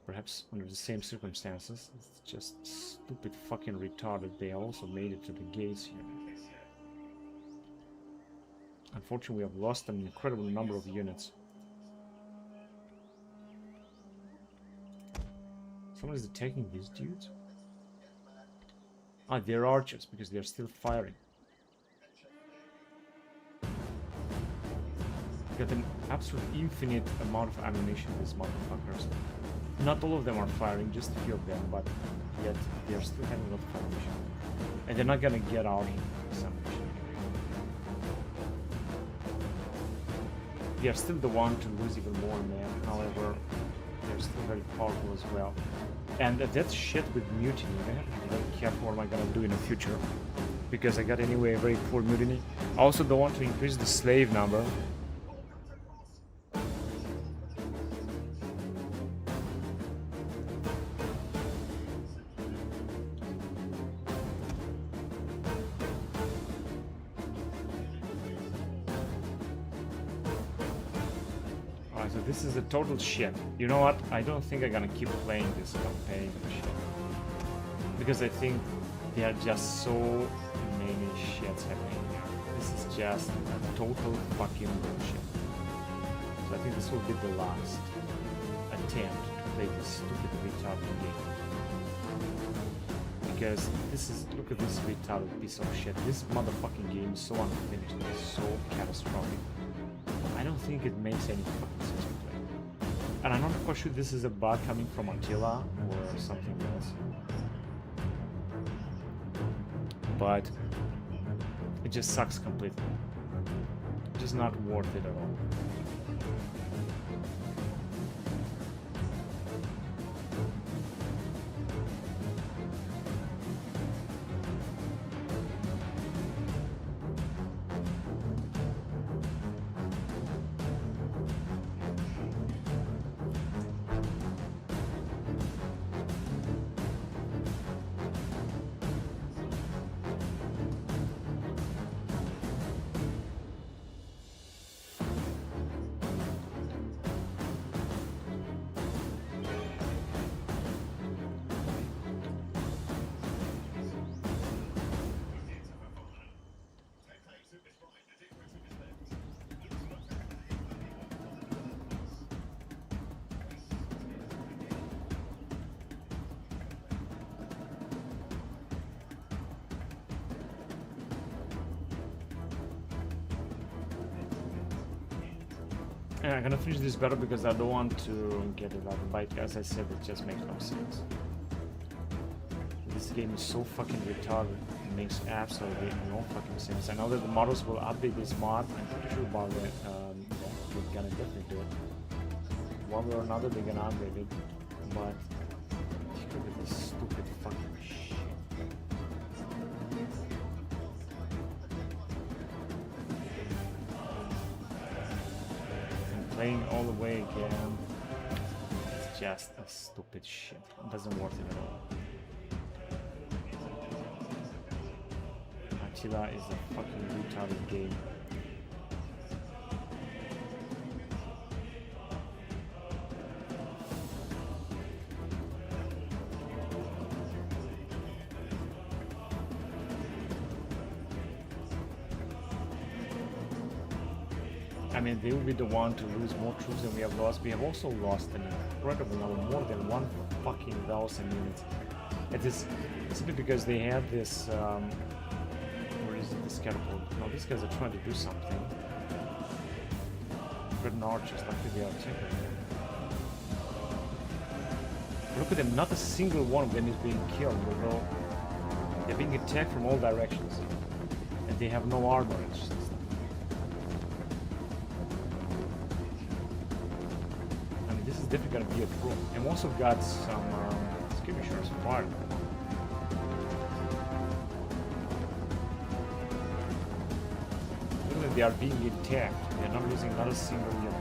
Perhaps under the same circumstances. It's just stupid fucking retarded. They also made it to the gates here. Unfortunately, we have lost an incredible number of units. Someone is attacking these dudes? Ah, they're archers, because they're still firing. Got an absolute infinite amount of ammunition, these motherfuckers. Not all of them are firing, just a few of them, but yet they're still having a lot of ammunition. And they're not gonna get out of this ammunition. They are still the one to lose even more men, however, they're still very powerful as well. And that shit with mutiny, I'm gonna have to be very careful what am I gonna do in the future. Because I got anyway a very poor mutiny. I also don't want to increase the slave number. So this is a total shit. You know what? I don't think I'm gonna keep playing this campaign shit. Because I think there are just so many shits happening here. This is just a total fucking bullshit. So I think this will be the last attempt to play this stupid retarded game. Because this is, look at this retarded piece of shit. This motherfucking game is so unfinished, it's so catastrophic. I don't think it makes any fucking sense to play. And I'm not quite sure this is a bug coming from Attila or something else. But it just sucks completely. Just not worth it at all. And I'm gonna finish this battle because I don't want to get another bite. As I said, it just makes no sense. This game is so fucking retarded. It makes absolutely no fucking sense. I know that the models will update this mod. I'm pretty sure about that. They're gonna definitely do it. One way or another, they're gonna update it. But look at this stupid fucking shit. Playing all the way again, it's just a stupid shit. It doesn't worth it at all. Attila is a fucking retarded game. I mean, they will be the one to lose more troops than we have lost. We have also lost an incredible number, more than 1,000 units. It is simply because they had this, where is it, this catapult? No, these guys are trying to do something. Written archers, like they are taking. Look at them, not a single one of them is being killed, although they're being attacked from all directions. And they have no armor, it's just definitely gonna be a pro. And we also got some skirmishers fired. Literally, they are being attacked. They're not losing not a single unit.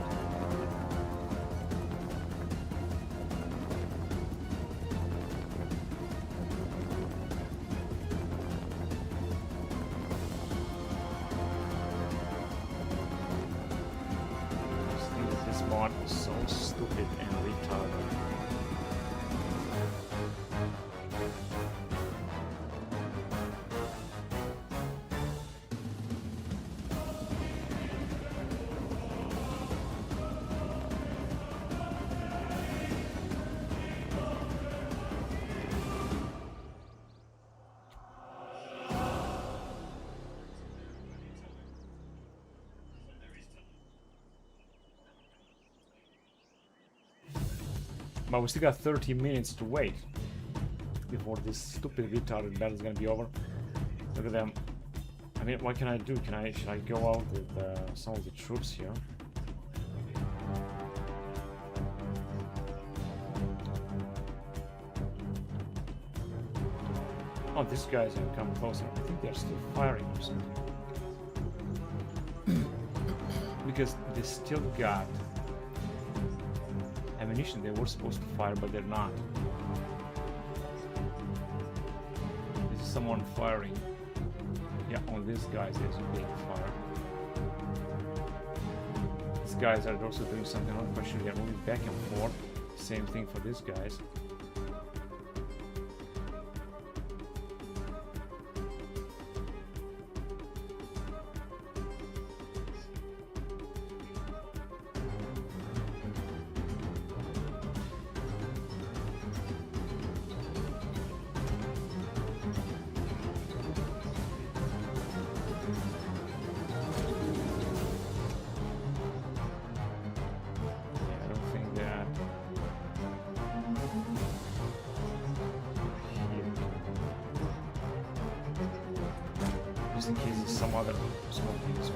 This mod is so stupid and retarded. But we still got 30 minutes to wait before this stupid retarded battle is gonna be over. Look at them. I mean, what can I do? Should I go out with some of the troops here? Oh, these guys are coming closer. I think they're still firing or something. Because they still got ammunition. They were supposed to fire, but they're not. This is someone firing. Yeah, on these guys is being fired. These guys are also doing something else, but they're moving back and forth. Same thing for these guys. Just in case there's some other small things.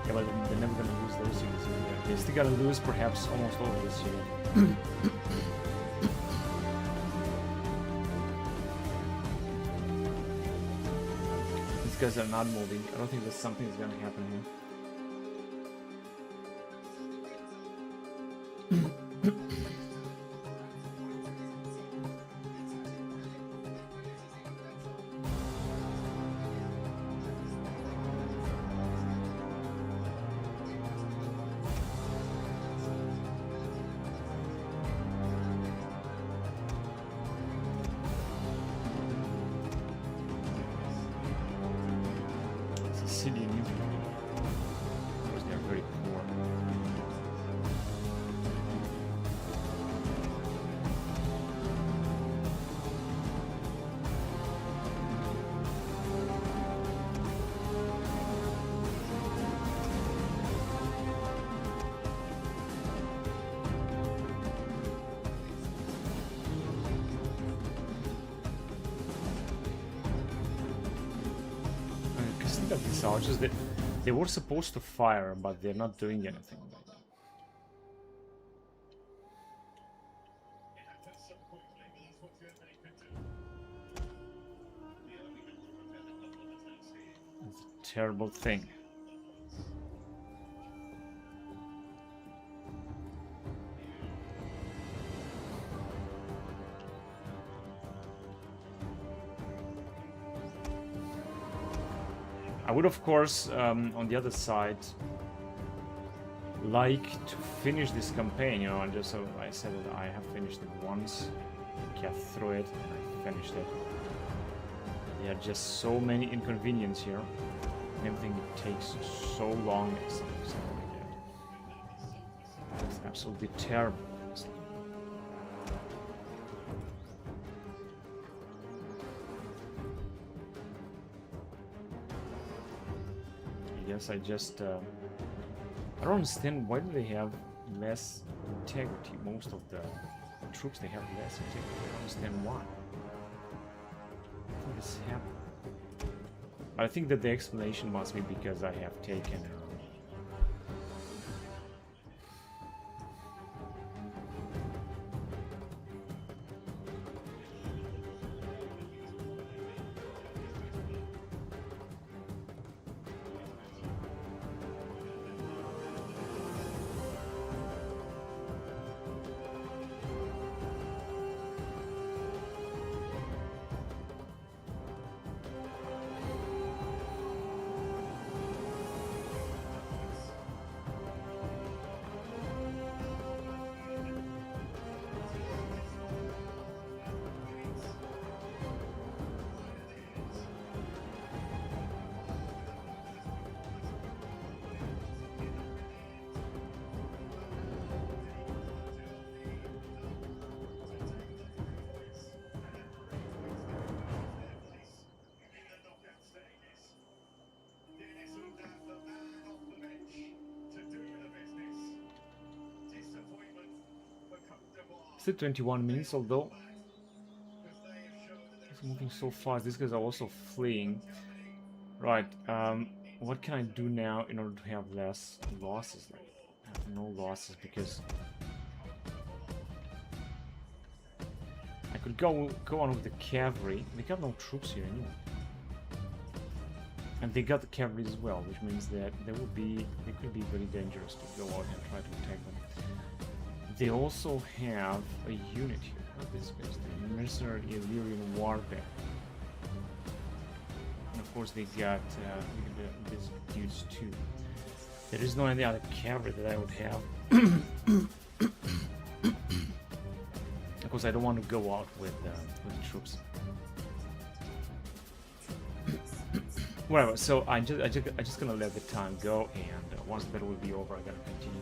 Yeah, but they're never gonna lose those units. They're still gonna lose perhaps almost all of this unit. These guys are not moving. I don't think that something is gonna happen here. City in Italy. Of course, they are very poor. These archers, they were supposed to fire, but they're not doing anything. It's a terrible thing. I would, of course, on the other side, like to finish this campaign, you know, and just so I said that I have finished it once, kept through it, and I finished it. There are just so many inconveniences here, and everything takes so long, and something like that. It's absolutely terrible. I just I don't understand why do they have less integrity. Most of the troops, they have less integrity. I don't understand why. I think this happened. I think that the explanation must be because I have taken still 21 minutes, although it's moving so fast. These guys are also fleeing. Right, what can I do now in order to have less losses? Like, I have no losses because I could go on with the cavalry. They got no troops here anyway. And they got the cavalry as well, which means that they could be very dangerous to go out and try to attack them. They also have a unit here. What is this? The Mercenary Illyrian Warband. And of course they got these dudes too. There is no any other cavalry that I would have. Of course I don't want to go out with the troops. Whatever, so I just gonna let the time go, and once the battle will be over, I'm gonna continue.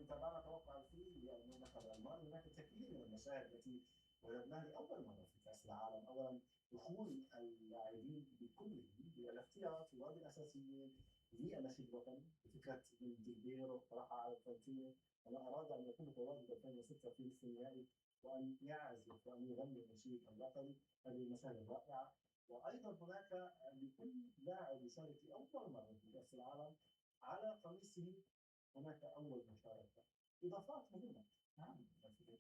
كنت لا اتوقع فيه لانه مثلا المال هناك الكثير من المشاهد التي وجدناها لاول مره في كاس العالم. اولا دخول اللاعبين بكلهم بالاحتياط وبالاساسيين للنشيد الوطني بفكره من ديلبيرو اقترحها على الفرنسيين وما اراد ان يكون متواجد 2006 في الثنائي وان يعزف وان يغني النشيد الوطني. هذه المشاهد الرائعه. وايضا هناك لكل لاعب يشارك في اول مره في كاس العالم على قميصه هناك اول مشاركه. اضافات مهمه. نعم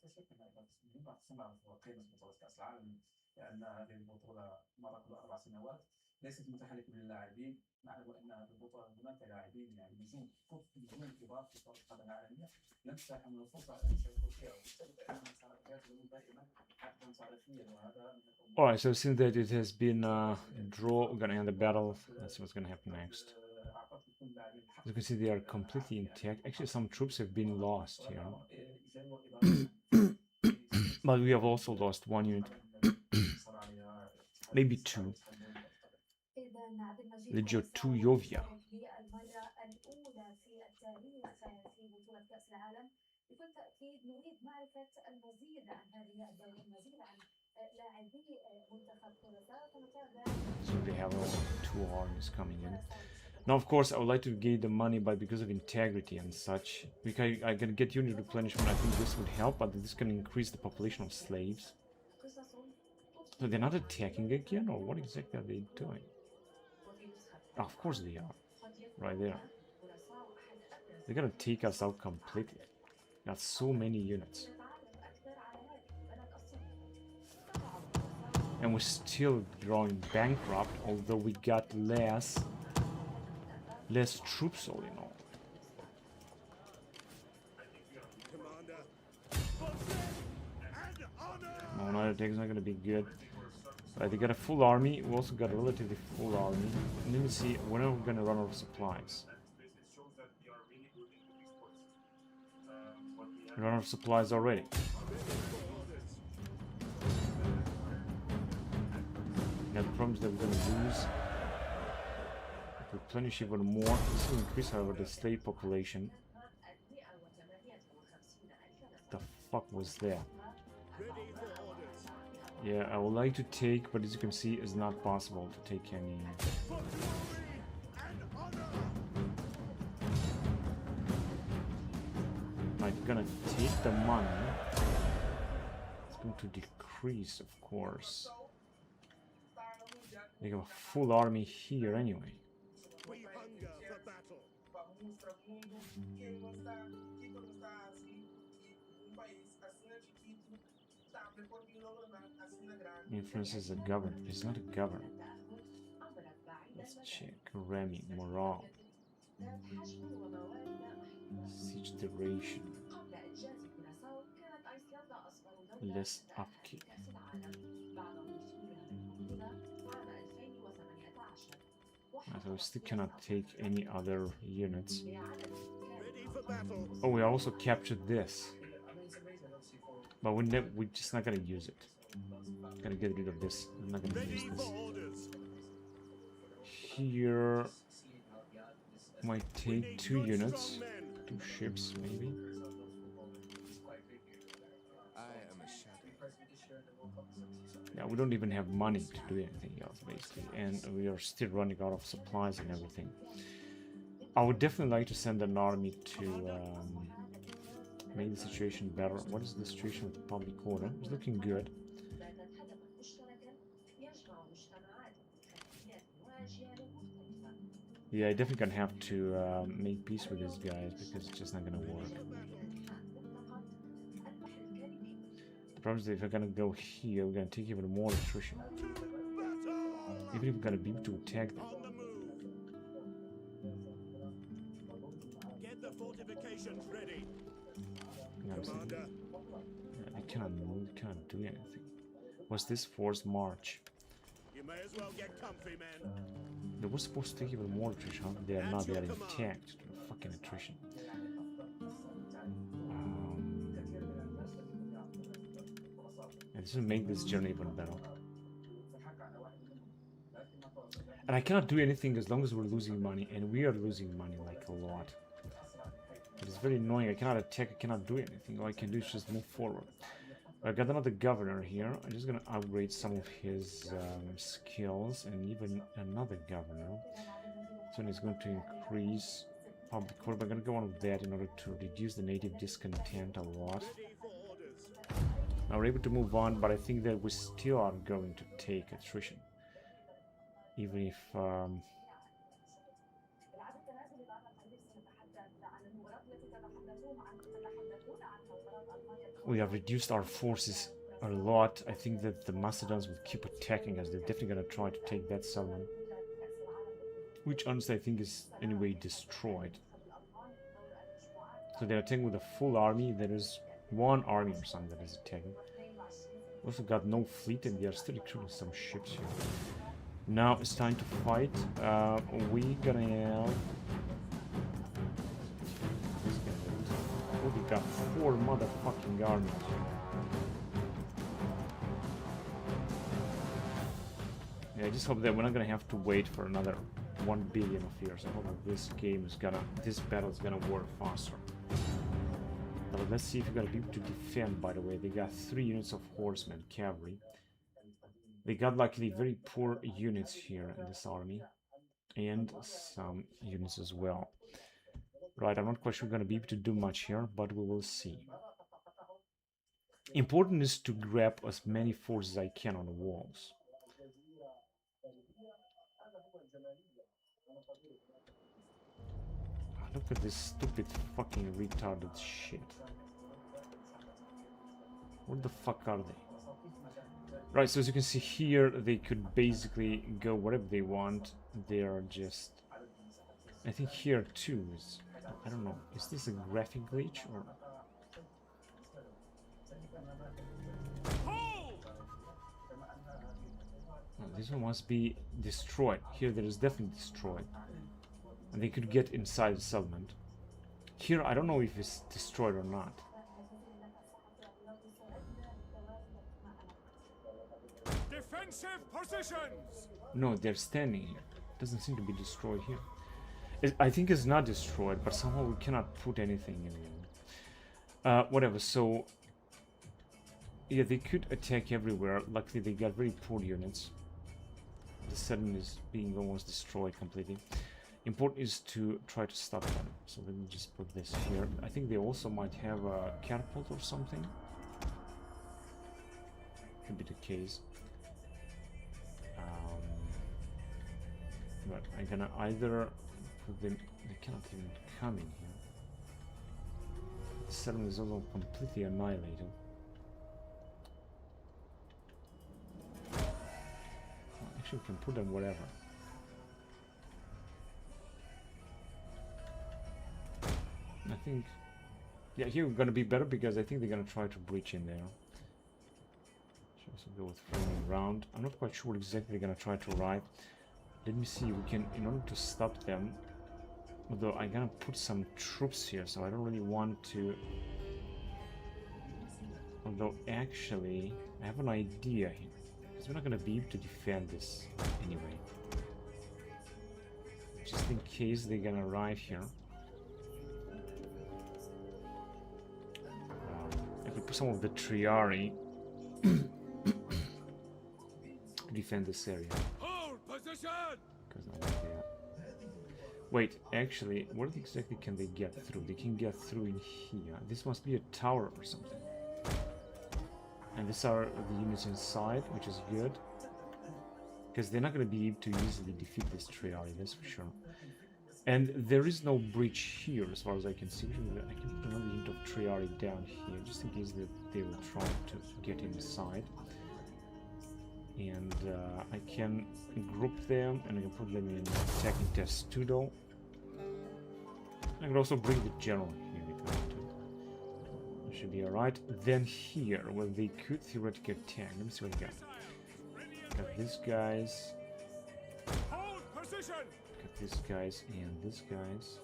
لا شك انها مهمه تصنع في قيمه بطوله كاس العالم لان هذه البطوله مرت كل 4 سنوات ليست متاحه لكل اللاعبين. نعلم ان هذه البطوله هناك لاعبين يعني نجوم كبار في كره القدم العالميه لم تتاحهم الفرصه ان يشاركوا فيها وبالتالي فانها مشاركات دائما حتى تاريخيا وهذا. Alright, so since that it has been a draw, we're gonna end the battle. Let's see what's gonna happen next. As you can see, they are completely intact. Actually, some troops have been lost here. But we have also lost one unit. Maybe two. Legio 2 Jovia. So they have 2 armies coming in. Now, of course, I would like to gain the money, but because of integrity and such, I can get unit replenishment. I think this would help, but this can increase the population of slaves. So they're not attacking again, or what exactly are they doing? Oh, of course they are. Right there. They're gonna take us out completely. Got so many units. And we're still growing bankrupt, although we got less troops all in all. No, another attack is not gonna be good. Right, they got a full army. We also got a relatively full army. And let me see, when are we gonna run out of supplies? We run out of supplies already. Yeah, the problem is that we're gonna lose. Replenish even more. This will increase, however, the slave population. The fuck was that? Yeah, I would like to take, but as you can see, it's not possible to take any. I'm gonna take the money. It's going to decrease, of course. They have a full army here anyway. We hunger for battle. Influences the governor. It's not a governor. Let's check. Remy, morale. Siege duration. Less upkeep. So we still cannot take any other units. Oh, we also captured this. But we're just not gonna use it. Gonna get rid of this. I'm not gonna use this. Here might take 2 units. 2 ships maybe. Yeah, we don't even have money to do anything else basically, and we are still running out of supplies and everything. I would definitely like to send an army to make the situation better. What is the situation with the public order? It's looking good. Yeah, I definitely gonna have to make peace with these guys because it's just not gonna work. The problem is that if we're gonna go here, we're gonna take even more attrition. Even if we're gonna be able to attack them. Get the fortifications ready. Yeah, they cannot move, they cannot do anything. What's this forced march? You may as well get comfy, men. They were supposed to take even more attrition, huh? They are not, they are intact. Fucking attrition. And this will make this journey even better. And I cannot do anything as long as we're losing money, and we are losing money like a lot. It's very annoying. I cannot attack, I cannot do anything. All I can do is just move forward. I got another governor here. I'm just gonna upgrade some of his skills, and even another governor. So it's going to increase public order. I'm gonna go on with that in order to reduce the native discontent a lot. Now we're able to move on, but I think that we still are going to take attrition. Even if we have reduced our forces a lot, I think that the Macedons will keep attacking us. They're definitely going to try to take that settlement, which honestly I think is anyway destroyed. So they're attacking with a full army. There is one army or something that is attacking. Also got no fleet, and they are still recruiting some ships here. Now it's time to fight. We gonna have... Oh, we got 4 motherfucking armies. Yeah, I just hope that we're not gonna have to wait for another 1 billion of years. I hope that this game is gonna... this battle is gonna work faster. Now, let's see if we're gonna be able to defend, by the way. They got 3 units of horsemen, cavalry. They got luckily very poor units here in this army, and some units as well. Right, I'm not quite sure we're gonna be able to do much here, but we will see. Important is to grab as many forces as I can on the walls. Look at this stupid fucking retarded shit. What the fuck are they? Right, so as you can see here, they could basically go wherever they want. They are just... I think here too is... I don't know, is this a graphic glitch or... Oh, this one must be destroyed. Here there is definitely destroyed. And they could get inside the settlement. Here I don't know if it's destroyed or not. Defensive positions. No, they're standing here. It doesn't seem to be destroyed here. I think it's not destroyed, but somehow we cannot put anything in it. Whatever, so... yeah, they could attack everywhere. Luckily, they got very poor units. The settlement is being almost destroyed completely. Important is to try to stop them. So let me just put this here. I think they also might have a catapult or something. Could be the case. But I'm gonna either put them... they cannot even come in here. The settlement is also completely annihilated. Actually, we can put them wherever. I think... yeah, here we're gonna be better because I think they're gonna try to breach in there. Should also go with framing round. I'm not quite sure what exactly they're gonna try to arrive. Let me see, we can, in order to stop them, although I'm gonna put some troops here, so I don't really want to... although actually, I have an idea here, because we're not gonna be able to defend this anyway. Just in case they're gonna arrive here. I could put some of the Triari to defend this area. Wait, actually, what exactly can they get through? They can get through in here. This must be a tower or something. And these are the units inside, which is good. Because they're not going to be able to easily defeat this Triari, that's for sure. And there is no breach here, as far as I can see. I can put another unit of Triari down here, just in case that they will try to get inside. And I can group them, and I can put them in attacking testudo. I can also bring the general here if I want to. That should be alright. Then here, well, they could theoretically attack. Let me see what I got. Got these guys. Got these guys and these guys.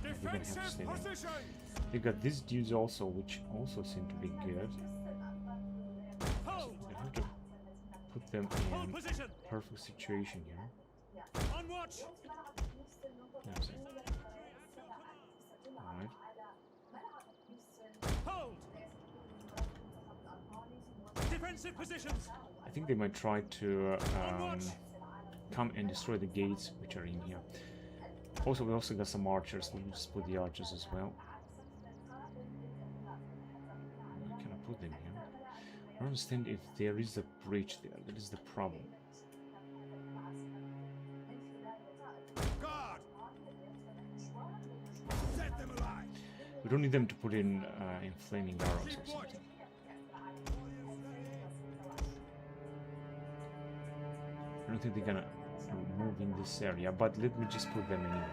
They're gonna have to stay there. They got these dudes also, which also seem to be good. So I have to put them in perfect situation here. There's it. Alright. Hold! Defensive positions! I think they might try to come and destroy the gates which are in here. Also, we also got some archers. Let me just put the archers as well. Where can I put them here? I don't understand if there is a breach there. That is the problem. Guard! Set them alight! We don't need them to put in flaming arrows or something. I don't think they're gonna move in this area, but let me just put them anyway.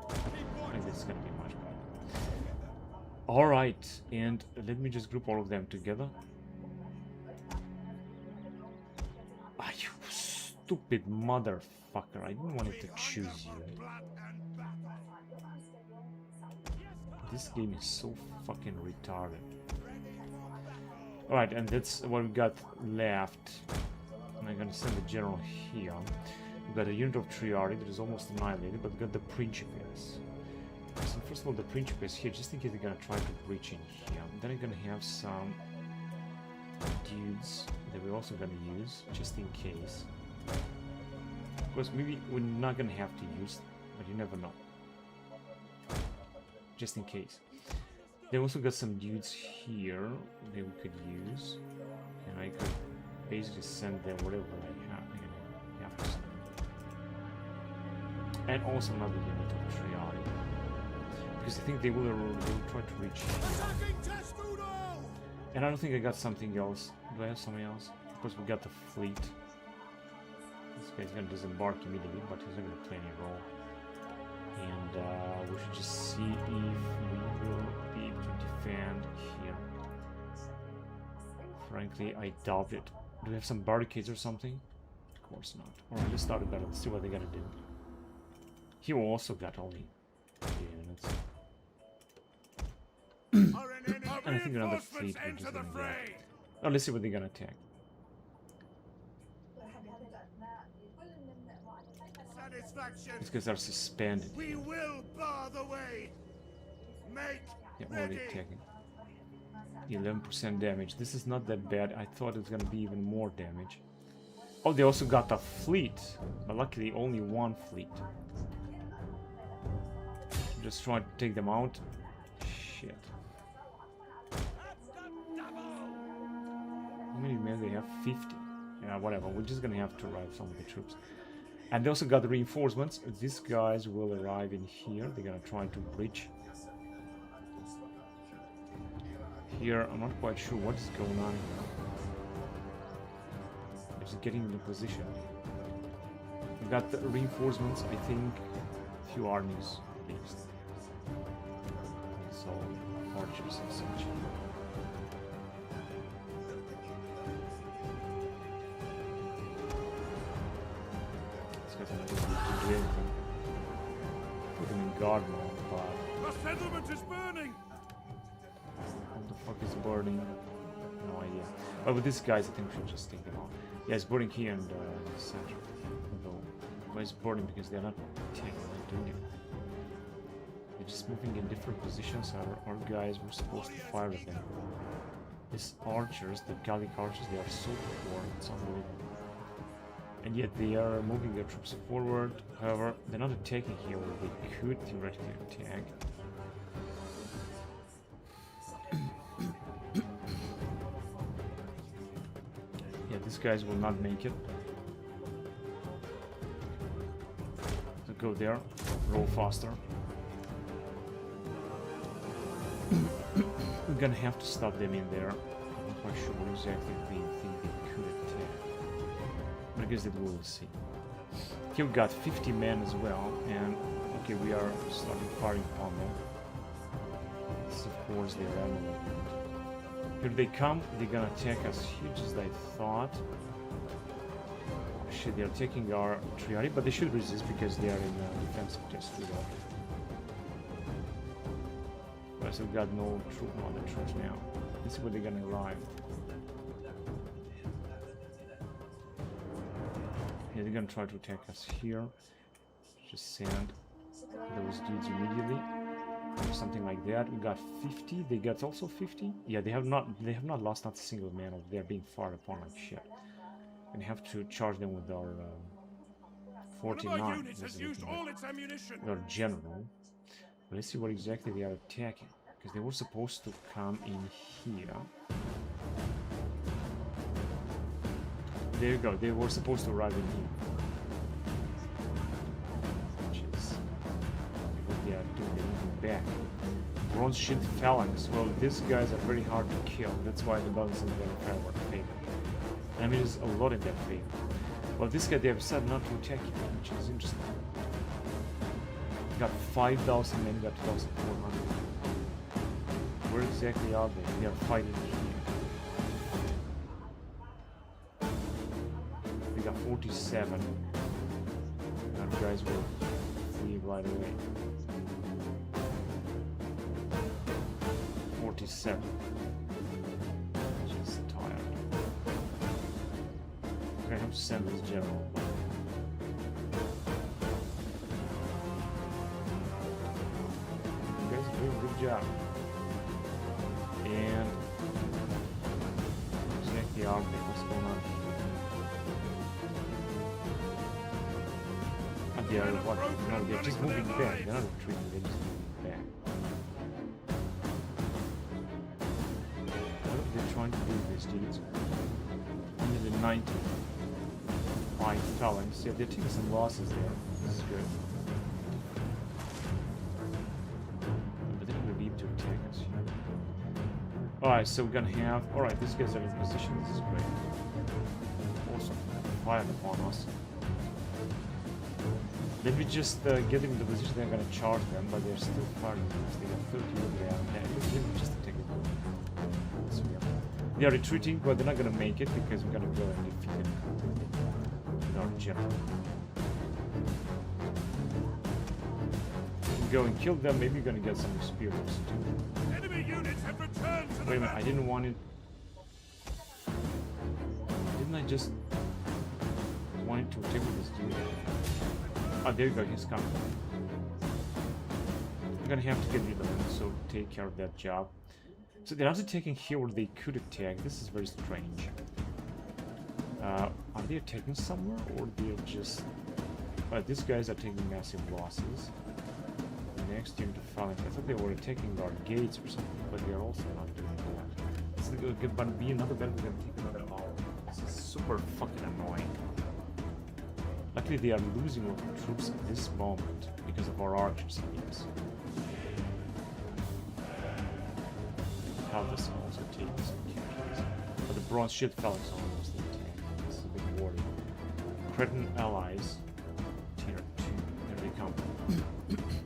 I think this is gonna be much better. Alright, and let me just group all of them together. Ah, you stupid motherfucker. I didn't want it to choose you. This game is so fucking retarded. Alright, and that's what we got left. And I'm gonna send the general here. We've got a unit of Triari that is almost annihilated, but we got the Principes. So first of all, the Principes here, just in case they're gonna try to breach in here. Then I'm gonna have some dudes that we're also gonna use, just in case. Of course, maybe we're not gonna have to use, but you never know. Just in case. They also got some dudes here that we could use, and I could basically send them whatever I have. I'm gonna have to send them. And also another unit of Triari, because I think they will try to reach here. And I don't think I got something else. Do I have something else? Of course, we got the fleet. This guy's gonna disembark immediately, but he's not gonna play any role. And we should just see if we will be able to defend here. Frankly, I doubt it. Do we have some barricades or something? Of course not. Alright, let's start a battle. Let's see what they're gonna do. He also got only 3 units. And I think another fleet will just gonna go. Oh, let's see what they're gonna attack. These guys are suspended. We will bar the way. Make Yeah, already attacking. 11% damage. This is not that bad. I thought it was gonna be even more damage. Oh, they also got a fleet, but luckily only one fleet. Just trying to take them out. Shit. How many men they have? 50. Yeah, whatever. We're just gonna have to arrive some of the troops. And they also got the reinforcements. These guys will arrive in here. They're gonna try to breach. Here, I'm not quite sure what is going on here. They're just getting into position. We got the reinforcements, I think, a few armies at least. So, archers and such. Put them in guard mode, but the settlement is burning. what the fuck is burning? No idea. But with these guys, I think we should just take them out. Yeah, it's burning here and the center. Although, why is burning? Because they're not attacking, they're doing it. They're just moving in different positions. Our guys were supposed to fire at them. These archers, the Gallic archers, they are so poor. It's unbelievable. And yet they are moving their troops forward. However, they're not attacking here where they could theoretically attack. Yeah, these guys will not make it. So go there, roll faster. We're gonna have to stop them in there. I'm not quite sure what exactly they think they could attack. I guess that we will see. Here we got 50 men as well, and okay, we are starting firing upon them. This is of course their ammo. Here they come, they're gonna attack us here just as I thought. Shit, they're taking our Triari, but they should resist because they are in defensive test without. But we've got no other troops now. Let's see where they're gonna arrive. Yeah, they're gonna try to attack us here. Just send those dudes immediately. Or something like that. We got 50. They got also 50. Yeah, they have not lost not a single man. They're being fired upon like shit. And have to charge them with our 49. One of our units has used all its ammunition. Our general. Let's see what exactly they are attacking. Because they were supposed to come in here. There you go. They were supposed to arrive in here. Which is what they are doing. They're moving back. Bronze shield phalanx. Well, these guys are very hard to kill. That's why the balance is in their favor. I mean, there's a lot in their favor. Well, this guy, they have decided not to attack him, which is interesting. Got 5,000 men, got 2,400. Where exactly are they? They are fighting here. They got 47. Our guys will leave right away. 47. Just tired. I have to send this general. You guys are doing a good job. And exactly are they? What's going on here? And they are what? No, they're just moving back. They're not retreating, they're just moving back. What are they trying to do with these dudes? Under the 90. Phalanx. Yeah, they're taking some losses there. This is good. But they're not going to be able to attack us. Alright, so we're gonna have... Alright, these guys are in position. This is great. Awesome. Fire upon us. Let me just get them in the position they're gonna charge them, but they're still firing us. They got 30 over there. Let me just take it. So, yeah. They are retreating, but they're not gonna make it because we're gonna go and defeat them. General. Go and kill them, maybe you're gonna get some experience too. Enemy units have returned to the Wait a minute, I didn't want it. Didn't I just want it to attack with this dude? Oh, there you go, he's coming. I'm gonna have to get rid of him, so take care of that job. So they're not attacking here where they could attack. This is very strange. Are they attacking somewhere, or they're just... these guys are taking massive losses. The next unit of phalanx, I thought they were attacking our gates or something, but they're also not doing that. It's going to be another battle, we're going to take another hour. This is super fucking annoying. Luckily they are losing a lot of troops at this moment, because of our archers, I guess. How this also takes some captures. But the bronze shield phalanx almost attack. Cretan allies, tier 2, there they come.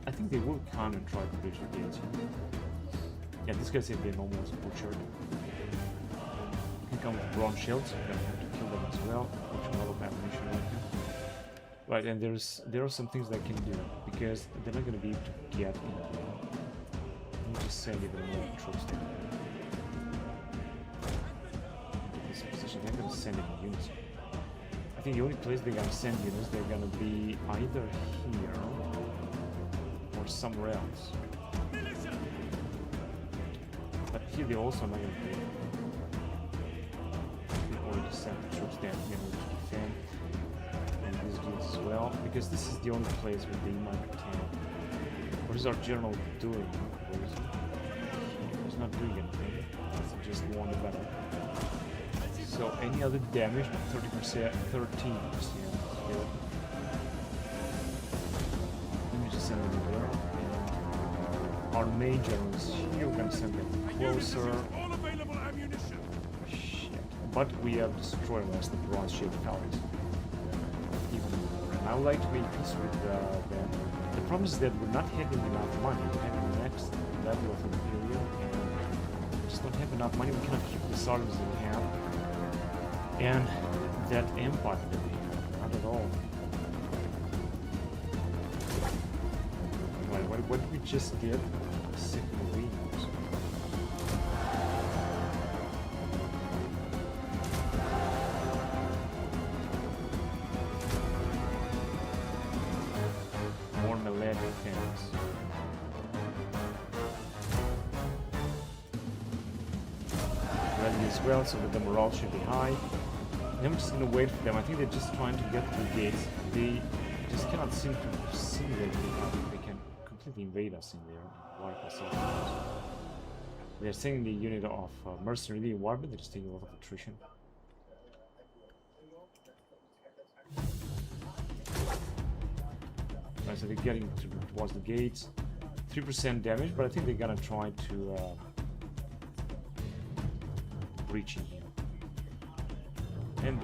I think they will come and try to breach the gates. Yeah, these guys have been almost butchered. You can come with bronze shields, you're gonna have to kill them as well, which a lot of ammunition right now. Right, and there are some things they can do, because they're not gonna be able to get in there. Let me just send even more troops there. This position, they're gonna send in units. I think the only place they're gonna send units, they're gonna be either here or somewhere else. But here they're also not gonna be. They already sent the troops down here to defend, and these dudes as well, because this is the only place where they might attack. What is our general doing? He's not doing anything. He just won the battle. So any other damage, 30%, 13%. Good. Let me just send them there. Our major is here, we're gonna send them closer. all available ammunition. Shit. But we have destroyed most of the bronze shield phalanx. Even more. And I would like to make peace with them. The problem is that we're not having enough money. We're having the next level of Imperial, and we just don't have enough money. We cannot keep the armies in hand. And that empire that we have, not at all. What we just did, second week. as well, so that the morale should be high. And I'm just gonna wait for them. I think they're just trying to get to the gates. They just cannot seem to see that they can completely invade us in there, wipe us out. They're sending the unit of mercenary war, but they're just taking a lot of attrition. Right, so they're getting towards the gates. 3% damage, but I think they're gonna try to breach in here. And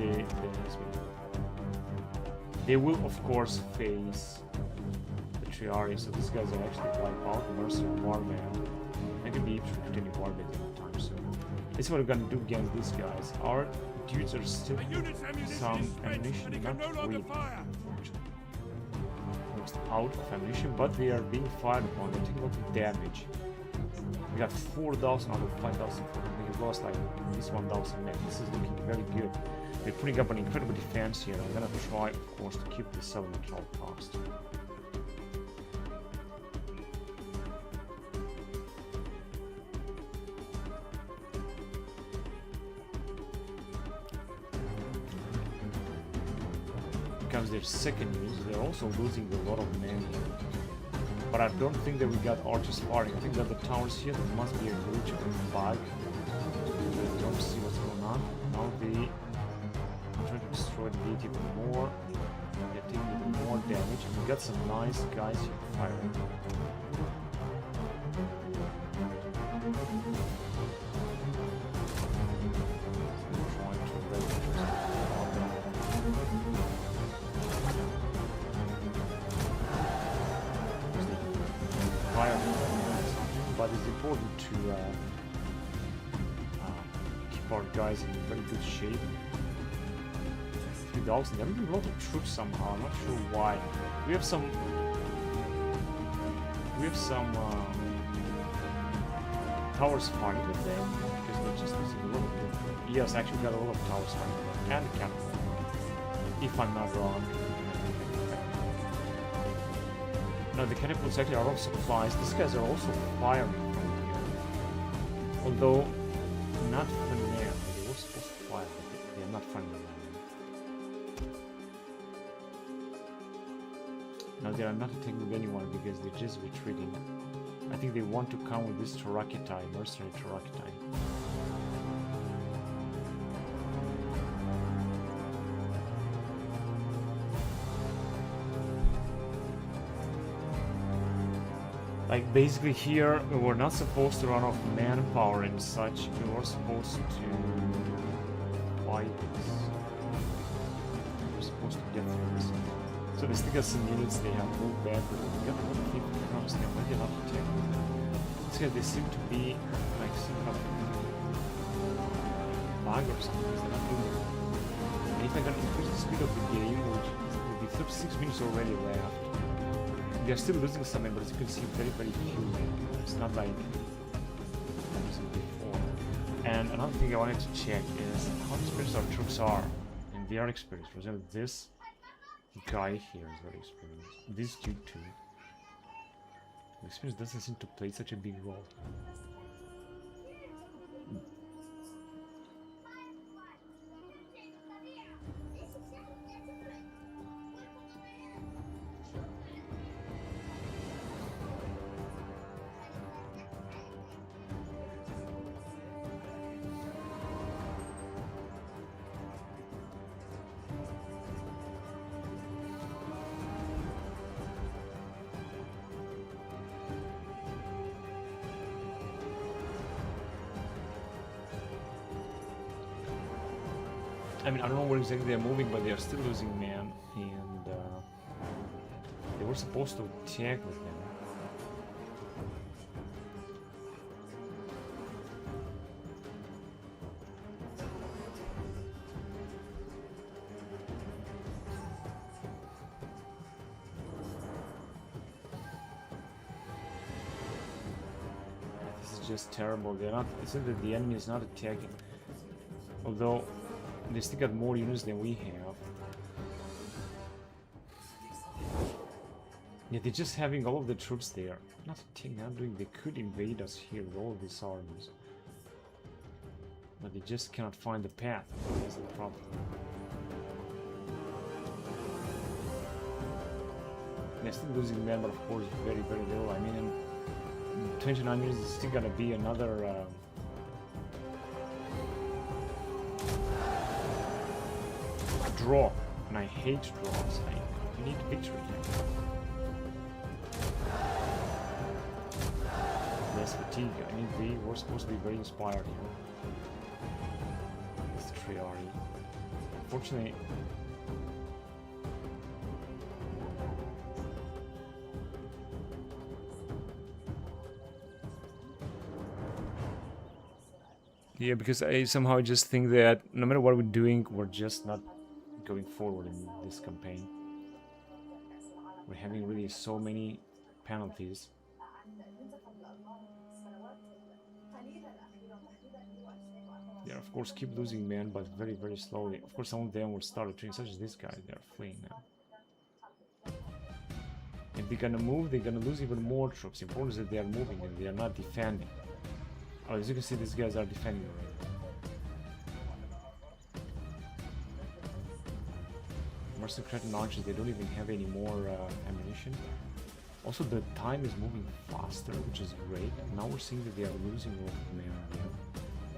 they will, of course, face the Triari, so these guys are actually wipe out the mercenary warband. They can be pretending warband at the time, so this is what we're gonna do against these guys. Our dudes are still some ammunition, not really, unfortunately. Almost out of ammunition, but they are being fired upon. They're taking a lot of damage. We got 4,000 out of 5,000. We lost like at least 1,000 men. This is looking very good. We're putting up an incredible defense here. I'm gonna try, of course, to keep this settlement at all cost. Becomes their second news. They're also losing a lot of men here. But I don't think that we got archers firing. I think that the towers here, there must be a glitch or a bug. I don't see what's going on. Now they try to destroy the gate even more. They're taking even more damage. And we got some nice guys here firing. But it's important to keep our guys in very good shape. 3,000. They're losing a lot of troops somehow. I'm not sure why. We have some towers fighting with them because they're just losing a lot of them. Yes, actually got a lot of towers fighting with them and catapult. If I'm not wrong. No, the catapults actually are out of supplies. These guys are also firing from here. Although, not from there. They were supposed to fire, but they are not firing around. Now they are not attacking with anyone because they're just retreating. I think they want to come with this Tarakitai, mercenary Tarakitai. Like basically here, we were not supposed to run off manpower and such. We were supposed to fight this. We were supposed to get through this. So they still got some units they have moved back, but we got a lot of people across them. Why did not attack them? These guys, they seem to be like some kind of bug or something. They're not doing it. And if I can increase the speed of the game, which will be 36 minutes already left. We are still losing some men, but as you can see, very, very few. It's not like losing before. And another thing I wanted to check is how experienced our troops are. And they are experienced. For example, this guy here is very experienced. This dude too. Experience doesn't seem to play such a big role. I mean, I don't know where exactly they're moving, but they are still losing men, and they were supposed to attack with them. This is just terrible. They're not. It seems that the enemy is not attacking, although they still got more units than we have. Yeah, they're just having all of the troops there. Not attacking, not doing. They could invade us here with all of these armies. But they just cannot find the path. That's the problem. They're still losing men, but of course very, very little. I mean, in 29 years, it's still gonna be another draw, and I hate draws. I need victory here. Less fatigue. I need V. We're supposed to be very inspired here. It's 3 RE. Unfortunately, yeah, because I somehow just think that no matter what we're doing, we're just not going forward in this campaign. We're having really so many penalties. Yeah, of course, keep losing men, but very, very slowly. Of course, some of them will start retreating, such as this guy. They're fleeing now. If they're gonna move, they're gonna lose even more troops. Important is that they are moving and they are not defending. Oh, as you can see, these guys are defending already. Mercenary Cretan archers, they don't even have any more ammunition. Also, the time is moving faster, which is great. Now we're seeing that they are losing a lot of men again.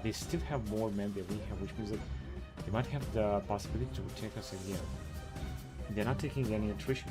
They still have more men than we have, which means that they might have the possibility to attack us again. They're not taking any attrition.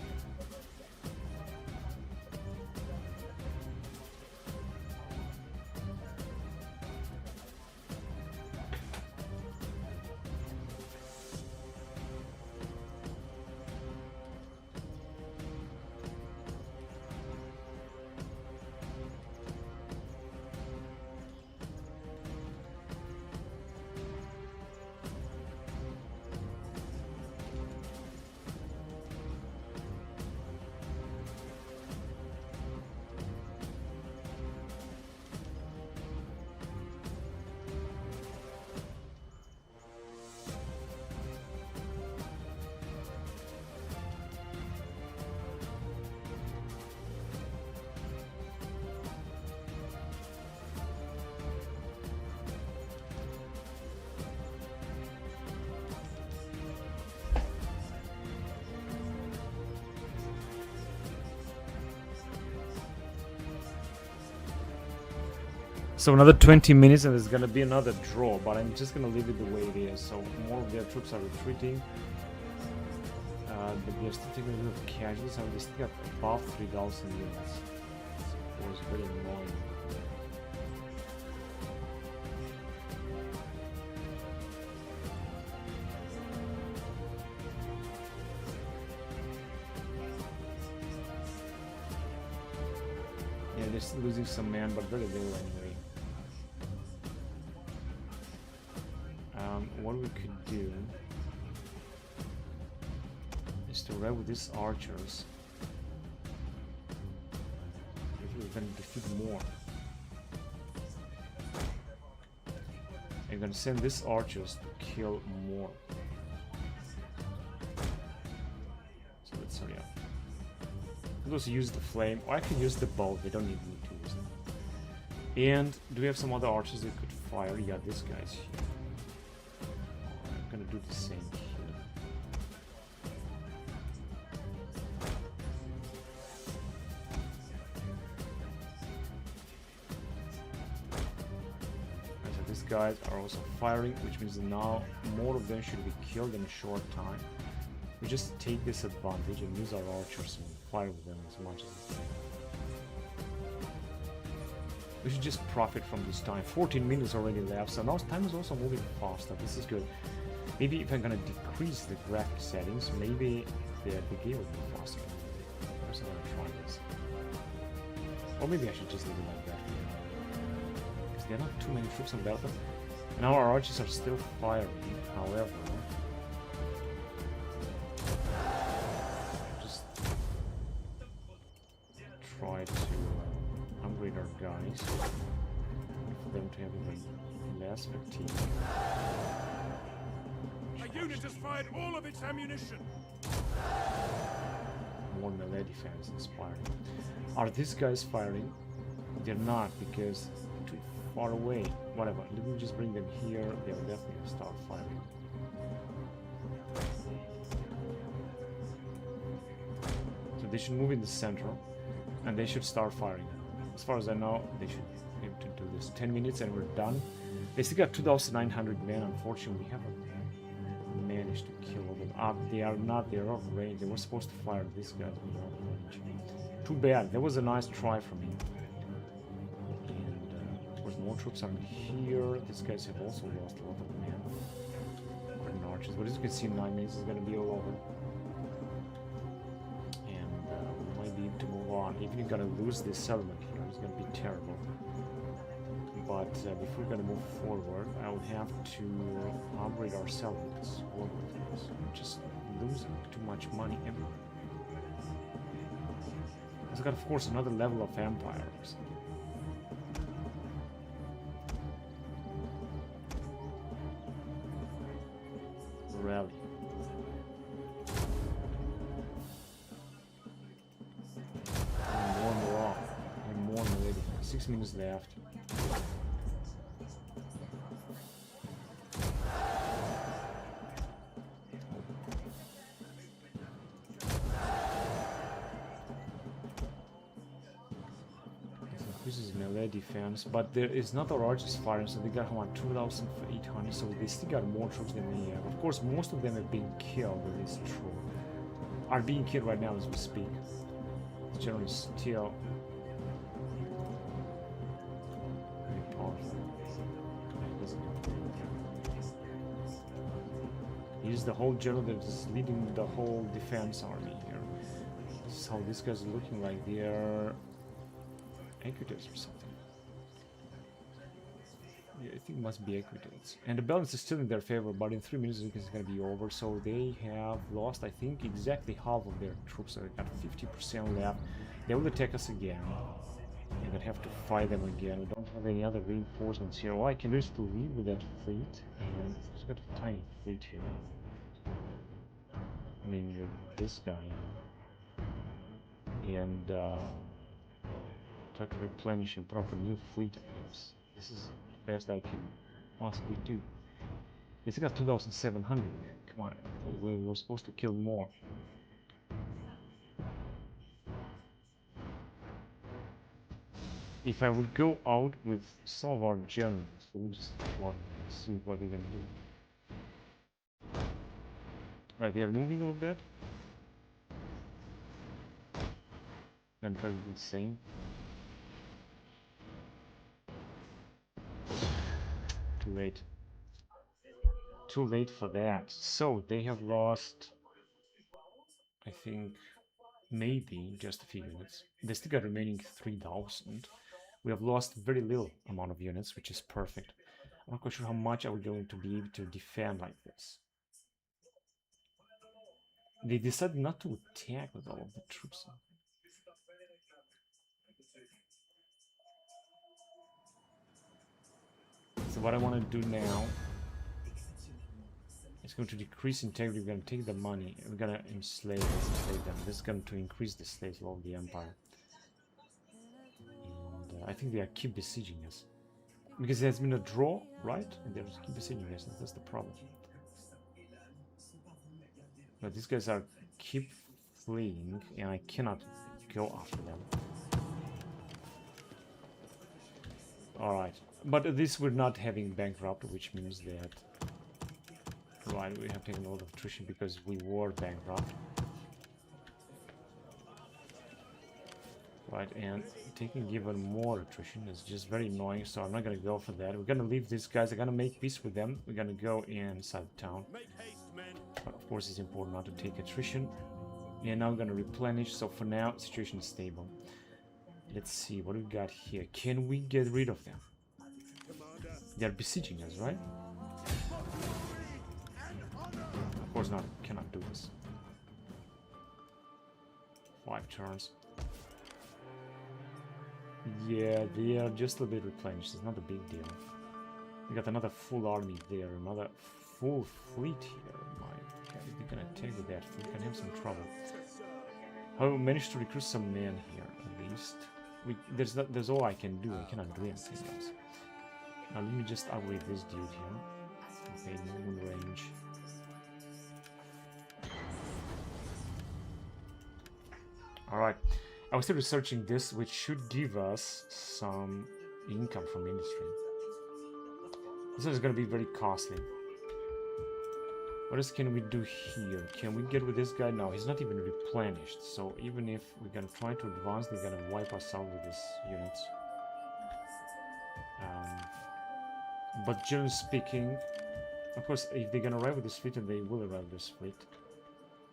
So another 20 minutes and there's gonna be another draw, but I'm just gonna leave it the way it is. So more of their troops are retreating. But they're still taking a little of casualties, and they still got above 3,000 units. It was very annoying. Yeah, they're still losing some men, but very little anyway. What we could do is to ride with these archers. Maybe we're gonna defeat more. I'm gonna send these archers to kill more. So let's hurry up. I'll also use the flame, or I can use the bow. They don't need me to use it. And do we have some other archers that could fire? Yeah, this guy's here. I'm gonna do the same here. So these guys are also firing, which means now more of them should be killed in a short time. We just take this advantage and use our archers and fire with them as much as we can. We should just profit from this time. 14 minutes already left, so now time is also moving faster. This is good. Maybe if I'm gonna decrease the graphic settings, maybe the game will be faster. I'm also gonna try this. Or maybe I should just leave it like that. Because there are not too many troops on the battlefield. Now our archers are still firing, however. Just try to upgrade our guys for them to have even less fatigue. A unit has fired all of its ammunition. More melee defense inspiring. Are these guys firing? They're not, because to far away. Whatever. Let me just bring them here. They'll definitely start fighting. So they should move in the center, and they should start firing. As far as I know, they should be able to do this. 10 minutes and we're done. They still got 2,900 men. Unfortunately, we haven't managed to kill them. They are not. They're off range. They were supposed to fire these guys. Off range. Too bad. That was a nice try from him. And of course, more troops are here. These guys have also lost a lot of men. Green archers. But as you can see, 9 minutes is going to be all over. And we might be able to move on. Even if you're going to lose this settlement here, it's going to be terrible. But if we're going to move forward, I would have to upgrade our settlements. We're just losing too much money everywhere. It's got, of course, another level of empires. Rally. And more morale. And more milady. 6 minutes left. Defense, but there is not a largest firing, so they got how much 2,800, so they still got more troops than we have. Of course, most of them have been killed, that is true. Are being killed right now as we speak. It's generally still very powerful. He's the whole general that is leading the whole defense army here. This is how these guys are looking like. They are equities or something. Yeah, I think it must be equities. And the balance is still in their favor, but in 3 minutes it's going to be over. So they have lost, I think, exactly half of their troops. So they got 50% left. They will attack us again. And we'll have to fight them again. We don't have any other reinforcements here. All I can do is to leave with that fleet. And it's got a tiny fleet here. I mean, this guy. And try to replenish and proper new fleet. This is the best I can possibly do. It's got 2,700. Come on, we were supposed to kill more. If I would go out with some of our generals, we'll just see what we can do. Right, they are moving a little bit. And try to do the same. Too late. Too late for that. So they have lost, I think, maybe just a few units. They still got remaining 3,000. We have lost very little amount of units, which is perfect. I'm not quite sure how much are we going to be able to defend like this. They decided not to attack with all of the troops. So what I want to do now is going to decrease integrity. We're going to take the money. We're going to enslave them. This is going to increase the slaves of the empire. And I think they are keep besieging us. Because there has been a draw, right? And they're keep besieging us. That's the problem. But these guys are keep fleeing, and I cannot go after them. Alright. But this we're not having bankrupt, which means that... Right, we have taken a lot of attrition because we were bankrupt. Right, and taking even more attrition is just very annoying, so I'm not gonna go for that. We're gonna leave these guys, I'm gonna make peace with them. We're gonna go inside town. But of course it's important not to take attrition. And now I'm gonna replenish, so for now, situation is stable. Let's see, what do we got here? Can we get rid of them? They're besieging us, right? Of course not, cannot do this. 5 turns. Yeah, they are just a bit replenished, it's not a big deal. We got another full army there, another full fleet here. My god, if we can attack with that fleet, we can have some trouble. However, we managed to recruit some men here, at least. There's all I can do, I cannot do anything else. Let me just upgrade this dude here. Okay, movement range. Alright, I was still researching this, which should give us some income from industry. This is going to be very costly. What else can we do here? Can we get with this guy? No, he's not even replenished. So even if we're going to try to advance, they're going to wipe us out with these units. But generally speaking, of course, if they're going to arrive with this fleet, and they will arrive with this fleet,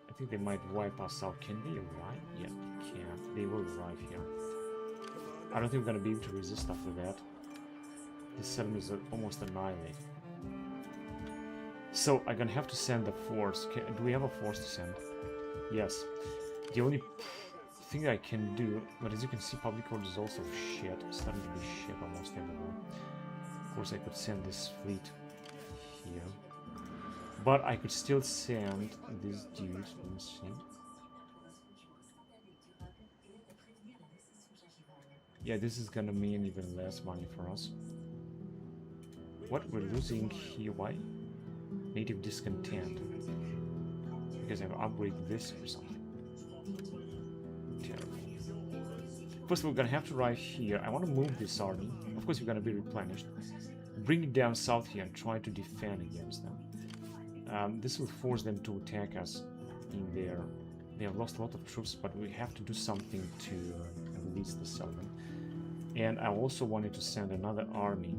I think they might wipe us out. Can they arrive? Yeah, they can. They will arrive here. I don't think we're going to be able to resist after that. This settlement is almost annihilated. So I'm gonna have to send a force. Do we have a force to send? Yes. The only thing I can do, but as you can see, public order is also shit. It's starting to be shit almost everywhere. Of course, I could send this fleet here, but I could still send this dude. Let me see. Yeah, this is gonna mean even less money for us. What we're losing here? Why? Native discontent. Because I've upgraded this or something. Terrible. First, we're gonna have to arrive here. I want to move this army. Of course, we're gonna be replenished. Bring it down south here and try to defend against them. This will force them to attack us in there. They have lost a lot of troops, but we have to do something to release the settlement. And I also wanted to send another army.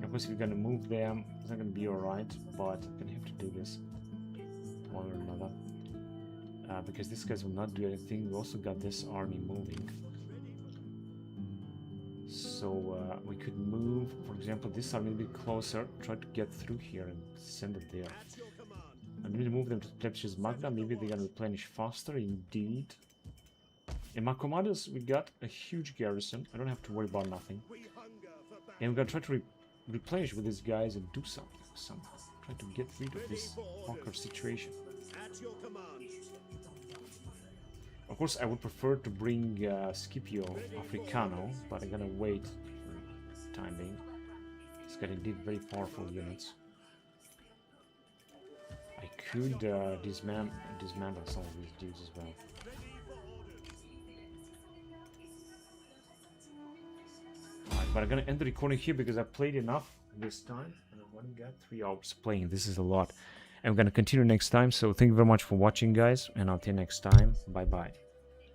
Of course, if we're gonna move them, it's not gonna be alright, but I'm gonna have to do this one or another. Because these guys will not do anything. We also got this army moving. So we could move, for example, this army a bit closer, try to get through here and send it there. I'm going to move them to Plepsius Magna. Maybe they're gonna replenish faster, indeed. In my commanders, we got a huge garrison. I don't have to worry about nothing. And we're gonna try to replenish with these guys and do something somehow. Try to get rid of this awkward situation. Of course, I would prefer to bring Scipio Africano, but I'm gonna wait for the time being. He's got indeed very powerful units. I could dismantle some of these dudes as well. But I'm gonna end the recording here because I played enough this time. And I've only got 3 hours playing. This is a lot. And I'm gonna continue next time. So thank you very much for watching, guys. And until next time, bye bye.